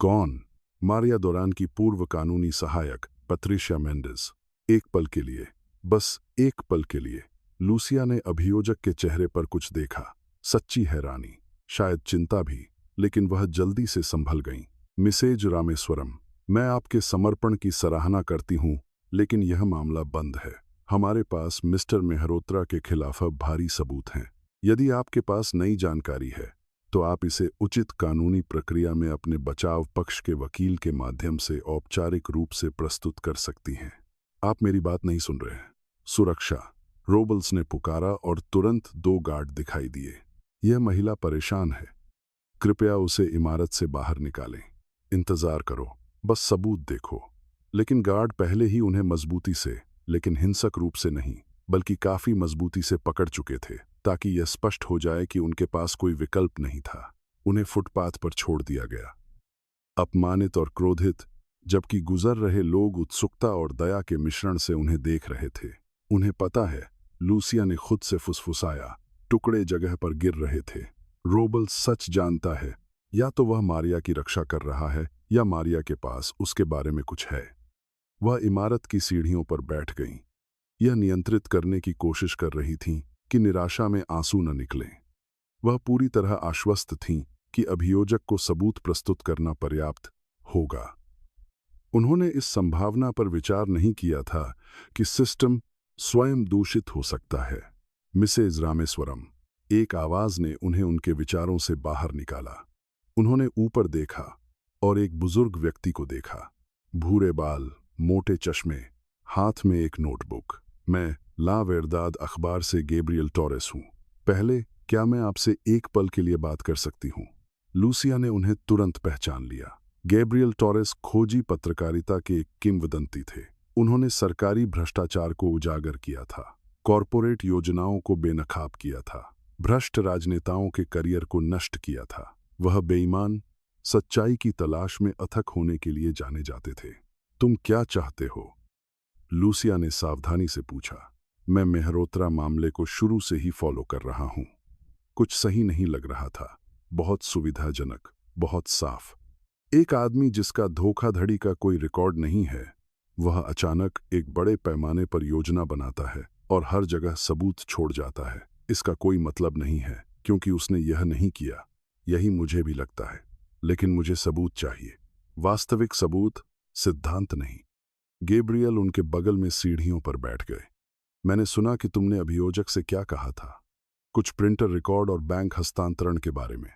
कौन? मारिया दोरान की पूर्व कानूनी सहायक पैट्रिशिया मेंडेस। एक पल के लिए, बस एक पल के लिए, लूसिया ने अभियोजक के चेहरे पर कुछ देखा। सच्ची हैरानी, शायद चिंता भी, लेकिन वह जल्दी से संभल गईं। मिसेज रामेश्वरम, मैं आपके समर्पण की सराहना करती हूं, लेकिन यह मामला बंद है। हमारे पास मिस्टर मेहरोत्रा के खिलाफ भारी सबूत हैं। यदि आपके पास नई जानकारी है तो आप इसे उचित कानूनी प्रक्रिया में अपने बचाव पक्ष के वकील के माध्यम से औपचारिक रूप से प्रस्तुत कर सकती हैं। आप मेरी बात नहीं सुन रहे हैं। सुरक्षा, रोबल्स ने पुकारा और तुरंत 2 गार्ड दिखाई दिए। यह महिला परेशान है, कृपया उसे इमारत से बाहर निकालें। इंतजार करो, बस सबूत देखो। लेकिन गार्ड पहले ही उन्हें मजबूती से, लेकिन हिंसक रूप से नहीं, बल्कि काफी मजबूती से पकड़ चुके थे, ताकि यह स्पष्ट हो जाए कि उनके पास कोई विकल्प नहीं था। उन्हें फुटपाथ पर छोड़ दिया गया, अपमानित और क्रोधित, जबकि गुजर रहे लोग उत्सुकता और दया के मिश्रण से उन्हें देख रहे थे। उन्हें पता है लूसिया ने खुद से फुसफुसाया। टुकड़े जगह पर गिर रहे थे। रोबल सच जानता है। या तो वह मारिया की रक्षा कर रहा है या मारिया के पास उसके बारे में कुछ है। वह इमारत की सीढ़ियों पर बैठ गईं। यह नियंत्रित करने की कोशिश कर रही थीं कि निराशा में आंसू न निकलें। वह पूरी तरह आश्वस्त थीं कि अभियोजक को सबूत प्रस्तुत करना पर्याप्त होगा। उन्होंने इस संभावना पर विचार नहीं किया था कि सिस्टम स्वयं दूषित हो सकता है। मिसेज रामेश्वरम, एक आवाज ने उन्हें उनके विचारों से बाहर निकाला। उन्होंने ऊपर देखा और एक बुजुर्ग व्यक्ति को देखा। भूरे बाल, मोटे चश्मे, हाथ में एक नोटबुक। मैं ला वेरदाद अखबार से गैब्रियल टोरेस हूं। पहले, क्या मैं आपसे एक पल के लिए बात कर सकती हूं? लूसिया ने उन्हें तुरंत पहचान लिया। गैब्रियल टोरेस खोजी पत्रकारिता के एक किंवदंती थे। उन्होंने सरकारी भ्रष्टाचार को उजागर किया था, कॉरपोरेट योजनाओं को बेनकाब किया था, भ्रष्ट राजनेताओं के करियर को नष्ट किया था। वह बेईमान, सच्चाई की तलाश में अथक होने के लिए जाने जाते थे। तुम क्या चाहते हो? लूसिया ने सावधानी से पूछा। मैं मेहरोत्रा मामले को शुरू से ही फॉलो कर रहा हूं। कुछ सही नहीं लग रहा था। बहुत सुविधाजनक, बहुत साफ। एक आदमी जिसका धोखाधड़ी का कोई रिकॉर्ड नहीं है, वह अचानक एक बड़े पैमाने पर योजना बनाता है और हर जगह सबूत छोड़ जाता है। इसका कोई मतलब नहीं है क्योंकि उसने यह नहीं किया। यही मुझे भी लगता है, लेकिन मुझे सबूत चाहिए। वास्तविक सबूत, सिद्धांत नहीं। गैब्रियल उनके बगल में सीढ़ियों पर बैठ गए। मैंने सुना कि तुमने अभियोजक से क्या कहा था, कुछ प्रिंटर रिकॉर्ड और बैंक हस्तांतरण के बारे में।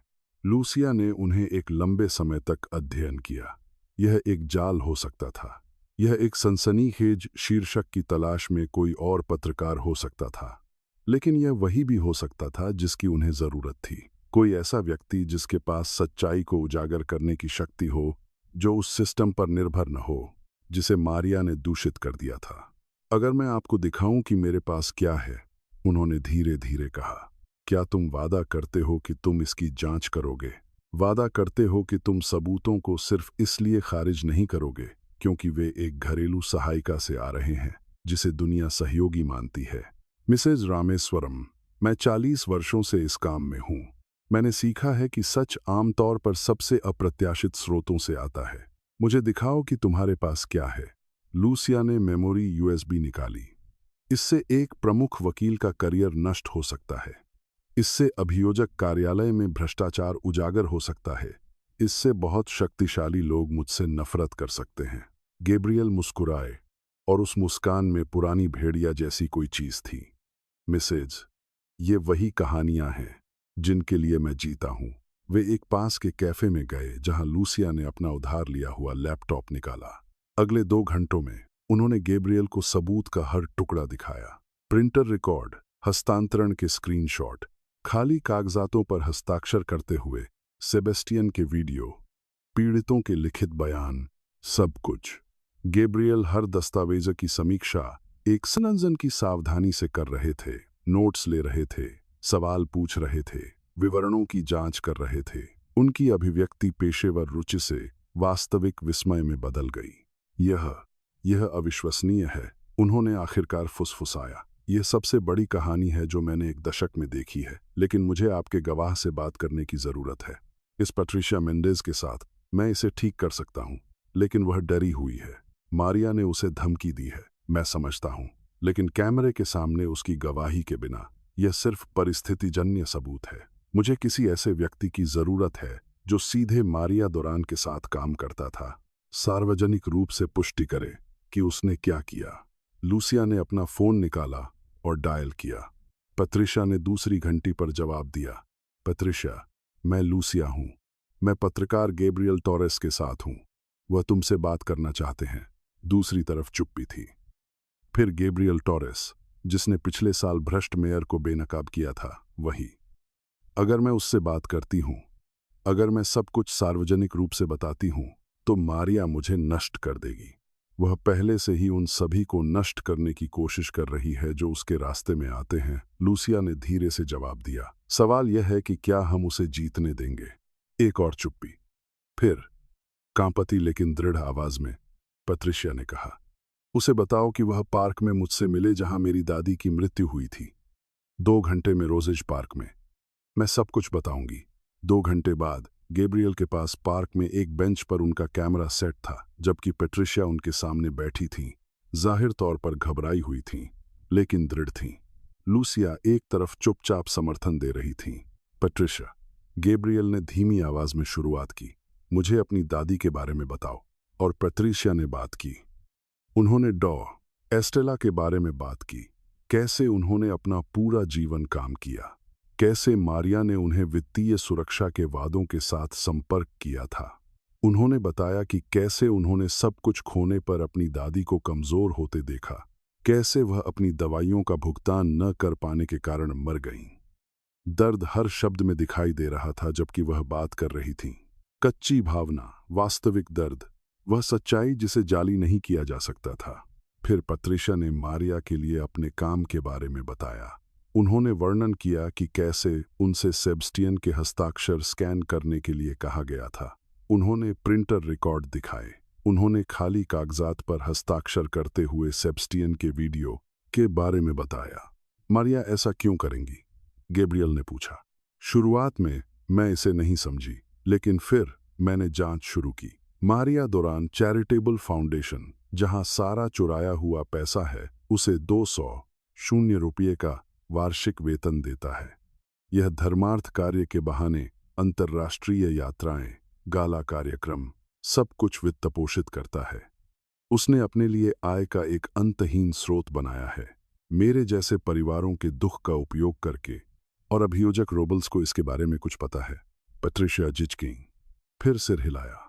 लूसिया ने उन्हें एक लंबे समय तक अध्ययन किया। यह एक जाल हो सकता था। यह एक सनसनीखेज शीर्षक की तलाश में कोई और पत्रकार हो सकता था, लेकिन यह वही भी हो सकता था जिसकी उन्हें जरूरत थी। कोई ऐसा व्यक्ति जिसके पास सच्चाई को उजागर करने की शक्ति हो, जो उस सिस्टम पर निर्भर न हो जिसे मारिया ने दूषित कर दिया था। अगर मैं आपको दिखाऊं कि मेरे पास क्या है, उन्होंने धीरे धीरे कहा, क्या तुम वादा करते हो कि तुम इसकी जांच करोगे? वादा करते हो कि तुम सबूतों को सिर्फ इसलिए खारिज नहीं करोगे क्योंकि वे एक घरेलू सहायिका से आ रहे हैं जिसे दुनिया सहयोगी मानती है? मिसेज रामेश्वरम, मैं 40 वर्षों से इस काम में हूं। मैंने सीखा है कि सच आमतौर पर सबसे अप्रत्याशित स्रोतों से आता है। मुझे दिखाओ कि तुम्हारे पास क्या है। लूसिया ने मेमोरी यूएसबी निकाली। इससे एक प्रमुख वकील का करियर नष्ट हो सकता है। इससे अभियोजक कार्यालय में भ्रष्टाचार उजागर हो सकता है। इससे बहुत शक्तिशाली लोग मुझसे नफरत कर सकते हैं। गैब्रियल मुस्कुराए और उस मुस्कान में पुरानी भेड़िया जैसी कोई चीज थी। मिसेज, ये वही कहानियां हैं जिनके लिए मैं जीता हूं। वे एक पास के कैफे में गए जहां लूसिया ने अपना उधार लिया हुआ लैपटॉप निकाला। अगले 2 घंटों में उन्होंने गैब्रियल को सबूत का हर टुकड़ा दिखाया। प्रिंटर रिकॉर्ड, हस्तांतरण के स्क्रीनशॉट, खाली कागजातों पर हस्ताक्षर करते हुए सेबेस्टियन के वीडियो, पीड़ितों के लिखित बयान, सब कुछ। गैब्रियल हर दस्तावेज की समीक्षा एक सनंजन की सावधानी से कर रहे थे। नोट्स ले रहे थे, सवाल पूछ रहे थे, विवरणों की जांच कर रहे थे। उनकी अभिव्यक्ति पेशेवर रुचि से वास्तविक विस्मय में बदल गई। यह अविश्वसनीय है, उन्होंने आखिरकार फुसफुसाया। यह सबसे बड़ी कहानी है जो मैंने एक दशक में देखी है, लेकिन मुझे आपके गवाह से बात करने की जरूरत है। इस पैट्रिशिया मेंडेज के साथ मैं इसे ठीक कर सकता हूं, लेकिन वह डरी हुई है। मारिया ने उसे धमकी दी है, मैं समझता हूं, लेकिन कैमरे के सामने उसकी गवाही के बिना यह सिर्फ परिस्थितिजन्य सबूत है। मुझे किसी ऐसे व्यक्ति की जरूरत है जो सीधे मारिया दुरान के साथ काम करता था, सार्वजनिक रूप से पुष्टि करे कि उसने क्या किया। लूसिया ने अपना फोन निकाला और डायल किया। पैट्रिशिया ने दूसरी घंटी पर जवाब दिया। पैट्रिशिया, मैं लूसिया हूं। मैं पत्रकार गैब्रियल टोरेस के साथ हूं। वह तुमसे बात करना चाहते हैं। दूसरी तरफ चुप्पी थी। फिर गैब्रियल टोरेस, जिसने पिछले साल भ्रष्ट मेयर को बेनकाब किया था, वही। अगर मैं उससे बात करती हूं, अगर मैं सब कुछ सार्वजनिक रूप से बताती हूं, तो मारिया मुझे नष्ट कर देगी। वह पहले से ही उन सभी को नष्ट करने की कोशिश कर रही है जो उसके रास्ते में आते हैं। लूसिया ने धीरे से जवाब दिया। सवाल यह है कि क्या हम उसे जीतने देंगे? एक और चुप्पी। फिर कांपती लेकिन दृढ़ आवाज में पैट्रिशिया ने कहा, उसे बताओ कि वह पार्क में मुझसे मिले जहां मेरी दादी की मृत्यु हुई थी। 2 घंटे में रोजेज पार्क में। मैं सब कुछ बताऊंगी। 2 घंटे बाद गैब्रियल के पास पार्क में एक बेंच पर उनका कैमरा सेट था, जबकि पेट्रिशिया उनके सामने बैठी थी। जाहिर तौर पर घबराई हुई थीं, लेकिन दृढ़ थीं। लूसिया एक तरफ चुपचाप समर्थन दे रही थीं। पेट्रिशिया, गैब्रियल ने धीमी आवाज में शुरुआत की, मुझे अपनी दादी के बारे में बताओ। और पेट्रिशिया ने बात की। उन्होंने डॉ एस्टेला के बारे में बात की, कैसे उन्होंने अपना पूरा जीवन काम किया, कैसे मारिया ने उन्हें वित्तीय सुरक्षा के वादों के साथ संपर्क किया था। उन्होंने बताया कि कैसे उन्होंने सब कुछ खोने पर अपनी दादी को कमजोर होते देखा, कैसे वह अपनी दवाइयों का भुगतान न कर पाने के कारण मर गईं। दर्द हर शब्द में दिखाई दे रहा था जबकि वह बात कर रही थीं। कच्ची भावना, वास्तविक दर्द, वह सच्चाई जिसे जाली नहीं किया जा सकता था। फिर पेट्रिशिया ने मारिया के लिए अपने काम के बारे में बताया। उन्होंने वर्णन किया कि कैसे उनसे सेबस्टियन के हस्ताक्षर स्कैन करने के लिए कहा गया था। उन्होंने प्रिंटर रिकॉर्ड दिखाए। उन्होंने खाली कागजात पर हस्ताक्षर करते हुए सेबस्टियन के वीडियो के बारे में बताया। मारिया ऐसा क्यों करेंगी? गैब्रियल ने पूछा। शुरुआत में मैं इसे नहीं समझी, लेकिन फिर मैंने जांच शुरू की। मारिया दौरान चैरिटेबल फाउंडेशन, जहां सारा चुराया हुआ पैसा है, उसे 200 रुपये का वार्षिक वेतन देता है। यह धर्मार्थ कार्य के बहाने अंतर्राष्ट्रीय यात्राएं, गाला कार्यक्रम, सब कुछ वित्त पोषित करता है। उसने अपने लिए आय का एक अंतहीन स्रोत बनाया है, मेरे जैसे परिवारों के दुख का उपयोग करके। और अभियोजक रोबल्स को इसके बारे में कुछ पता है? पेट्रिशिया झिझकी, फिर सिर हिलाया।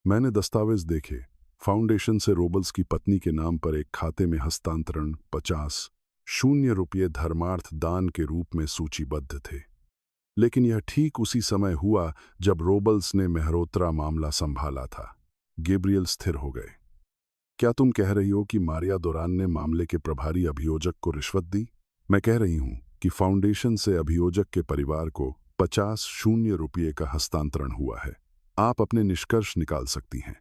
मैंने दस्तावेज देखे। फाउंडेशन से रोबल्स की पत्नी के नाम पर एक खाते में हस्तांतरण 50 रुपये धर्मार्थ दान के रूप में सूचीबद्ध थे। लेकिन यह ठीक उसी समय हुआ जब रोबल्स ने मेहरोत्रा मामला संभाला था। गैब्रियल स्थिर हो गए। क्या तुम कह रही हो कि मारिया दोरान ने मामले के प्रभारी अभियोजक को रिश्वत दी? मैं कह रही हूं कि फाउंडेशन से अभियोजक के परिवार को 50 रुपये का हस्तांतरण हुआ है। आप अपने निष्कर्ष निकाल सकती हैं।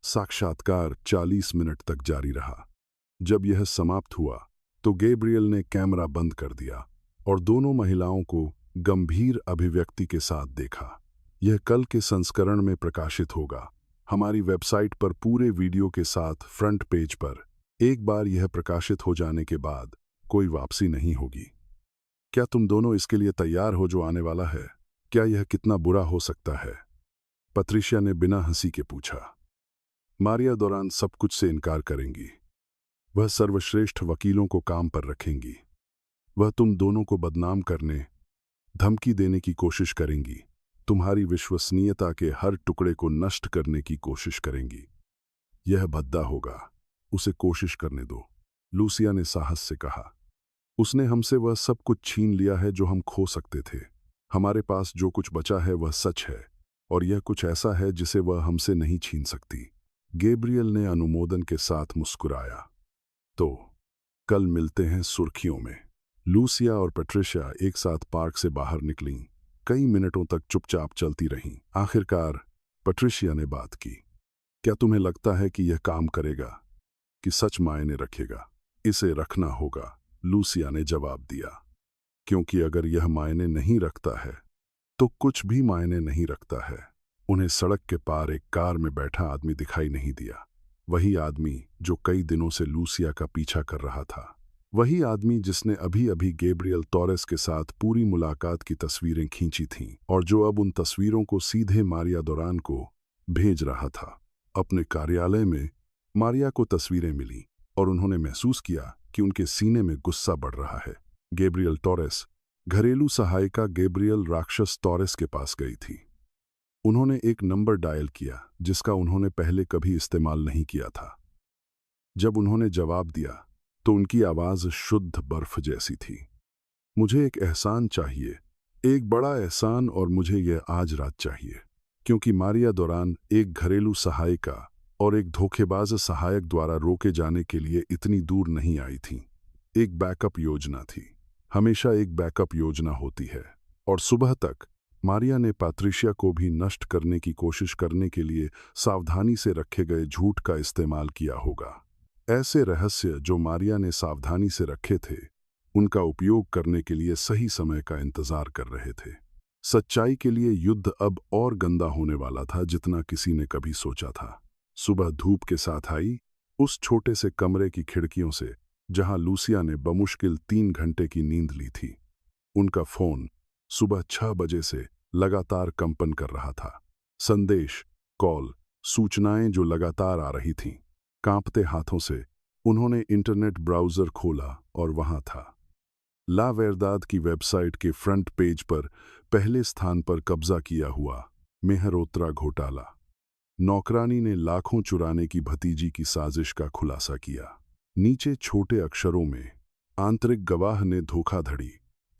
साक्षात्कार 40 मिनट तक जारी रहा। जब यह समाप्त हुआ तो गैब्रियल ने कैमरा बंद कर दिया और दोनों महिलाओं को गंभीर अभिव्यक्ति के साथ देखा। यह कल के संस्करण में प्रकाशित होगा, हमारी वेबसाइट पर पूरे वीडियो के साथ फ्रंट पेज पर। एक बार यह प्रकाशित हो जाने के बाद कोई वापसी नहीं होगी। क्या तुम दोनों इसके लिए तैयार हो जो आने वाला है? क्या यह कितना बुरा हो सकता है? पेट्रिशिया ने बिना हंसी के पूछा। मारिया दौरान सब कुछ से इनकार करेंगी। वह सर्वश्रेष्ठ वकीलों को काम पर रखेंगी। वह तुम दोनों को बदनाम करने, धमकी देने की कोशिश करेंगी। तुम्हारी विश्वसनीयता के हर टुकड़े को नष्ट करने की कोशिश करेंगी। यह भद्दा होगा। उसे कोशिश करने दो, लूसिया ने साहस से कहा। उसने हमसे वह सब कुछ छीन लिया है जो हम खो सकते थे। हमारे पास जो कुछ बचा है वह सच है, और यह कुछ ऐसा है जिसे वह हमसे नहीं छीन सकती। गैब्रियल ने अनुमोदन के साथ मुस्कुराया। तो कल मिलते हैं सुर्खियों में। लूसिया और पेट्रिशिया एक साथ पार्क से बाहर निकलीं। कई मिनटों तक चुपचाप चलती रहीं। आखिरकार पेट्रिशिया ने बात की। क्या तुम्हें लगता है कि यह काम करेगा, कि सच मायने रखेगा? इसे रखना होगा, लूसिया ने जवाब दिया। क्योंकि अगर यह मायने नहीं रखता है तो कुछ भी मायने नहीं रखता है। उन्हें सड़क के पार एक कार में बैठा आदमी दिखाई नहीं दिया। वही आदमी जो कई दिनों से लूसिया का पीछा कर रहा था। वही आदमी जिसने अभी अभी गैब्रियल टोरेस के साथ पूरी मुलाकात की तस्वीरें खींची थीं और जो अब उन तस्वीरों को सीधे मारिया दोरान को भेज रहा था। अपने कार्यालय में मारिया को तस्वीरें मिलीं और उन्होंने महसूस किया कि उनके सीने में गुस्सा बढ़ रहा है। गैब्रियल टोरेस, घरेलू सहायिका गैब्रियल राक्षस टोरेस के पास गई थी। उन्होंने एक नंबर डायल किया जिसका उन्होंने पहले कभी इस्तेमाल नहीं किया था। जब उन्होंने जवाब दिया तो उनकी आवाज शुद्ध बर्फ जैसी थी। मुझे एक एहसान चाहिए, एक बड़ा एहसान, और मुझे यह आज रात चाहिए। क्योंकि मारिया दोरान एक घरेलू सहायिका और एक धोखेबाज सहायक द्वारा रोके जाने के लिए इतनी दूर नहीं आई थी। एक बैकअप योजना थी। हमेशा एक बैकअप योजना होती है। और सुबह तक मारिया ने पेट्रिशिया को भी नष्ट करने की कोशिश करने के लिए सावधानी से रखे गए झूठ का इस्तेमाल किया होगा। ऐसे रहस्य जो मारिया ने सावधानी से रखे थे, उनका उपयोग करने के लिए सही समय का इंतजार कर रहे थे। सच्चाई के लिए युद्ध अब और गंदा होने वाला था जितना किसी ने कभी सोचा था। सुबह धूप के साथ आई उस छोटे से कमरे की खिड़कियों से जहां लूसिया ने बमुश्किल 3 घंटे की नींद ली थी। उनका फोन सुबह 6 बजे से लगातार कंपन कर रहा था। संदेश, कॉल, सूचनाएं जो लगातार आ रही थीं। कांपते हाथों से उन्होंने इंटरनेट ब्राउज़र खोला और वहां था ला वेरदाद की वेबसाइट के फ्रंट पेज पर पहले स्थान पर कब्जा किया हुआ मेहरोत्रा घोटाला। नौकरानी ने लाखों चुराने की भतीजी की साजिश का खुलासा किया। नीचे छोटे अक्षरों में आंतरिक गवाह ने धोखाधड़ी,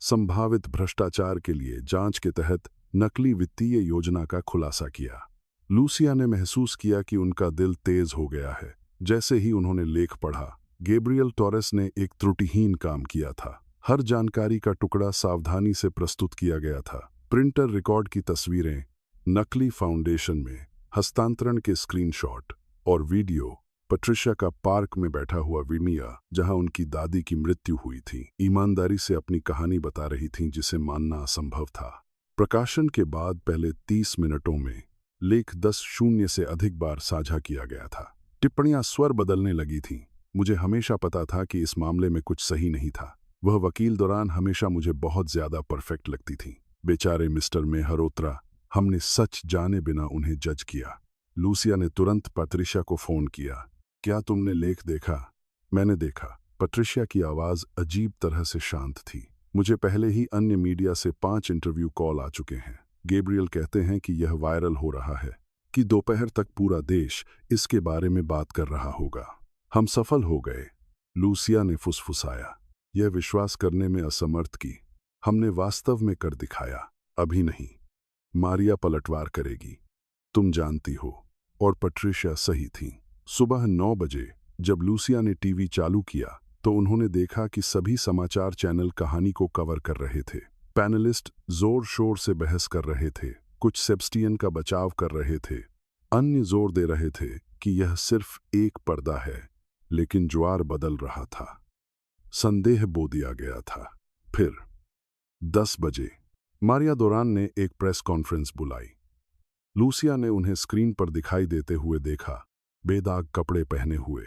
संभावित भ्रष्टाचार के लिए जांच के तहत नकली वित्तीय योजना का खुलासा किया। लूसिया ने महसूस किया कि उनका दिल तेज हो गया है। जैसे ही उन्होंने लेख पढ़ा, गैब्रियल टोरेस ने एक त्रुटिहीन काम किया था। हर जानकारी का टुकड़ा सावधानी से प्रस्तुत किया गया था। प्रिंटर रिकॉर्ड की तस्वीरें, नकली फाउंडेशन में हस्तांतरण के स्क्रीनशॉट और वीडियो। पैट्रिशिया का पार्क में बैठा हुआ विमिया, जहां उनकी दादी की मृत्यु हुई थी, ईमानदारी से अपनी कहानी बता रही थी जिसे मानना असंभव था। प्रकाशन के बाद पहले 30 मिनटों में लेख 10 से अधिक बार साझा किया गया था। टिप्पणियां स्वर बदलने लगी थीं। मुझे हमेशा पता था कि इस मामले में कुछ सही नहीं था। वह वकील दौरान हमेशा मुझे बहुत ज्यादा परफेक्ट लगती थी। बेचारे मिस्टर मेहरोत्रा, हमने सच जाने बिना उन्हें जज किया। लूसिया ने तुरंत पैट्रिशिया को फोन किया। क्या तुमने लेख देखा? मैंने देखा। पैट्रिशिया की आवाज अजीब तरह से शांत थी। मुझे पहले ही अन्य मीडिया से 5 इंटरव्यू कॉल आ चुके हैं। गैब्रियल कहते हैं कि यह वायरल हो रहा है, कि दोपहर तक पूरा देश इसके बारे में बात कर रहा होगा। हम सफल हो गए, लूसिया ने फुसफुसाया, यह विश्वास करने में असमर्थ की। हमने वास्तव में कर दिखाया। अभी नहीं, मारिया पलटवार करेगी, तुम जानती हो। और पैट्रिशिया सही थी। सुबह 9 बजे जब लूसिया ने टीवी चालू किया तो उन्होंने देखा कि सभी समाचार चैनल कहानी को कवर कर रहे थे। पैनलिस्ट जोर शोर से बहस कर रहे थे, कुछ सेबस्टियन का बचाव कर रहे थे, अन्य जोर दे रहे थे कि यह सिर्फ एक पर्दा है। लेकिन ज्वार बदल रहा था। संदेह बो दिया गया था। फिर 10 बजे मारिया दोरान ने एक प्रेस कॉन्फ्रेंस बुलाई। लूसिया ने उन्हें स्क्रीन पर दिखाई देते हुए देखा, बेदाग कपड़े पहने हुए।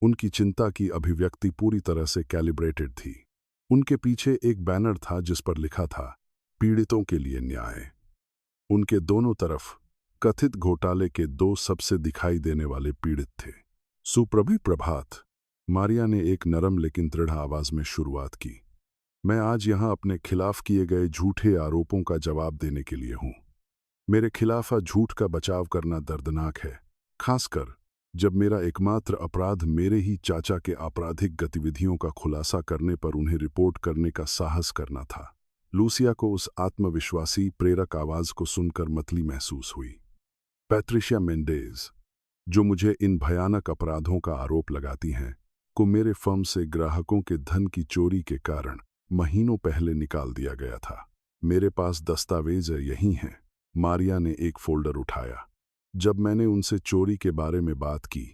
उनकी चिंता की अभिव्यक्ति पूरी तरह से कैलिब्रेटेड थी। उनके पीछे एक बैनर था जिस पर लिखा था, पीड़ितों के लिए न्याय। उनके दोनों तरफ कथित घोटाले के 2 सबसे दिखाई देने वाले पीड़ित थे। सुप्रभि प्रभात, मारिया ने एक नरम लेकिन दृढ़ आवाज में शुरुआत की। मैं आज यहां अपने खिलाफ किए गए झूठे आरोपों का जवाब देने के लिए हूं। मेरे खिलाफ झूठ का बचाव करना दर्दनाक है, खासकर जब मेरा एकमात्र अपराध मेरे ही चाचा के आपराधिक गतिविधियों का खुलासा करने पर उन्हें रिपोर्ट करने का साहस करना था। लूसिया को उस आत्मविश्वासी प्रेरक आवाज को सुनकर मतली महसूस हुई। पैट्रिशिया मेंडेज, जो मुझे इन भयानक अपराधों का आरोप लगाती हैं, को मेरे फर्म से ग्राहकों के धन की चोरी के कारण महीनों पहले निकाल दिया गया था। मेरे पास दस्तावेज यही हैं। मारिया ने एक फोल्डर उठाया। जब मैंने उनसे चोरी के बारे में बात की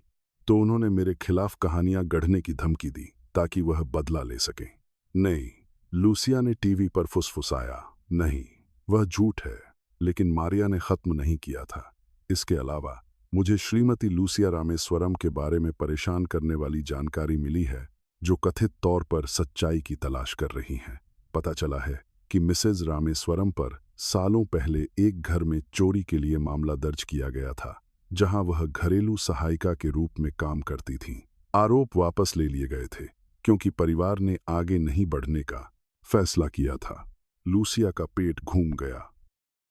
तो उन्होंने मेरे खिलाफ कहानियां गढ़ने की धमकी दी ताकि वह बदला ले सकें। नहीं, लूसिया ने टीवी पर फुसफुसाया, नहीं, वह झूठ है। लेकिन मारिया ने खत्म नहीं किया था। इसके अलावा मुझे श्रीमती लूसिया रामेश्वरम के बारे में परेशान करने वाली जानकारी मिली है, जो कथित तौर पर सच्चाई की तलाश कर रही हैं। पता चला है कि मिसेज रामेश्वरम पर सालों पहले एक घर में चोरी के लिए मामला दर्ज किया गया था, जहां वह घरेलू सहायिका के रूप में काम करती थीं। आरोप वापस ले लिए गए थे क्योंकि परिवार ने आगे नहीं बढ़ने का फैसला किया था। लूसिया का पेट घूम गया।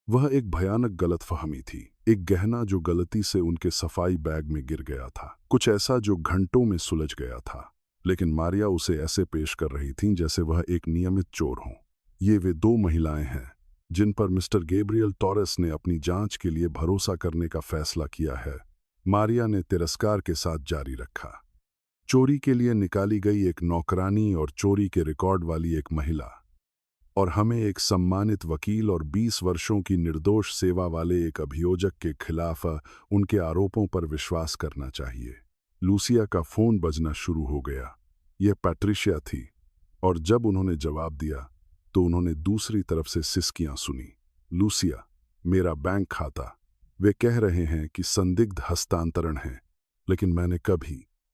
वह एक भयानक गलतफहमी थी, एक गहना जो गलती से उनके सफाई बैग में गिर गया था, कुछ ऐसा जो घंटों में सुलझ गया था। लेकिन मारिया उसे ऐसे पेश कर रही थीं जैसे वह एक नियमित चोर हों। ये वे 2 महिलाएं हैं जिन पर मिस्टर गैब्रियल टोरेस ने अपनी जांच के लिए भरोसा करने का फैसला किया है। मारिया ने तिरस्कार के साथ जारी रखा। चोरी के लिए निकाली गई एक नौकरानी और चोरी के रिकॉर्ड वाली एक महिला, और हमें एक सम्मानित वकील और 20 वर्षों की निर्दोष सेवा वाले एक अभियोजक के खिलाफ उनके आरोपों पर विश्वास करना चाहिए। लूसिया का फोन बजना शुरू हो गया। यह पैट्रिशिया थी, और जब उन्होंने जवाब दिया तो उन्होंने दूसरी तरफ से सिसकियां सुनी। लूसिया, मेरा बैंक खाता। वे कह रहे हैं कि संदिग्ध हस्तांतरण है, लेकिन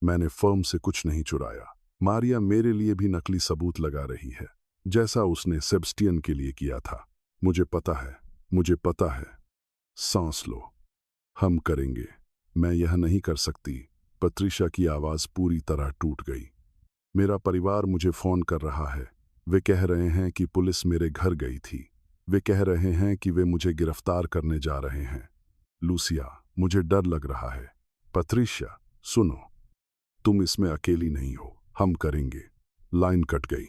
मैंने फर्म से कुछ नहीं चुराया। मारिया मेरे लिए भी नकली सबूत लगा रही है, जैसा उसने सेबस्टियन के लिए किया था। मुझे पता है। सांस लो, हम करेंगे। मैं यह नहीं कर सकती। पैट्रिशिया की आवाज पूरी तरह टूट गई। मेरा परिवार मुझे फोन कर रहा है। वे कह रहे हैं कि पुलिस मेरे घर गई थी। वे कह रहे हैं कि वे मुझे गिरफ्तार करने जा रहे हैं। लूसिया, मुझे डर लग रहा है। पैट्रिशिया, सुनो, तुम इसमें अकेली नहीं हो, हम करेंगे। लाइन कट गई।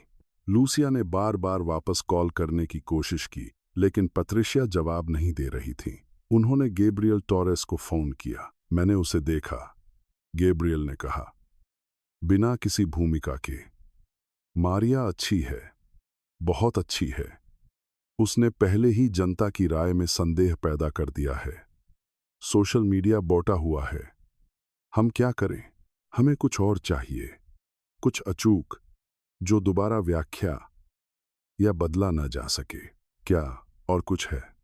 लूसिया ने बार बार वापस कॉल करने की कोशिश की, लेकिन पैट्रिशिया जवाब नहीं दे रही थी। उन्होंने गैब्रियल टोरेस को फोन किया। मैंने उसे देखा, गैब्रियल ने कहा, बिना किसी भूमिका के। मारिया अच्छी है, बहुत अच्छी है। उसने पहले ही जनता की राय में संदेह पैदा कर दिया है। सोशल मीडिया बोटा हुआ है। हम क्या करें? हमें कुछ और चाहिए, कुछ अचूक, जो दोबारा व्याख्या या बदला ना जा सके। क्या और कुछ है?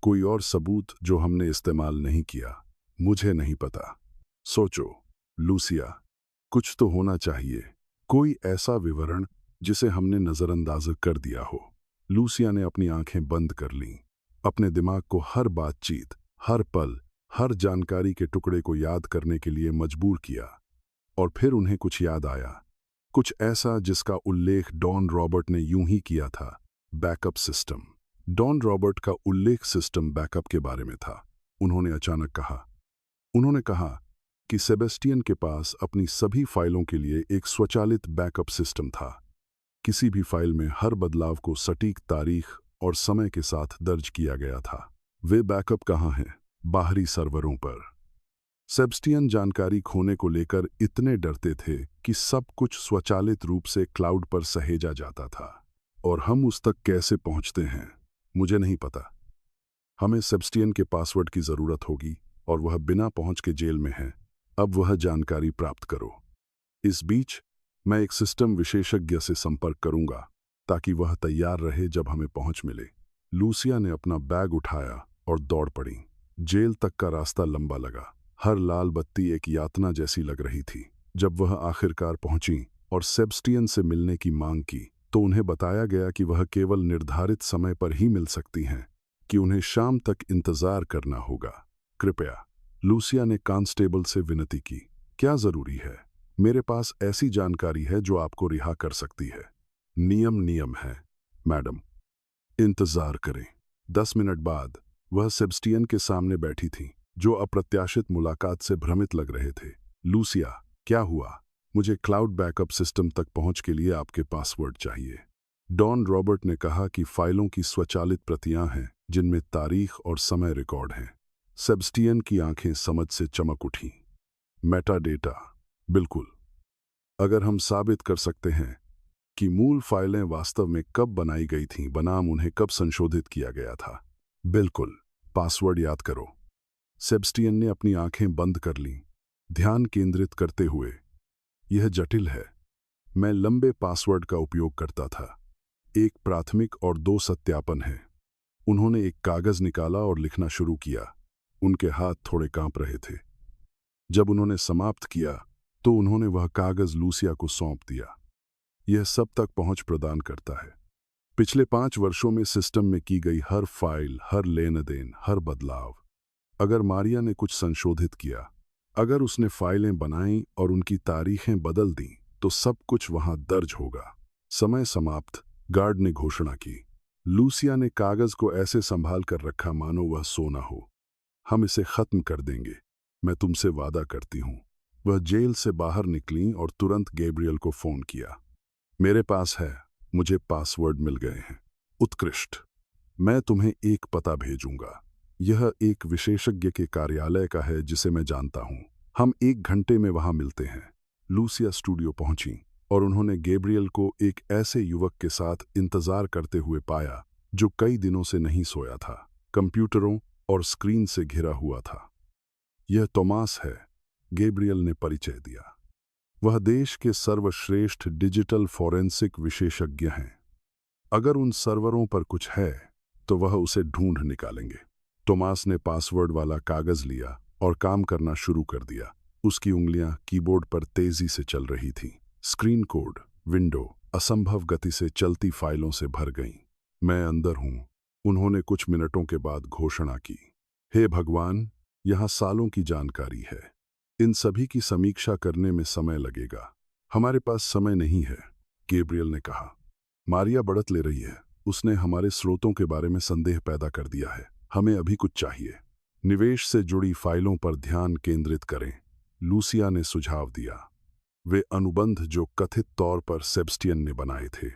कोई और सबूत जो हमने इस्तेमाल नहीं किया? मुझे नहीं पता। सोचो लूसिया, कुछ तो होना चाहिए, कोई ऐसा विवरण जिसे हमने नजरअंदाज कर दिया हो। लूसिया ने अपनी आंखें बंद कर लीं, अपने दिमाग को हर बातचीत, हर पल, हर जानकारी के टुकड़े को याद करने के लिए मजबूर किया। और फिर उन्हें कुछ याद आया, कुछ ऐसा जिसका उल्लेख डॉन रॉबर्ट ने यूं ही किया था, बैकअप सिस्टम। डॉन रॉबर्ट का उल्लेख सिस्टम बैकअप के बारे में था। उन्होंने कहा कि सेबेस्टियन के पास अपनी सभी फाइलों के लिए एक स्वचालित बैकअप सिस्टम था। किसी भी फाइल में हर बदलाव को सटीक तारीख और समय के साथ दर्ज किया गया था। वे बैकअप कहाँ हैं? बाहरी सर्वरों पर। सेबेस्टियन जानकारी खोने को लेकर इतने डरते थे कि सब कुछ स्वचालित रूप से क्लाउड पर सहेजा जाता था। और हम उस तक कैसे पहुंचते हैं, मुझे नहीं पता। हमें सेबेस्टियन के पासवर्ड की जरूरत होगी, और वह बिना पहुंच के जेल में है। अब वह जानकारी प्राप्त करो। इस बीच मैं एक सिस्टम विशेषज्ञ से संपर्क करूंगा, ताकि वह तैयार रहे जब हमें पहुंच मिले। लूसिया ने अपना बैग उठाया और दौड़ पड़ी। जेल तक का रास्ता लंबा लगा। हर लाल बत्ती एक यातना जैसी लग रही थी। जब वह आखिरकार पहुंची और सेबेस्टियन से मिलने की मांग की, तो उन्हें बताया गया कि वह केवल निर्धारित समय पर ही मिल सकती हैं, कि उन्हें शाम तक इंतजार करना होगा। कृपया, लूसिया ने कांस्टेबल से विनती की। क्या जरूरी है? मेरे पास ऐसी जानकारी है जो आपको रिहा कर सकती है। नियम है, मैडम। इंतजार करें। 10 मिनट बाद वह सेबेस्टियन के सामने बैठी थी, जो अप्रत्याशित मुलाकात से भ्रमित लग रहे थे। लूसिया, क्या हुआ? मुझे क्लाउड बैकअप सिस्टम तक पहुंच के लिए आपके पासवर्ड चाहिए। डॉन रॉबर्ट ने कहा कि फाइलों की स्वचालित प्रतियां हैं, जिनमें तारीख और समय रिकॉर्ड हैं। सेबेस्टियन की आंखें समझ से चमक उठीं। मेटा डेटा, बिल्कुल। अगर हम साबित कर सकते हैं कि मूल फाइलें वास्तव में कब बनाई गई थीं, बनाम उन्हें कब संशोधित किया गया था। बिल्कुल। पासवर्ड याद करो। सेबेस्टियन ने अपनी आंखें बंद कर लीं, ध्यान केंद्रित करते हुए। यह जटिल है। मैं लंबे पासवर्ड का उपयोग करता था। एक प्राथमिक और 2 सत्यापन हैं। उन्होंने एक कागज निकाला और लिखना शुरू किया। उनके हाथ थोड़े कांप रहे थे। जब उन्होंने समाप्त किया, तो उन्होंने वह कागज लूसिया को सौंप दिया। यह सब तक पहुंच प्रदान करता है। पिछले 5 वर्षों में सिस्टम में की गई हर फाइल, हर लेन देन, हर बदलाव। अगर मारिया ने कुछ संशोधित किया, अगर उसने फाइलें बनाईं और उनकी तारीखें बदल दीं, तो सब कुछ वहां दर्ज होगा। समय समाप्त, गार्ड ने घोषणा की। लूसिया ने कागज को ऐसे संभाल कर रखा मानो वह सोना हो। हम इसे खत्म कर देंगे, मैं तुमसे वादा करती हूं। वह जेल से बाहर निकलीं और तुरंत गैब्रियल को फोन किया। मेरे पास है, मुझे पासवर्ड मिल गए हैं। उत्कृष्ट। मैं तुम्हें एक पता भेजूंगा। यह एक विशेषज्ञ के कार्यालय का है जिसे मैं जानता हूं। हम 1 घंटे में वहां मिलते हैं। लूसिया स्टूडियो पहुंची और उन्होंने गैब्रियल को एक ऐसे युवक के साथ इंतजार करते हुए पाया जो कई दिनों से नहीं सोया था, कंप्यूटरों और स्क्रीन से घिरा हुआ था। यह तोमास है, गैब्रियल ने परिचय दिया। वह देश के सर्वश्रेष्ठ डिजिटल फॉरेंसिक विशेषज्ञ हैं। अगर उन सर्वरों पर कुछ है तो वह उसे ढूंढ निकालेंगे। टोमास ने पासवर्ड वाला कागज लिया और काम करना शुरू कर दिया। उसकी उंगलियां कीबोर्ड पर तेजी से चल रही थीं। स्क्रीन कोड, विंडो असंभव गति से चलती फाइलों से भर गईं। मैं अंदर हूं, उन्होंने कुछ मिनटों के बाद घोषणा की। हे भगवान, यहां सालों की जानकारी है। इन सभी की समीक्षा करने में समय लगेगा। हमारे पास समय नहीं है, गैब्रियल ने कहा। मारिया बढ़त ले रही है। उसने हमारे स्रोतों के बारे में संदेह पैदा कर दिया है। हमें अभी कुछ चाहिए। निवेश से जुड़ी फाइलों पर ध्यान केंद्रित करें, लूसिया ने सुझाव दिया। वे अनुबंध जो कथित तौर पर सेबस्टियन ने बनाए थे।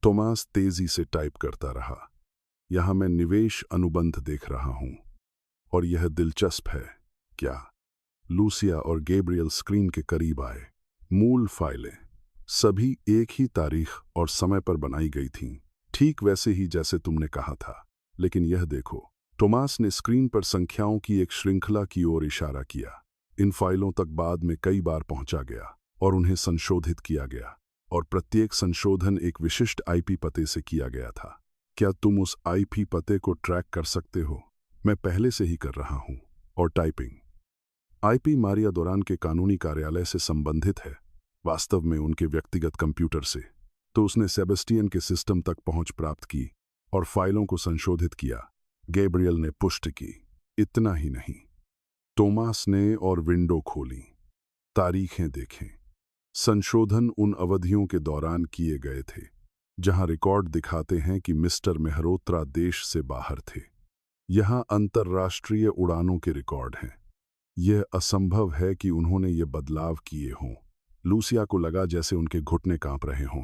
टोमास तेजी से टाइप करता रहा। यहां मैं निवेश अनुबंध देख रहा हूं और यह दिलचस्प है। क्या? लूसिया और गैब्रियल स्क्रीन के करीब आए। मूल फाइलें सभी एक ही तारीख और समय पर बनाई गई थीं, ठीक वैसे ही जैसे तुमने कहा था। लेकिन यह देखो, टोमास ने स्क्रीन पर संख्याओं की एक श्रृंखला की ओर इशारा किया। इन फाइलों तक बाद में कई बार पहुंचा गया और उन्हें संशोधित किया गया, और प्रत्येक संशोधन एक विशिष्ट आईपी पते से किया गया था। क्या तुम उस आईपी पते को ट्रैक कर सकते हो? मैं पहले से ही कर रहा हूं। और टाइपिंग। आईपी मारिया दोरान के कानूनी कार्यालय से संबंधित है, वास्तव में उनके व्यक्तिगत कंप्यूटर से। तो उसने सेबेस्टियन के सिस्टम तक पहुंच प्राप्त की और फाइलों को संशोधित किया, गैब्रियल ने पुष्टि की। इतना ही नहीं, टोमास ने और विंडो खोली, तारीखें देखें। संशोधन उन अवधियों के दौरान किए गए थे जहां रिकॉर्ड दिखाते हैं कि मिस्टर मेहरोत्रा देश से बाहर थे। यहां अंतर्राष्ट्रीय उड़ानों के रिकॉर्ड हैं। यह असंभव है कि उन्होंने ये बदलाव किए हों। लूसिया को लगा जैसे उनके घुटने कांप रहे हों।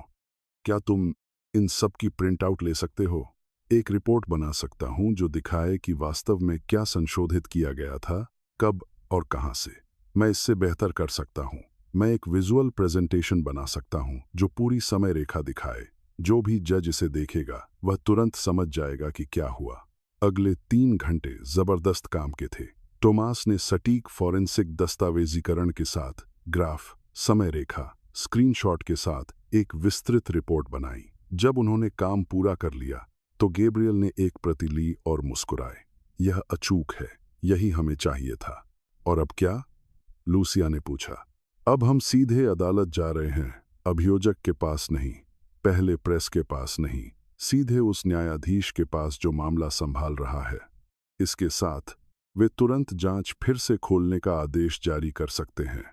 क्या तुम इन सब की प्रिंट आउट ले सकते हो? एक रिपोर्ट बना सकता हूं जो दिखाए कि वास्तव में क्या संशोधित किया गया था, कब और कहां से। मैं इससे बेहतर कर सकता हूं। मैं एक विजुअल प्रेजेंटेशन बना सकता हूं जो पूरी समय रेखा दिखाए। जो भी जज इसे देखेगा वह तुरंत समझ जाएगा कि क्या हुआ। अगले 3 घंटे जबरदस्त काम के थे। टोमास ने सटीक फॉरेंसिक दस्तावेजीकरण के साथ ग्राफ, समय रेखा, स्क्रीनशॉट के साथ एक विस्तृत रिपोर्ट बनाई। जब उन्होंने काम पूरा कर लिया तो गैब्रियल ने एक प्रति ली और मुस्कुराए। यह अचूक है, यही हमें चाहिए था। और अब क्या? लूसिया ने पूछा। अब हम सीधे अदालत जा रहे हैं, अभियोजक के पास नहीं, पहले प्रेस के पास नहीं, सीधे उस न्यायाधीश के पास जो मामला संभाल रहा है। इसके साथ वे तुरंत जांच फिर से खोलने का आदेश जारी कर सकते हैं।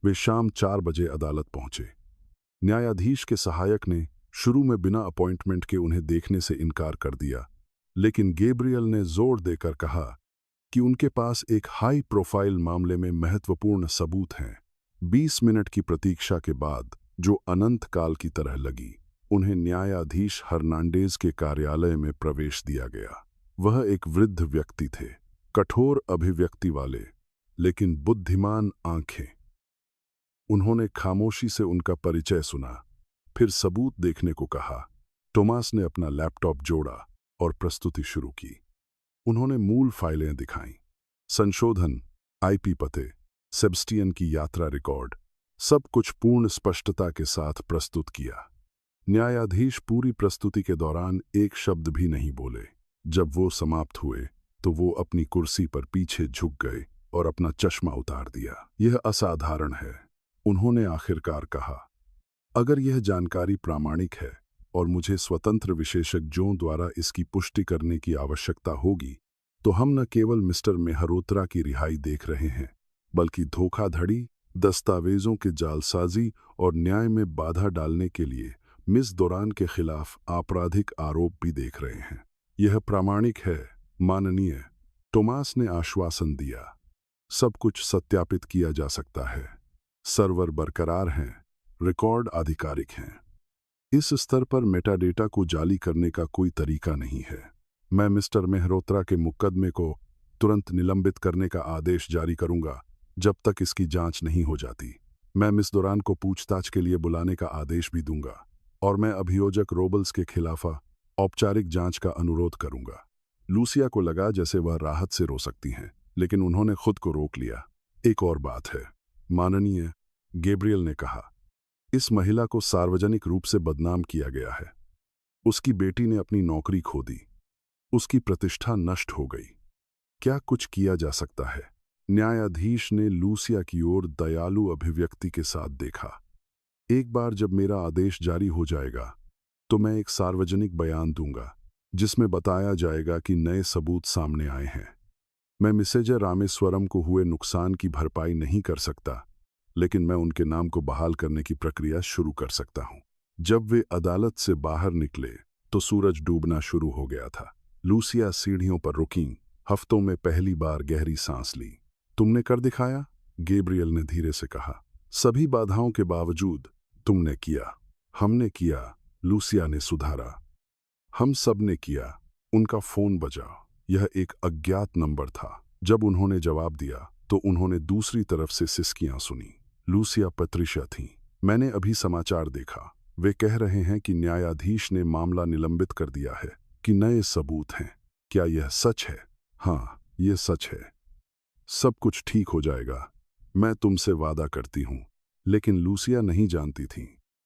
वे शाम 4 बजे अदालत पहुंचे। न्यायाधीश के सहायक ने शुरू में बिना अपॉइंटमेंट के उन्हें देखने से इनकार कर दिया, लेकिन गैब्रियल ने जोर देकर कहा कि उनके पास एक हाई प्रोफाइल मामले में महत्वपूर्ण सबूत हैं। 20 मिनट की प्रतीक्षा के बाद, जो अनंत काल की तरह लगी, उन्हें न्यायाधीश हर्नांडेज के कार्यालय में प्रवेश दिया गया। वह एक वृद्ध व्यक्ति थे, कठोर अभिव्यक्ति वाले, लेकिन बुद्धिमान आंखें। उन्होंने खामोशी से उनका परिचय सुना, फिर सबूत देखने को कहा। टोमास ने अपना लैपटॉप जोड़ा और प्रस्तुति शुरू की। उन्होंने मूल फाइलें दिखाईं, संशोधन, आईपी पते, सेबस्टियन की यात्रा रिकॉर्ड, सब कुछ पूर्ण स्पष्टता के साथ प्रस्तुत किया। न्यायाधीश पूरी प्रस्तुति के दौरान एक शब्द भी नहीं बोले। जब वो समाप्त हुए तो वो अपनी कुर्सी पर पीछे झुक गए और अपना चश्मा उतार दिया। यह असाधारण है, उन्होंने आखिरकार कहा। अगर यह जानकारी प्रामाणिक है और मुझे स्वतंत्र विशेषज्ञों द्वारा इसकी पुष्टि करने की आवश्यकता होगी, तो हम न केवल मिस्टर मेहरोत्रा की रिहाई देख रहे हैं, बल्कि धोखाधड़ी, दस्तावेजों के जालसाजी और न्याय में बाधा डालने के लिए मिस दोरान के खिलाफ आपराधिक आरोप भी देख रहे हैं। यह प्रामाणिक है, माननीय, टोमास ने आश्वासन दिया। सब कुछ सत्यापित किया जा सकता है। सर्वर बरकरार हैं, रिकॉर्ड आधिकारिक हैं। इस स्तर पर मेटाडेटा को जाली करने का कोई तरीका नहीं है। मैं मिस्टर मेहरोत्रा के मुकदमे को तुरंत निलंबित करने का आदेश जारी करूंगा जब तक इसकी जांच नहीं हो जाती। मैं मिस दोरान को पूछताछ के लिए बुलाने का आदेश भी दूंगा और मैं अभियोजक रोबल्स के खिलाफ औपचारिक जांच का अनुरोध करूंगा। लूसिया को लगा जैसे वह राहत से रो सकती हैं, लेकिन उन्होंने खुद को रोक लिया। एक और बात है, माननीय, गैब्रियल ने कहा, इस महिला को सार्वजनिक रूप से बदनाम किया गया है। उसकी बेटी ने अपनी नौकरी खो दी, उसकी प्रतिष्ठा नष्ट हो गई। क्या कुछ किया जा सकता है? न्यायाधीश ने लूसिया की ओर दयालु अभिव्यक्ति के साथ देखा। एक बार जब मेरा आदेश जारी हो जाएगा तो मैं एक सार्वजनिक बयान दूंगा जिसमें बताया जाएगा कि नए सबूत सामने आए हैं। मैं मिसेज रामेश्वरम को हुए नुकसान की भरपाई नहीं कर सकता, लेकिन मैं उनके नाम को बहाल करने की प्रक्रिया शुरू कर सकता हूं। जब वे अदालत से बाहर निकले तो सूरज डूबना शुरू हो गया था। लूसिया सीढ़ियों पर रुकीं, हफ्तों में पहली बार गहरी सांस ली। तुमने कर दिखाया, गैब्रियल ने धीरे से कहा। सभी बाधाओं के बावजूद तुमने किया। हमने किया, लूसिया ने सुधारा। हम सब ने किया। उनका फोन बजा। यह एक अज्ञात नंबर था। जब उन्होंने जवाब दिया तो उन्होंने दूसरी तरफ से सिसकियां सुनी। लूसिया पैट्रिशिया थीं। मैंने अभी समाचार देखा। वे कह रहे हैं कि न्यायाधीश ने मामला निलंबित कर दिया है, कि नए सबूत हैं। क्या यह सच है? हाँ, यह सच है। सब कुछ ठीक हो जाएगा, मैं तुमसे वादा करती हूं। लेकिन लूसिया नहीं जानती थी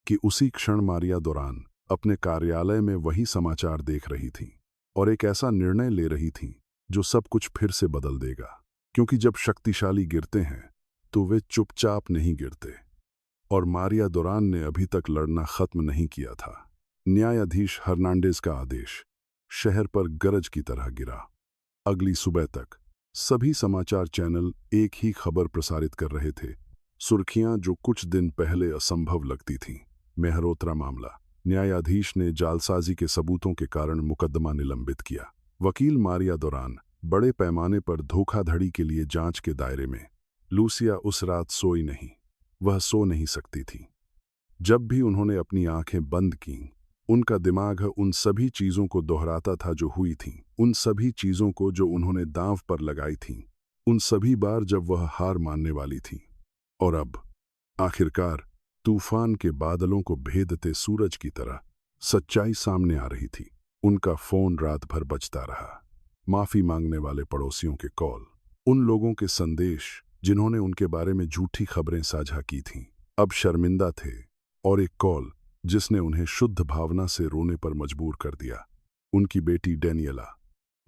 कि उसी क्षण मारिया दौरान अपने कार्यालय में वही समाचार देख रही थी और एक ऐसा निर्णय ले रही थी जो सब कुछ फिर से बदल देगा। क्योंकि जब शक्तिशाली गिरते हैं तो वे चुपचाप नहीं गिरते, और मारिया दौरान ने अभी तक लड़ना खत्म नहीं किया था। न्यायाधीश हर्नांडेज का आदेश शहर पर गरज की तरह गिरा। अगली सुबह तक सभी समाचार चैनल एक ही खबर प्रसारित कर रहे थे, सुर्खियां जो कुछ दिन पहले असंभव लगती थीं। मेहरोत्रा मामला। न्यायाधीश ने जालसाजी के सबूतों के कारण मुकदमा निलंबित किया। वकील मारिया दौरान बड़े पैमाने पर धोखाधड़ी के लिए जांच के दायरे में। लूसिया उस रात सोई नहीं। वह सो नहीं सकती थी। जब भी उन्होंने अपनी आंखें बंद कीं, उनका दिमाग उन सभी चीजों को दोहराता था जो हुई थीं, उन सभी चीजों को जो उन्होंने दांव पर लगाई थीं, उन सभी बार जब वह हार मानने वाली थी। और अब आखिरकार तूफान के बादलों को भेदते सूरज की तरह सच्चाई सामने आ रही थी। उनका फोन रात भर बजता रहा। माफी मांगने वाले पड़ोसियों के कॉल, उन लोगों के संदेश जिन्होंने उनके बारे में झूठी खबरें साझा की थीं, अब शर्मिंदा थे, और एक कॉल जिसने उन्हें शुद्ध भावना से रोने पर मजबूर कर दिया। उनकी बेटी डेनियला।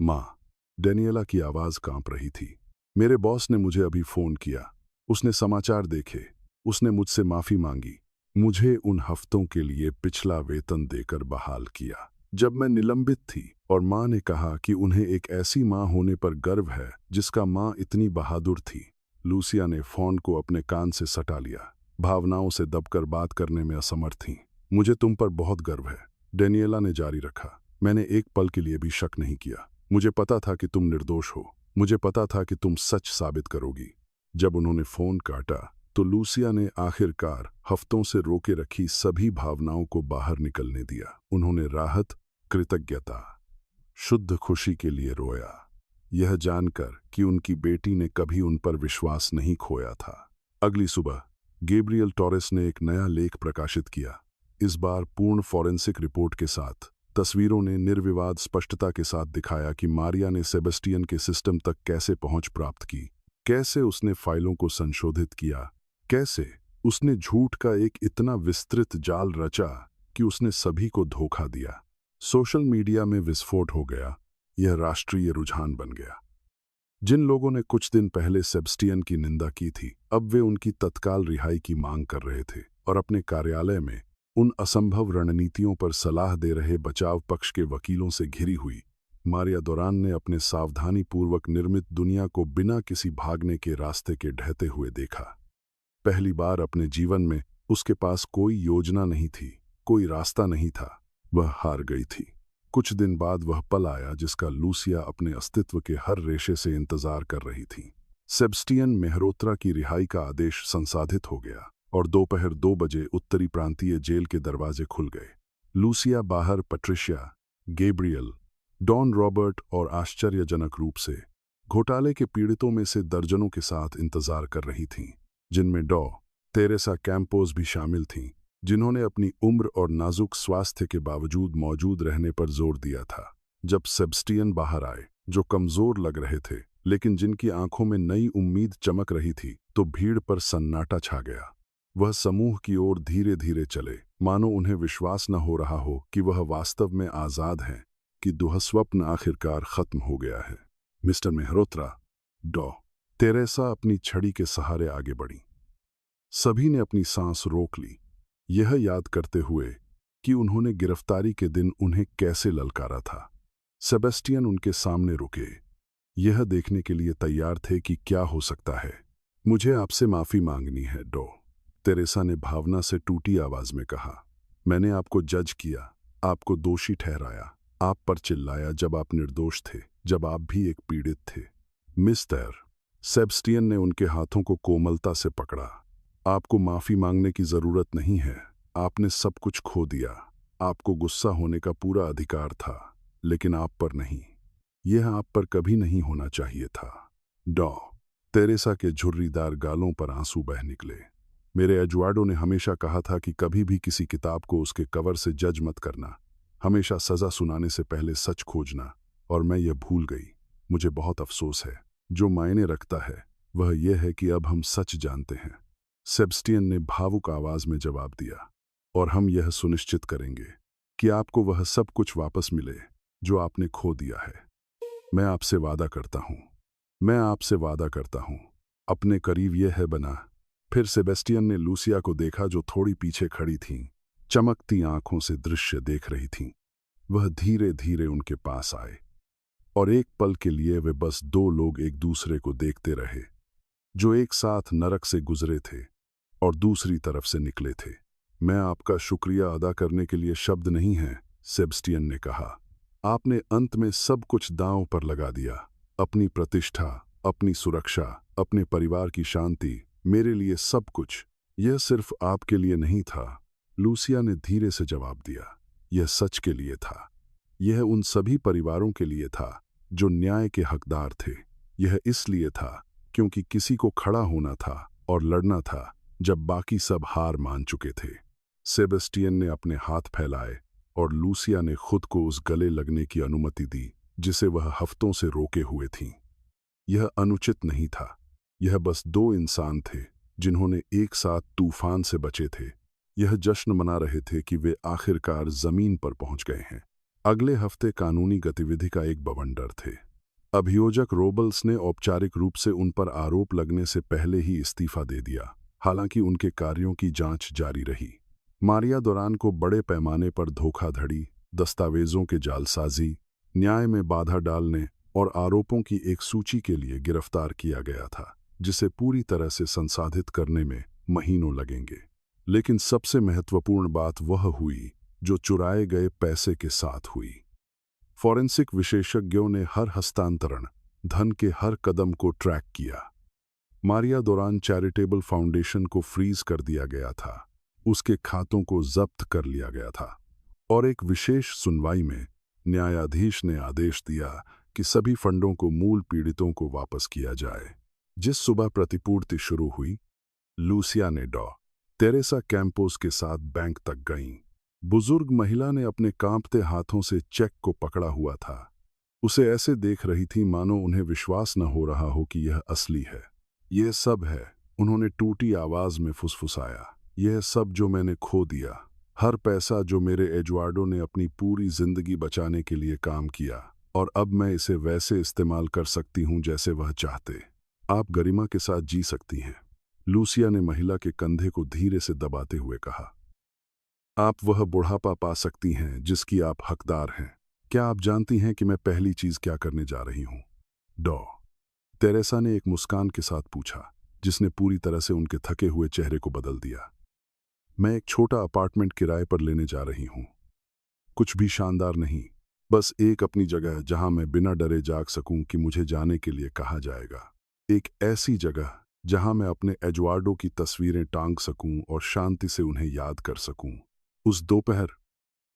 माँ, डेनियला की आवाज कांप रही थी। मेरे बॉस ने मुझे अभी फोन किया। उसने समाचार देखे। उसने मुझसे माफी मांगी। मुझे उन हफ्तों के लिए पिछला वेतन देकर बहाल किया जब मैं निलंबित थी, और माँ ने कहा कि उन्हें एक ऐसी माँ होने पर गर्व है जिसका माँ इतनी बहादुर थी। लूसिया ने फोन को अपने कान से सटा लिया। भावनाओं से दबकर बात करने में असमर्थ थी। मुझे तुम पर बहुत गर्व है, डेनियला ने जारी रखा। मैंने एक पल के लिए भी शक नहीं किया। मुझे पता था कि तुम निर्दोष हो। मुझे पता था कि तुम सच साबित करोगी। जब उन्होंने फोन काटा तो लूसिया ने आखिरकार हफ्तों से रोके रखी सभी भावनाओं को बाहर निकलने दिया। उन्होंने राहत, कृतज्ञता, शुद्ध खुशी के लिए रोया, यह जानकर कि उनकी बेटी ने कभी उन पर विश्वास नहीं खोया था। अगली सुबह गैब्रियल टोरेस ने एक नया लेख प्रकाशित किया। इस बार पूर्ण फॉरेंसिक रिपोर्ट के साथ। तस्वीरों ने निर्विवाद स्पष्टता के साथ दिखाया कि मारिया ने सेबेस्टियन के सिस्टम तक कैसे पहुंच प्राप्त की, कैसे उसने फाइलों को संशोधित किया, कैसे उसने झूठ का एक इतना विस्तृत जाल रचा कि उसने सभी को धोखा दिया। सोशल मीडिया में विस्फोट हो गया। यह राष्ट्रीय रुझान बन गया। जिन लोगों ने कुछ दिन पहले सेबेस्टियन की निंदा की थी, अब वे उनकी तत्काल रिहाई की मांग कर रहे थे, और अपने कार्यालय में उन असंभव रणनीतियों पर सलाह दे रहे बचाव पक्ष के वकीलों से घिरी हुई मारिया दौरान ने अपने सावधानीपूर्वक निर्मित दुनिया को बिना किसी भागने के रास्ते के ढहते हुए देखा। पहली बार अपने जीवन में उसके पास कोई योजना नहीं थी, कोई रास्ता नहीं था। वह हार गई थी। कुछ दिन बाद वह पल आया जिसका लूसिया अपने अस्तित्व के हर रेशे से इंतजार कर रही थी। सेबेस्टियन मेहरोत्रा की रिहाई का आदेश संसाधित हो गया और दोपहर 2 बजे उत्तरी प्रांतीय जेल के दरवाजे खुल गए। लूसिया बाहर पैट्रिशिया, गैब्रियल, डॉन रॉबर्ट और आश्चर्यजनक रूप से घोटाले के पीड़ितों में से दर्जनों के साथ इंतजार कर रही थीं, जिनमें डॉ. तेरेसा कैंपोस भी शामिल थीं, जिन्होंने अपनी उम्र और नाजुक स्वास्थ्य के बावजूद मौजूद रहने पर जोर दिया था। जब सेबेस्टियन बाहर आए, जो कमजोर लग रहे थे, लेकिन जिनकी आंखों में नई उम्मीद चमक रही थी, तो भीड़ पर सन्नाटा छा गया। वह समूह की ओर धीरे धीरे चले, मानो उन्हें विश्वास न हो रहा हो कि वह वास्तव में आजाद हैं, कि दुःस्वप्न आखिरकार खत्म हो गया है। मिस्टर मेहरोत्रा, डॉ. तेरेसा अपनी छड़ी के सहारे आगे बढ़ी। सभी ने अपनी सांस रोक ली, यह याद करते हुए कि उन्होंने गिरफ्तारी के दिन उन्हें कैसे ललकारा था। सेबेस्टियन उनके सामने रुके, यह देखने के लिए तैयार थे कि क्या हो सकता है। मुझे आपसे माफी मांगनी है, डॉ. तेरेसा ने भावना से टूटी आवाज में कहा। मैंने आपको जज किया, आपको दोषी ठहराया, आप पर चिल्लाया जब आप निर्दोष थे, जब आप भी एक पीड़ित थे। मिस्टर सेबेस्टियन ने उनके हाथों को कोमलता से पकड़ा। आपको माफी मांगने की जरूरत नहीं है, आपने सब कुछ खो दिया। आपको गुस्सा होने का पूरा अधिकार था, लेकिन आप पर नहीं। यह आप पर कभी नहीं होना चाहिए था। डॉ. तेरेसा के झुर्रीदार गालों पर आंसू बह निकले। मेरे एजुआर्डो ने हमेशा कहा था कि कभी भी किसी किताब को उसके कवर से जज मत करना, हमेशा सजा सुनाने से पहले सच खोजना, और मैं यह भूल गई। मुझे बहुत अफसोस है। जो मायने रखता है वह यह है कि अब हम सच जानते हैं। सेबेस्टियन ने भावुक आवाज में जवाब दिया, और हम यह सुनिश्चित करेंगे कि आपको वह सब कुछ वापस मिले जो आपने खो दिया है। मैं आपसे वादा करता हूं, मैं आपसे वादा करता हूं। अपने करीब यह है बना। फिर सेबेस्टियन ने लूसिया को देखा, जो थोड़ी पीछे खड़ी थीं, चमकती आंखों से दृश्य देख रही थीं। वह धीरे धीरे उनके पास आए, और एक पल के लिए वे बस दो लोग एक दूसरे को देखते रहे, जो एक साथ नरक से गुजरे थे और दूसरी तरफ से निकले थे। मैं आपका शुक्रिया अदा करने के लिए शब्द नहीं हैं, सेबेस्टियन ने कहा। आपने अंत में सब कुछ दांव पर लगा दिया, अपनी प्रतिष्ठा, अपनी सुरक्षा, अपने परिवार की शांति, मेरे लिए सब कुछ। यह सिर्फ आपके लिए नहीं था, लूसिया ने धीरे से जवाब दिया। यह सच के लिए था। यह उन सभी परिवारों के लिए था जो न्याय के हकदार थे। यह इसलिए था क्योंकि किसी को खड़ा होना था और लड़ना था जब बाकी सब हार मान चुके थे। सेबेस्टियन ने अपने हाथ फैलाए और लूसिया ने खुद को उस गले लगने की अनुमति दी जिसे वह हफ्तों से रोके हुए थीं। यह अनुचित नहीं था, यह बस दो इंसान थे जिन्होंने एक साथ तूफान से बचे थे। यह जश्न मना रहे थे कि वे आखिरकार जमीन पर पहुंच गए हैं। अगले हफ्ते कानूनी गतिविधि का एक बवंडर थे। अभियोजक रोबल्स ने औपचारिक रूप से उन पर आरोप लगने से पहले ही इस्तीफा दे दिया, हालांकि उनके कार्यों की जांच जारी रही। मारिया दुरान को बड़े पैमाने पर धोखाधड़ी, दस्तावेजों के जालसाजी, न्याय में बाधा डालने और आरोपों की एक सूची के लिए गिरफ्तार किया गया था, जिसे पूरी तरह से संसाधित करने में महीनों लगेंगे। लेकिन सबसे महत्वपूर्ण बात वह हुई जो चुराए गए पैसे के साथ हुई। फॉरेंसिक विशेषज्ञों ने हर हस्तांतरण, धन के हर कदम को ट्रैक किया। मारिया दुरान चैरिटेबल फाउंडेशन को फ्रीज कर दिया गया था, उसके खातों को जब्त कर लिया गया था, और एक विशेष सुनवाई में न्यायाधीश ने आदेश दिया कि सभी फंडों को मूल पीड़ितों को वापस किया जाए। जिस सुबह प्रतिपूर्ति शुरू हुई, लूसिया ने डॉ. तेरेसा कैंपोस के साथ बैंक तक गईं। बुजुर्ग महिला ने अपने कांपते हाथों से चेक को पकड़ा हुआ था। उसे ऐसे देख रही थी मानो उन्हें विश्वास न हो रहा हो कि यह असली है। यह सब है, उन्होंने टूटी आवाज में फुसफुसाया। यह सब जो मैंने खो दिया, हर पैसा जो मेरे एजुआर्डो ने अपनी पूरी जिंदगी बचाने के लिए काम किया, और अब मैं इसे वैसे इस्तेमाल कर सकती हूं जैसे वह चाहते। आप गरिमा के साथ जी सकती हैं, लूसिया ने महिला के कंधे को धीरे से दबाते हुए कहा। आप वह बुढ़ापा पा सकती हैं जिसकी आप हकदार हैं। क्या आप जानती हैं कि मैं पहली चीज क्या करने जा रही हूं? डॉ. तेरेसा ने एक मुस्कान के साथ पूछा, जिसने पूरी तरह से उनके थके हुए चेहरे को बदल दिया। मैं एक छोटा अपार्टमेंट किराए पर लेने जा रही हूं। कुछ भी शानदार नहीं, बस एक अपनी जगह जहां मैं बिना डरे जाग सकूं कि मुझे जाने के लिए कहा जाएगा। एक ऐसी जगह जहां मैं अपने एजुआर्डो की तस्वीरें टांग सकूं और शांति से उन्हें याद कर सकूं। उस दोपहर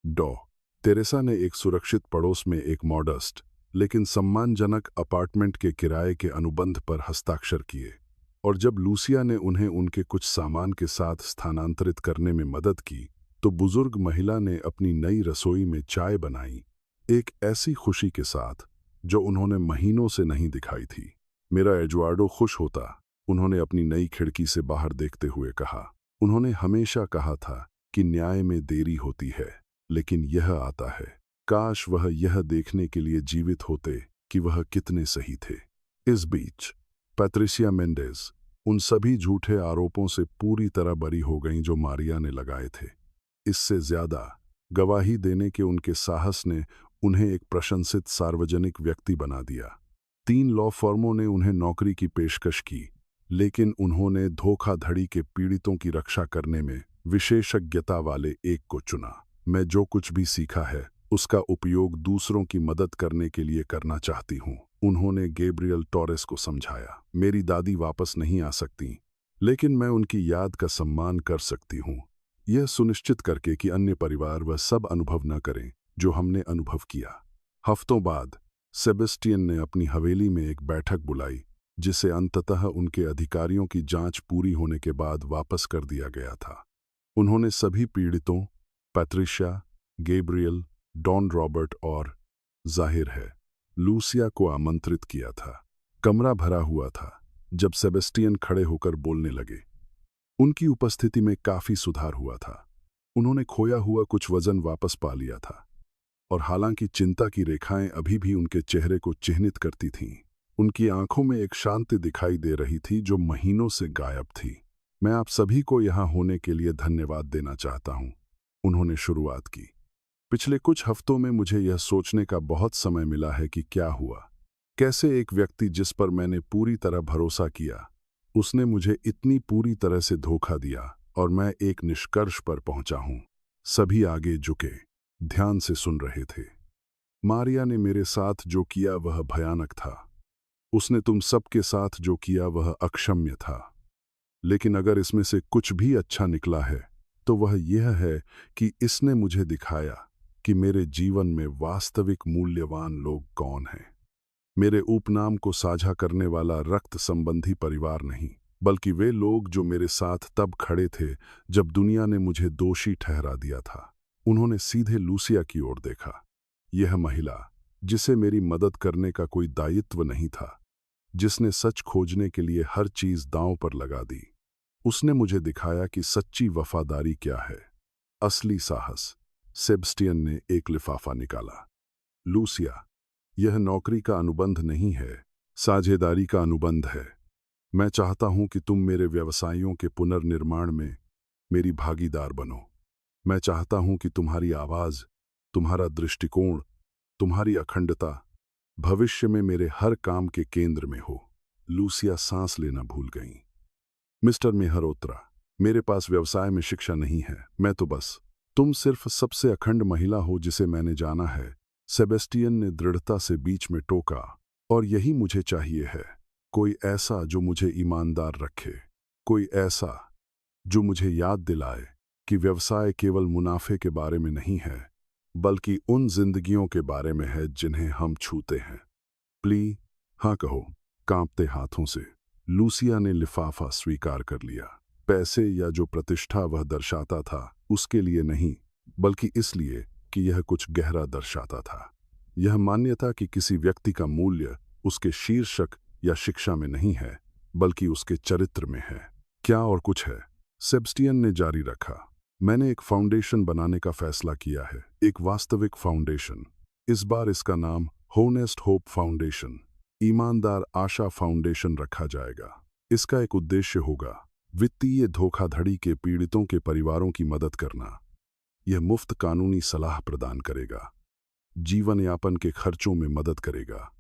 डॉ. तेरेसा ने एक सुरक्षित पड़ोस में एक मॉडस्ट लेकिन सम्मानजनक अपार्टमेंट के किराए के अनुबंध पर हस्ताक्षर किए, और जब लूसिया ने उन्हें उनके कुछ सामान के साथ स्थानांतरित करने में मदद की, तो बुजुर्ग महिला ने अपनी नई रसोई में चाय बनाई, एक ऐसी खुशी के साथ जो उन्होंने महीनों से नहीं दिखाई थी। मेरा एजुआर्डो खुश होता, उन्होंने अपनी नई खिड़की से बाहर देखते हुए कहा। उन्होंने हमेशा कहा था कि न्याय में देरी होती है, लेकिन यह आता है। काश वह यह देखने के लिए जीवित होते कि वह कितने सही थे। इस बीच पैट्रिसिया मेंडेज उन सभी झूठे आरोपों से पूरी तरह बरी हो गईं जो मारिया ने लगाए थे। इससे ज्यादा, गवाही देने के उनके साहस ने उन्हें एक प्रशंसित सार्वजनिक व्यक्ति बना दिया। 3 लॉ फर्मों ने उन्हें नौकरी की पेशकश की, लेकिन उन्होंने धोखाधड़ी के पीड़ितों की रक्षा करने में विशेषज्ञता वाले एक को चुना। मैं जो कुछ भी सीखा है उसका उपयोग दूसरों की मदद करने के लिए करना चाहती हूँ, उन्होंने गैब्रियल टोरेस को समझाया। मेरी दादी वापस नहीं आ सकती, लेकिन मैं उनकी याद का सम्मान कर सकती हूँ, यह सुनिश्चित करके कि अन्य परिवार वह सब अनुभव न करें जो हमने अनुभव किया। हफ्तों बाद सेबेस्टियन ने अपनी हवेली में एक बैठक बुलाई, जिसे अंततः उनके अधिकारियों की जांच पूरी होने के बाद वापस कर दिया गया था। उन्होंने सभी पीड़ितों, पैट्रिशिया, गैब्रियल, डॉन रॉबर्ट और, जाहिर है, लूसिया को आमंत्रित किया था। कमरा भरा हुआ था जब सेबेस्टियन खड़े होकर बोलने लगे। उनकी उपस्थिति में काफी सुधार हुआ था। उन्होंने खोया हुआ कुछ वजन वापस पा लिया था, और हालांकि चिंता की रेखाएं अभी भी उनके चेहरे को चिह्नित करती थीं, उनकी आंखों में एक शांति दिखाई दे रही थी जो महीनों से गायब थी। मैं आप सभी को यहाँ होने के लिए धन्यवाद देना चाहता हूँ, उन्होंने शुरुआत की। पिछले कुछ हफ्तों में मुझे यह सोचने का बहुत समय मिला है कि क्या हुआ, कैसे एक व्यक्ति जिस पर मैंने पूरी तरह भरोसा किया, उसने मुझे इतनी पूरी तरह से धोखा दिया, और मैं एक निष्कर्ष पर पहुंचा हूं। सभी आगे झुके, ध्यान से सुन रहे थे। मारिया ने मेरे साथ जो किया वह भयानक था। उसने तुम सबके साथ जो किया वह अक्षम्य था। लेकिन अगर इसमें से कुछ भी अच्छा निकला है तो वह यह है कि इसने मुझे दिखाया कि मेरे जीवन में वास्तविक मूल्यवान लोग कौन हैं। मेरे उपनाम को साझा करने वाला रक्त संबंधी परिवार नहीं, बल्कि वे लोग जो मेरे साथ तब खड़े थे जब दुनिया ने मुझे दोषी ठहरा दिया था। उन्होंने सीधे लूसिया की ओर देखा, यह महिला जिसे मेरी मदद करने का कोई दायित्व नहीं था, जिसने सच खोजने के लिए हर चीज दांव पर लगा दी। उसने मुझे दिखाया कि सच्ची वफादारी क्या है, असली साहस। सेबेस्टियन ने एक लिफाफा निकाला। लूसिया, यह नौकरी का अनुबंध नहीं है, साझेदारी का अनुबंध है। मैं चाहता हूं कि तुम मेरे व्यवसायों के पुनर्निर्माण में मेरी भागीदार बनो। मैं चाहता हूं कि तुम्हारी आवाज, तुम्हारा दृष्टिकोण, तुम्हारी अखंडता भविष्य में मेरे हर काम के केंद्र में हो। लूसिया सांस लेना भूल गईं। मिस्टर मेहरोत्रा, मेरे पास व्यवसाय में शिक्षा नहीं है, मैं तो बस, तुम सिर्फ सबसे अखंड महिला हो जिसे मैंने जाना है, सेबेस्टियन ने दृढ़ता से बीच में टोका। और यही मुझे चाहिए है, कोई ऐसा जो मुझे ईमानदार रखे, कोई ऐसा जो मुझे याद दिलाए कि व्यवसाय केवल मुनाफे के बारे में नहीं है, बल्कि उन जिंदगियों के बारे में है जिन्हें हम छूते हैं। प्लीज हाँ कहो, कांपते हाथों से। लूसिया ने लिफाफा स्वीकार कर लिया। पैसे या जो प्रतिष्ठा वह दर्शाता था उसके लिए नहीं, बल्कि इसलिए कि यह कुछ गहरा दर्शाता था। यह मान्यता कि किसी व्यक्ति का मूल्य उसके शीर्षक या शिक्षा में नहीं है, बल्कि उसके चरित्र में है। क्या और कुछ है? सेबेस्टियन ने जारी रखा। मैंने एक फाउंडेशन बनाने का फैसला किया है, एक वास्तविक फाउंडेशन। इस बार इसका नाम होनेस्ट होप फाउंडेशन, ईमानदार आशा फाउंडेशन रखा जाएगा। इसका एक उद्देश्य होगा वित्तीय धोखाधड़ी के पीड़ितों के परिवारों की मदद करना। यह मुफ्त कानूनी सलाह प्रदान करेगा, जीवन यापन के खर्चों में मदद करेगा,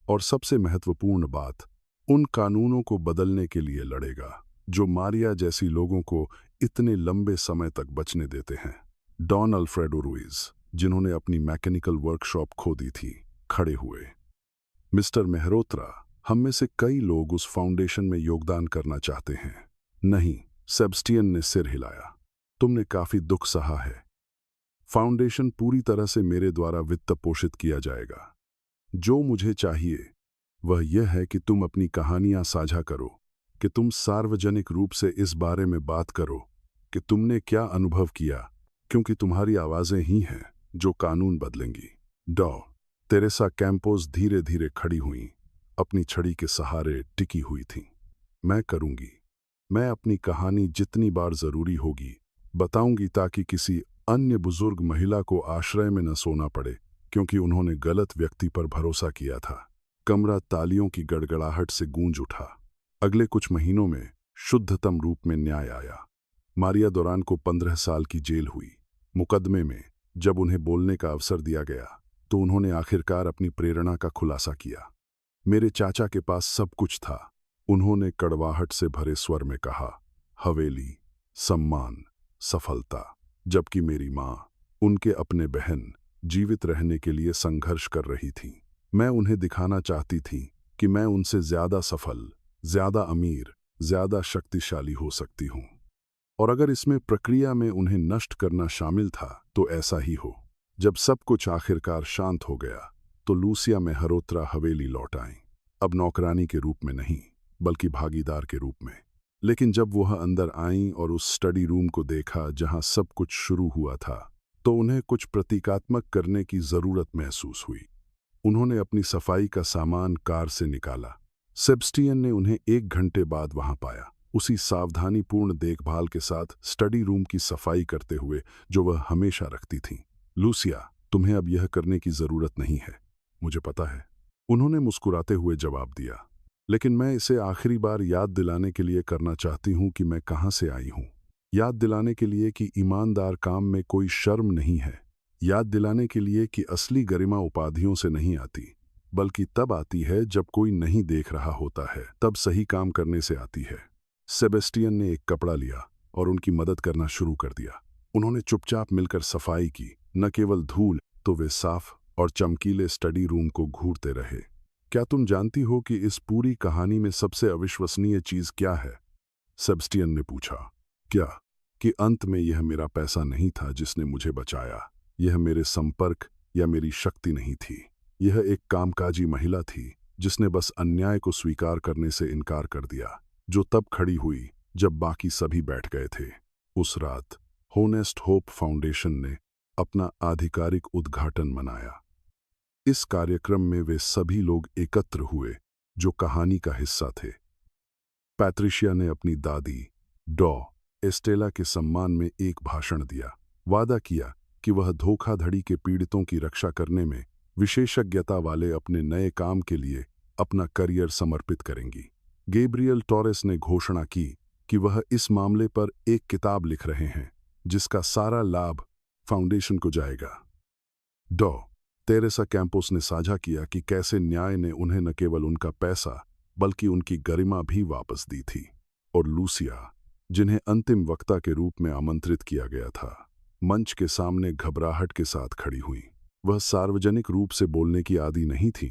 और सबसे महत्वपूर्ण बात, उन कानूनों को बदलने के लिए लड़ेगा जो मारिया जैसी लोगों को इतने लंबे समय तक बचने देते हैं। डॉन अल्फ्रेडो रुइज, जिन्होंने अपनी मैकेनिकल वर्कशॉप खो दी थी, खड़े हुए। मिस्टर मेहरोत्रा, हम में से कई लोग उस फाउंडेशन में योगदान करना चाहते हैं। नहीं, सेबेस्टियन ने सिर हिलाया। तुमने काफी दुख सहा है। फाउंडेशन पूरी तरह से मेरे द्वारा वित्त पोषित किया जाएगा। जो मुझे चाहिए वह यह है कि तुम अपनी कहानियां साझा करो, कि तुम सार्वजनिक रूप से इस बारे में बात करो कि तुमने क्या अनुभव किया, क्योंकि तुम्हारी आवाजें ही हैं जो कानून बदलेंगी। डॉ. तेरेसा कैंपोस धीरे धीरे खड़ी हुईं। अपनी छड़ी के सहारे टिकी हुई थीं। मैं करूंगी। मैं अपनी कहानी जितनी बार जरूरी होगी बताऊंगी, ताकि किसी अन्य बुजुर्ग महिला को आश्रय में न सोना पड़े, क्योंकि उन्होंने गलत व्यक्ति पर भरोसा किया था। कमरा तालियों की गड़गड़ाहट से गूंज उठा। अगले कुछ महीनों में शुद्धतम रूप में न्याय आया। मारिया दोरान को 15 साल की जेल हुई। मुकदमे में जब उन्हें बोलने का अवसर दिया गया तो उन्होंने आखिरकार अपनी प्रेरणा का खुलासा किया। मेरे चाचा के पास सब कुछ था, उन्होंने कड़वाहट से भरे स्वर में कहा। हवेली, सम्मान, सफलता। जबकि मेरी माँ, उनके अपने बहन, जीवित रहने के लिए संघर्ष कर रही थी। मैं उन्हें दिखाना चाहती थी कि मैं उनसे ज्यादा सफल, ज्यादा अमीर, ज्यादा शक्तिशाली हो सकती हूँ। और अगर इसमें प्रक्रिया में उन्हें नष्ट करना शामिल था तो ऐसा ही हो। जब सब कुछ आखिरकार शांत हो गया तो लूसिया मेहरोत्रा हवेली लौट आईं। अब नौकरानी के रूप में नहीं, बल्कि भागीदार के रूप में। लेकिन जब वह अंदर आईं और उस स्टडी रूम को देखा जहां सब कुछ शुरू हुआ था, तो उन्हें कुछ प्रतीकात्मक करने की जरूरत महसूस हुई। उन्होंने अपनी सफाई का सामान कार से निकाला। सेबस्टियन ने उन्हें 1 घंटे बाद वहां पाया, उसी सावधानीपूर्ण देखभाल के साथ स्टडी रूम की सफाई करते हुए जो वह हमेशा रखती थीं। लूसिया, तुम्हें अब यह करने की जरूरत नहीं है, मुझे पता है, उन्होंने मुस्कुराते हुए जवाब दिया। लेकिन मैं इसे आखिरी बार याद दिलाने के लिए करना चाहती हूं कि मैं कहां से आई हूं। याद दिलाने के लिए कि ईमानदार काम में कोई शर्म नहीं है। याद दिलाने के लिए कि असली गरिमा उपाधियों से नहीं आती, बल्कि तब आती है जब कोई नहीं देख रहा होता है, तब सही काम करने से आती है। सेबेस्टियन ने एक कपड़ा लिया और उनकी मदद करना शुरू कर दिया। उन्होंने चुपचाप मिलकर सफाई की। न केवल धूल, तो वे साफ और चमकीले स्टडी रूम को घूरते रहे। क्या तुम जानती हो कि इस पूरी कहानी में सबसे अविश्वसनीय चीज क्या है? सेबेस्टियन ने पूछा। क्या? कि अंत में यह मेरा पैसा नहीं था जिसने मुझे बचाया, यह मेरे संपर्क या मेरी शक्ति नहीं थी। यह एक कामकाजी महिला थी जिसने बस अन्याय को स्वीकार करने से इनकार कर दिया, जो तब खड़ी हुई जब बाकी सभी बैठ गए थे। उस रात होनेस्ट होप फाउंडेशन ने अपना आधिकारिक उद्घाटन मनाया। इस कार्यक्रम में वे सभी लोग एकत्र हुए जो कहानी का हिस्सा थे। पैट्रिशिया ने अपनी दादी डॉ एस्टेला के सम्मान में एक भाषण दिया। वादा किया कि वह धोखाधड़ी के पीड़ितों की रक्षा करने में विशेषज्ञता वाले अपने नए काम के लिए अपना करियर समर्पित करेंगी। गैब्रियल टोरेस ने घोषणा की कि वह इस मामले पर एक किताब लिख रहे हैं जिसका सारा लाभ फाउंडेशन को जाएगा। डॉ तेरेसा कैंपोस ने साझा किया कि कैसे न्याय ने उन्हें न केवल उनका पैसा बल्कि उनकी गरिमा भी वापस दी थी। और लूसिया, जिन्हें अंतिम वक्ता के रूप में आमंत्रित किया गया था, मंच के सामने घबराहट के साथ खड़ी हुई। वह सार्वजनिक रूप से बोलने की आदी नहीं थी,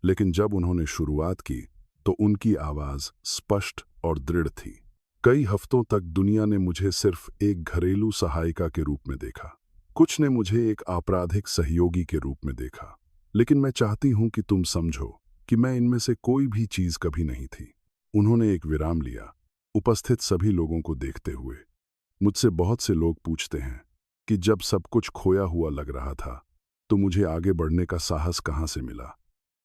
लेकिन जब उन्होंने शुरुआत की तो उनकी आवाज स्पष्ट और दृढ़ थी। कई हफ्तों तक दुनिया ने मुझे सिर्फ एक घरेलू सहायिका के रूप में देखा। कुछ ने मुझे एक आपराधिक सहयोगी के रूप में देखा। लेकिन मैं चाहती हूं कि तुम समझो कि मैं इनमें से कोई भी चीज कभी नहीं थी। उन्होंने एक विराम लिया, उपस्थित सभी लोगों को देखते हुए। मुझसे बहुत से लोग पूछते हैं कि जब सब कुछ खोया हुआ लग रहा था तो मुझे आगे बढ़ने का साहस कहां से मिला।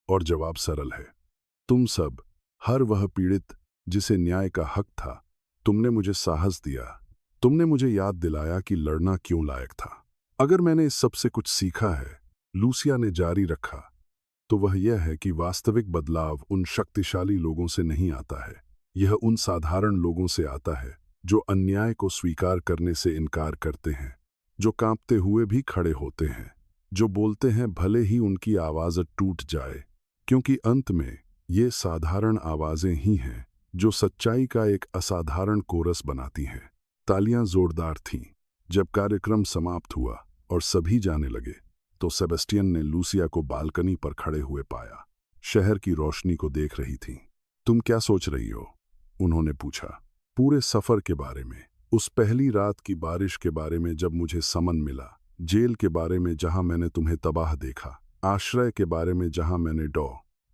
और जवाब सरल है, तुम सब, हर वह पीड़ित जिसे न्याय का हक था, तुमने मुझे साहस दिया। तुमने मुझे याद दिलाया कि लड़ना क्यों लायक था। अगर मैंने इस सब से कुछ सीखा है, लूसिया ने जारी रखा, तो वह यह है कि वास्तविक बदलाव उन शक्तिशाली लोगों से नहीं आता है। यह उन साधारण लोगों से आता है जो अन्याय को स्वीकार करने से इनकार करते हैं, जो कांपते हुए भी खड़े होते हैं, जो बोलते हैं भले ही उनकी आवाज़ टूट जाए, क्योंकि अंत में ये साधारण आवाज़ें ही हैं जो सच्चाई का एक असाधारण कोरस बनाती हैं। तालियां जोरदार थीं। जब कार्यक्रम समाप्त हुआ और सभी जाने लगे तो सेबेस्टियन ने लूसिया को बालकनी पर खड़े हुए पाया। शहर की रोशनी को देख रही थी। तुम क्या सोच रही हो? उन्होंने पूछा। पूरे सफर के बारे में, उस पहली रात की बारिश के बारे में जब मुझे समन मिला, जेल के बारे में जहां मैंने तुम्हें तबाह देखा, आश्रय के बारे में जहां मैंने डॉ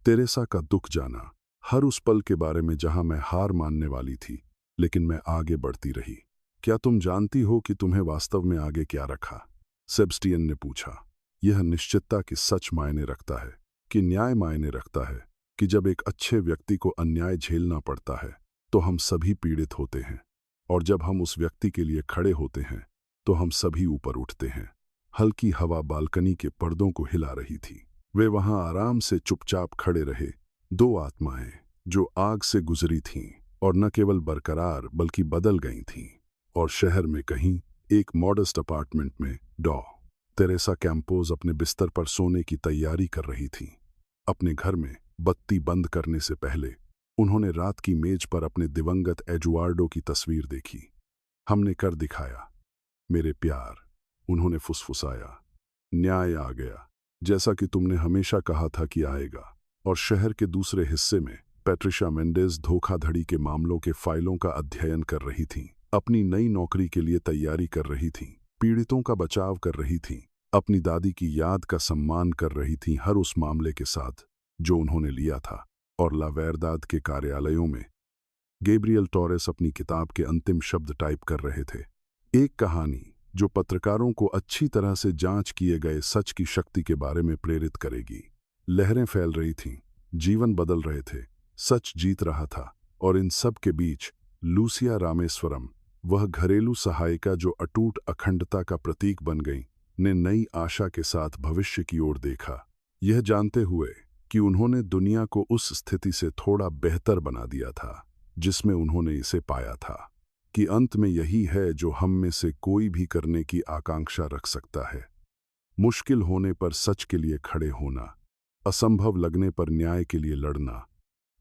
तेरेसा का दुख जाना, हर उस पल के बारे में जहां मैं हार मानने वाली थी लेकिन मैं आगे बढ़ती रही। क्या तुम जानती हो कि तुम्हें वास्तव में आगे क्या रखा? सेबेस्टियन ने पूछा। यह निश्चितता कि सच मायने रखता है, कि न्याय मायने रखता है, कि जब एक अच्छे व्यक्ति को अन्याय झेलना पड़ता है तो हम सभी पीड़ित होते हैं, और जब हम उस व्यक्ति के लिए खड़े होते हैं तो हम सभी ऊपर उठते हैं। हल्की हवा बालकनी के पर्दों को हिला रही थी। वे वहां आराम से चुपचाप खड़े रहे, दो आत्माएं जो आग से गुजरी थीं और न केवल बरकरार बल्कि बदल गई थीं। और शहर में कहीं एक मॉडेस्ट अपार्टमेंट में डॉ. तेरेसा कैंपोज अपने बिस्तर पर सोने की तैयारी कर रही थीं। अपने घर में बत्ती बंद करने से पहले उन्होंने रात की मेज पर अपने दिवंगत एजुआर्डो की तस्वीर देखी। हमने कर दिखाया मेरे प्यार, उन्होंने फुसफुसाया। न्याय आ गया, जैसा कि तुमने हमेशा कहा था कि आएगा। और शहर के दूसरे हिस्से में पैट्रिशा मेंडेज धोखाधड़ी के मामलों के फाइलों का अध्ययन कर रही थीं, अपनी नई नौकरी के लिए तैयारी कर रही थीं, पीड़ितों का बचाव कर रही थीं, अपनी दादी की याद का सम्मान कर रही थीं हर उस मामले के साथ जो उन्होंने लिया था। और ला वेरदाद के कार्यालयों में गैब्रियल टोरेस अपनी किताब के अंतिम शब्द टाइप कर रहे थे, एक कहानी जो पत्रकारों को अच्छी तरह से जांच किए गए सच की शक्ति के बारे में प्रेरित करेगी। लहरें फैल रही थीं, जीवन बदल रहे थे, सच जीत रहा था, और इन सब के बीच लूसिया रामेश्वरम, वह घरेलू सहायिका जो अटूट अखंडता का प्रतीक बन गई, ने नई आशा के साथ भविष्य की ओर देखा, यह जानते हुए कि उन्होंने दुनिया को उस स्थिति से थोड़ा बेहतर बना दिया था जिसमें उन्होंने इसे पाया था, कि अंत में यही है जो हम में से कोई भी करने की आकांक्षा रख सकता है। मुश्किल होने पर सच के लिए खड़े होना, असंभव लगने पर न्याय के लिए लड़ना,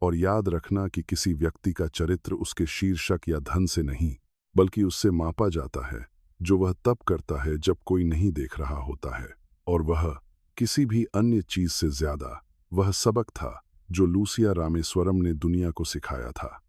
और याद रखना कि किसी व्यक्ति का चरित्र उसके शीर्षक या धन से नहीं बल्कि उससे मापा जाता है जो वह तब करता है जब कोई नहीं देख रहा होता है। और वह किसी भी अन्य चीज से ज्यादा वह सबक था जो लूसिया रामेश्वरम ने दुनिया को सिखाया था।